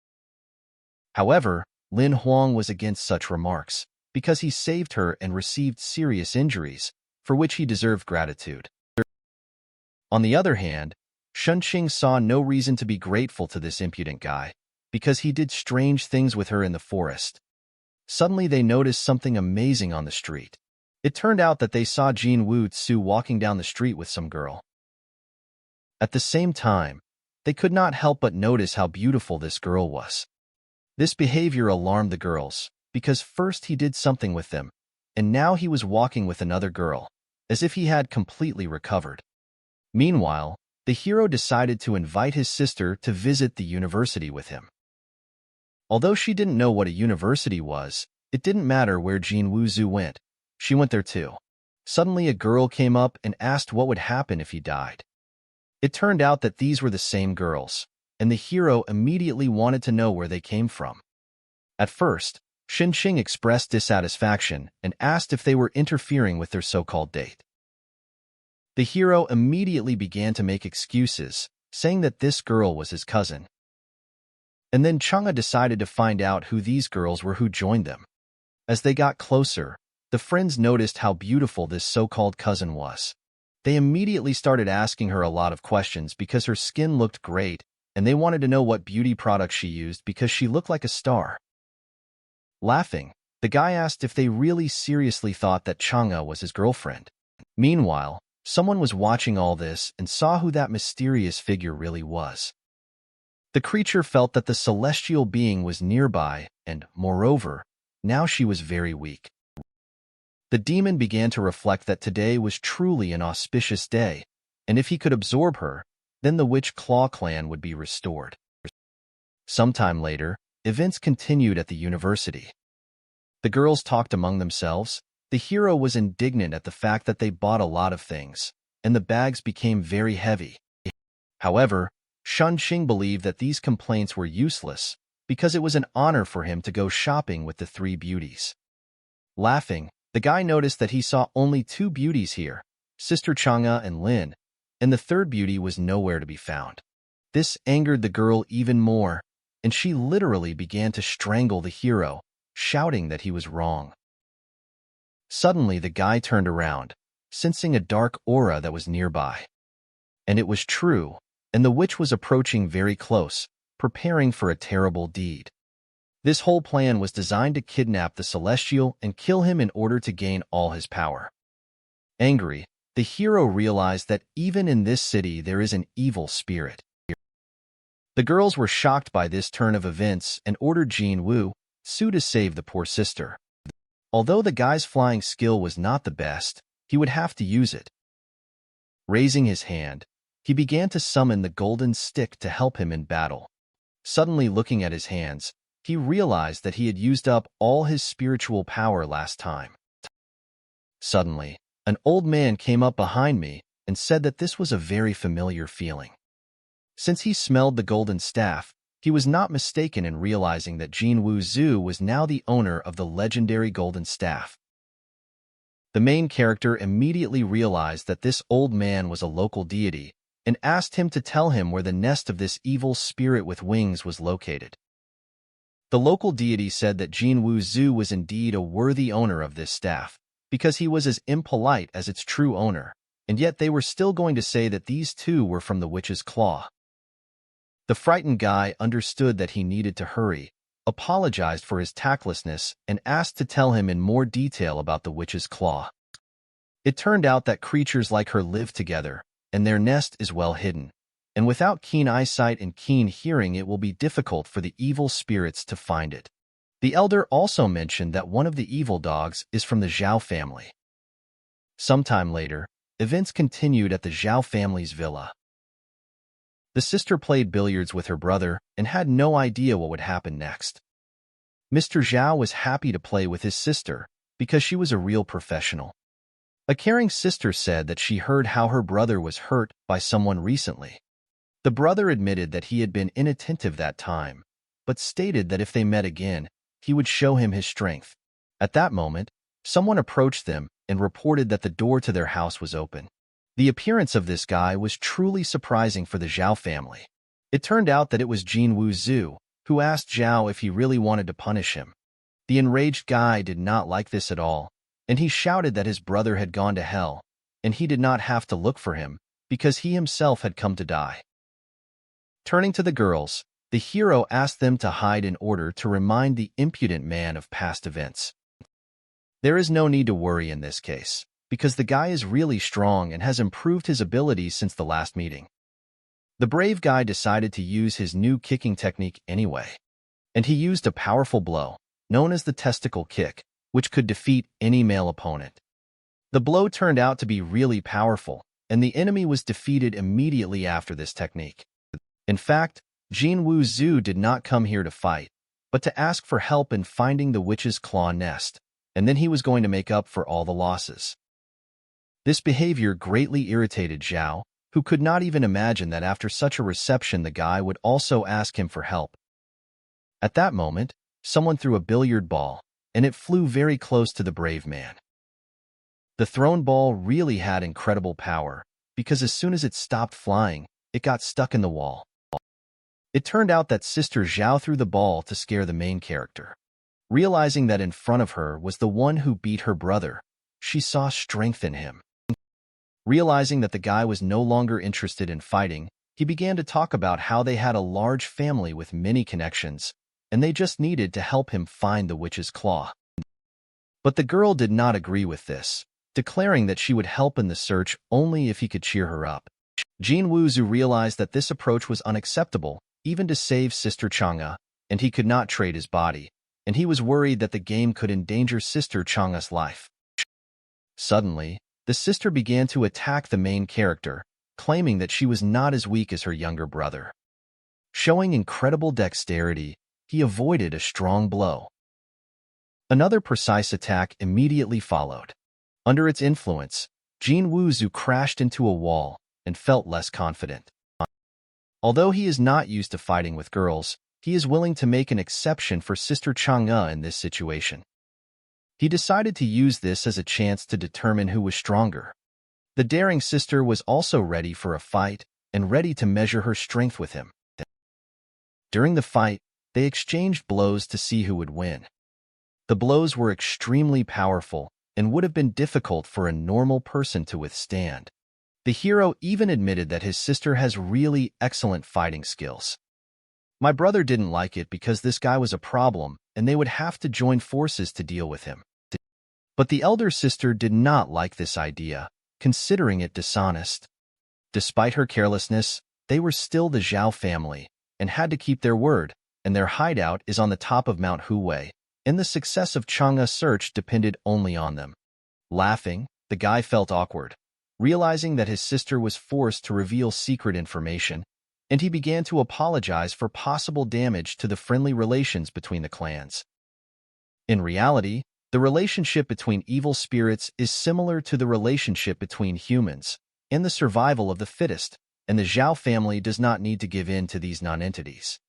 A: However, Lin Huang was against such remarks, because he saved her and received serious injuries, for which he deserved gratitude. On the other hand, Shun Qing saw no reason to be grateful to this impudent guy, because he did strange things with her in the forest. Suddenly they noticed something amazing on the street. It turned out that they saw Jin Wuzhu walking down the street with some girl. At the same time, they could not help but notice how beautiful this girl was. This behavior alarmed the girls, because first he did something with them, and now he was walking with another girl, as if he had completely recovered. Meanwhile, the hero decided to invite his sister to visit the university with him. Although she didn't know what a university was, it didn't matter where Jin Wuzhu went. She went there too. Suddenly a girl came up and asked what would happen if he died. It turned out that these were the same girls, and the hero immediately wanted to know where they came from. At first, Shin Qing expressed dissatisfaction and asked if they were interfering with their so-called date. The hero immediately began to make excuses, saying that this girl was his cousin. And then Chang'e decided to find out who these girls were who joined them. As they got closer, the friends noticed how beautiful this so-called cousin was. They immediately started asking her a lot of questions because her skin looked great, and they wanted to know what beauty products she used because she looked like a star. Laughing, the guy asked if they really seriously thought that Chang'e was his girlfriend. Meanwhile, someone was watching all this and saw who that mysterious figure really was. The creature felt that the celestial being was nearby, and, moreover, now she was very weak. The demon began to reflect that today was truly an auspicious day, and if he could absorb her, then the Witch Claw clan would be restored. Sometime later, events continued at the university. The girls talked among themselves. The hero was indignant at the fact that they bought a lot of things, and the bags became very heavy. However, Shun Qing believed that these complaints were useless, because it was an honor for him to go shopping with the three beauties. Laughing, the guy noticed that he saw only two beauties here, Sister Chang'e and Lin, and the third beauty was nowhere to be found. This angered the girl even more, and she literally began to strangle the hero, shouting that he was wrong. Suddenly the guy turned around, sensing a dark aura that was nearby. And it was true, and the witch was approaching very close, preparing for a terrible deed. This whole plan was designed to kidnap the celestial and kill him in order to gain all his power. Angry, the hero realized that even in this city there is an evil spirit. The girls were shocked by this turn of events and ordered Jin-woo, Sue, to save the poor sister. Although the guy's flying skill was not the best, he would have to use it. Raising his hand, he began to summon the golden stick to help him in battle. Suddenly looking at his hands, he realized that he had used up all his spiritual power last time. Suddenly, an old man came up behind me and said that this was a very familiar feeling. Since he smelled the golden staff, he was not mistaken in realizing that Jin-woo Zhu was now the owner of the legendary golden staff. The main character immediately realized that this old man was a local deity and asked him to tell him where the nest of this evil spirit with wings was located. The local deity said that Jin-woo Zhu was indeed a worthy owner of this staff, because he was as impolite as its true owner, and yet they were still going to say that these two were from the witch's claw. The frightened guy understood that he needed to hurry, apologized for his tactlessness, and asked to tell him in more detail about the witch's claw. It turned out that creatures like her live together, and their nest is well hidden, and without keen eyesight and keen hearing it will be difficult for the evil spirits to find it. The elder also mentioned that one of the evil dogs is from the Zhao family. Sometime later, events continued at the Zhao family's villa. The sister played billiards with her brother and had no idea what would happen next. Mr. Zhao was happy to play with his sister because she was a real professional. A caring sister said that she heard how her brother was hurt by someone recently. The brother admitted that he had been inattentive that time, but stated that if they met again, he would show him his strength. At that moment, someone approached them and reported that the door to their house was open. The appearance of this guy was truly surprising for the Zhao family. It turned out that it was Jin-woo Zhu, who asked Zhao if he really wanted to punish him. The enraged guy did not like this at all, and he shouted that his brother had gone to hell, and he did not have to look for him, because he himself had come to die. Turning to the girls, the hero asked them to hide in order to remind the impudent man of past events. There is no need to worry in this case, because the guy is really strong and has improved his abilities since the last meeting. The brave guy decided to use his new kicking technique anyway, and he used a powerful blow, known as the testicle kick, which could defeat any male opponent. The blow turned out to be really powerful, and the enemy was defeated immediately after this technique. In fact, Jin-woo Zhu did not come here to fight, but to ask for help in finding the witch's claw nest, and then he was going to make up for all the losses. This behavior greatly irritated Zhao, who could not even imagine that after such a reception the guy would also ask him for help. At that moment, someone threw a billiard ball, and it flew very close to the brave man. The thrown ball really had incredible power, because as soon as it stopped flying, it got stuck in the wall. It turned out that Sister Zhao threw the ball to scare the main character. Realizing that in front of her was the one who beat her brother, she saw strength in him. Realizing that the guy was no longer interested in fighting, he began to talk about how they had a large family with many connections, and they just needed to help him find the witch's claw. But the girl did not agree with this, declaring that she would help in the search only if he could cheer her up. Jin-woo Zhu realized that this approach was unacceptable, even to save Sister Chang'e, and he could not trade his body, and he was worried that the game could endanger Sister Chang'e's life. Suddenly, the sister began to attack the main character, claiming that she was not as weak as her younger brother. Showing incredible dexterity, he avoided a strong blow. Another precise attack immediately followed. Under its influence, Jin-woo Zhu crashed into a wall and felt less confident. Although he is not used to fighting with girls, he is willing to make an exception for Sister Chang'e in this situation. He decided to use this as a chance to determine who was stronger. The daring sister was also ready for a fight and ready to measure her strength with him. During the fight, they exchanged blows to see who would win. The blows were extremely powerful and would have been difficult for a normal person to withstand. The hero even admitted that his sister has really excellent fighting skills. My brother didn't like it because this guy was a problem and they would have to join forces to deal with him. But the elder sister did not like this idea, considering it dishonest. Despite her carelessness, they were still the Zhao family and had to keep their word, and their hideout is on the top of Mount Huwei, and the success of Chang'e's search depended only on them. Laughing, the guy felt awkward, realizing that his sister was forced to reveal secret information, and he began to apologize for possible damage to the friendly relations between the clans. In reality, the relationship between evil spirits is similar to the relationship between humans, and the survival of the fittest, and the Zhao family does not need to give in to these non-entities.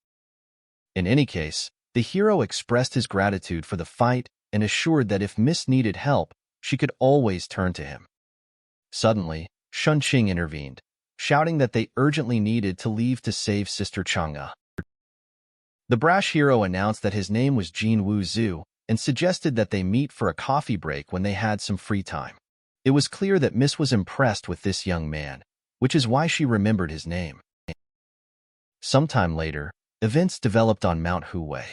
A: In any case, the hero expressed his gratitude for the fight and assured that if Miss needed help, she could always turn to him. Suddenly, Shunqing intervened, shouting that they urgently needed to leave to save Sister Chang'e. The brash hero announced that his name was Jin Wu Zhu and suggested that they meet for a coffee break when they had some free time. It was clear that Miss was impressed with this young man, which is why she remembered his name. Sometime later, events developed on Mount Huwei.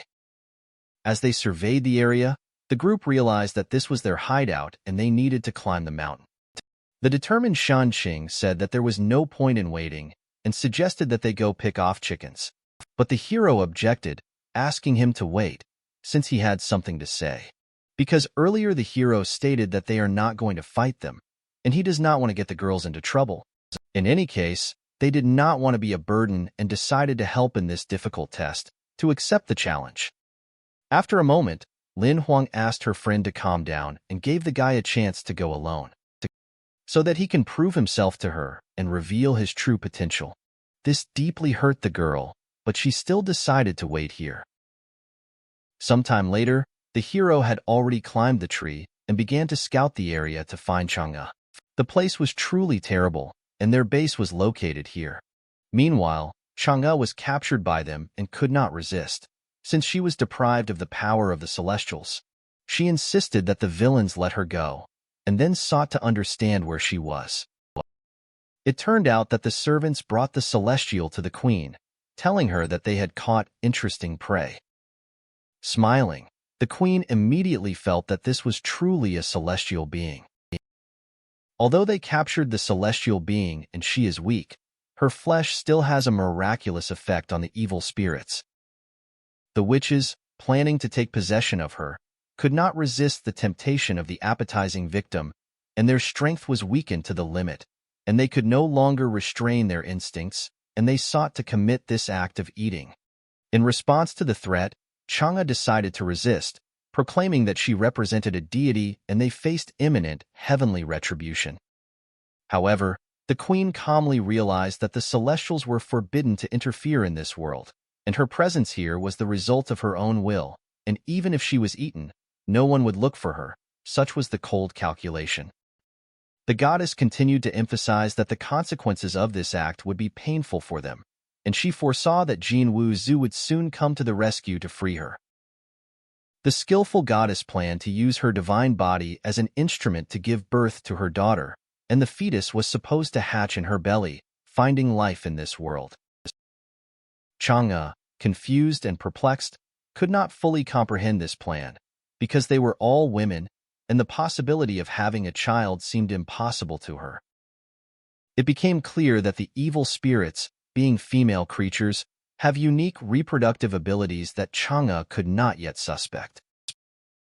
A: As they surveyed the area, the group realized that this was their hideout and they needed to climb the mountain. The determined Shanqing said that there was no point in waiting and suggested that they go pick off chickens. But the hero objected, asking him to wait, since he had something to say. Because earlier the hero stated that they are not going to fight them, and he does not want to get the girls into trouble. In any case, they did not want to be a burden and decided to help in this difficult test, to accept the challenge. After a moment, Lin Huang asked her friend to calm down and gave the guy a chance to go alone, so that he can prove himself to her and reveal his true potential. This deeply hurt the girl, but she still decided to wait here. Sometime later, the hero had already climbed the tree and began to scout the area to find Chang'e. The place was truly terrible, and their base was located here. Meanwhile, Chang'e was captured by them and could not resist, since she was deprived of the power of the Celestials. She insisted that the villains let her go, and then sought to understand where she was. It turned out that the servants brought the Celestial to the queen, telling her that they had caught interesting prey. Smiling, the queen immediately felt that this was truly a celestial being. Although they captured the celestial being and she is weak, her flesh still has a miraculous effect on the evil spirits. The witches, planning to take possession of her, could not resist the temptation of the appetizing victim, and their strength was weakened to the limit, and they could no longer restrain their instincts, and they sought to commit this act of eating. In response to the threat, Chang'e decided to resist, proclaiming that she represented a deity and they faced imminent heavenly retribution. However, the queen calmly realized that the Celestials were forbidden to interfere in this world, and her presence here was the result of her own will, and even if she was eaten, no one would look for her. Such was the cold calculation. The goddess continued to emphasize that the consequences of this act would be painful for them, and she foresaw that Jin Wu Zhu would soon come to the rescue to free her. The skillful goddess planned to use her divine body as an instrument to give birth to her daughter, and the fetus was supposed to hatch in her belly, finding life in this world. Chang'e, confused and perplexed, could not fully comprehend this plan, because they were all women, and the possibility of having a child seemed impossible to her. It became clear that the evil spirits, being female creatures, have unique reproductive abilities that Chang'e could not yet suspect.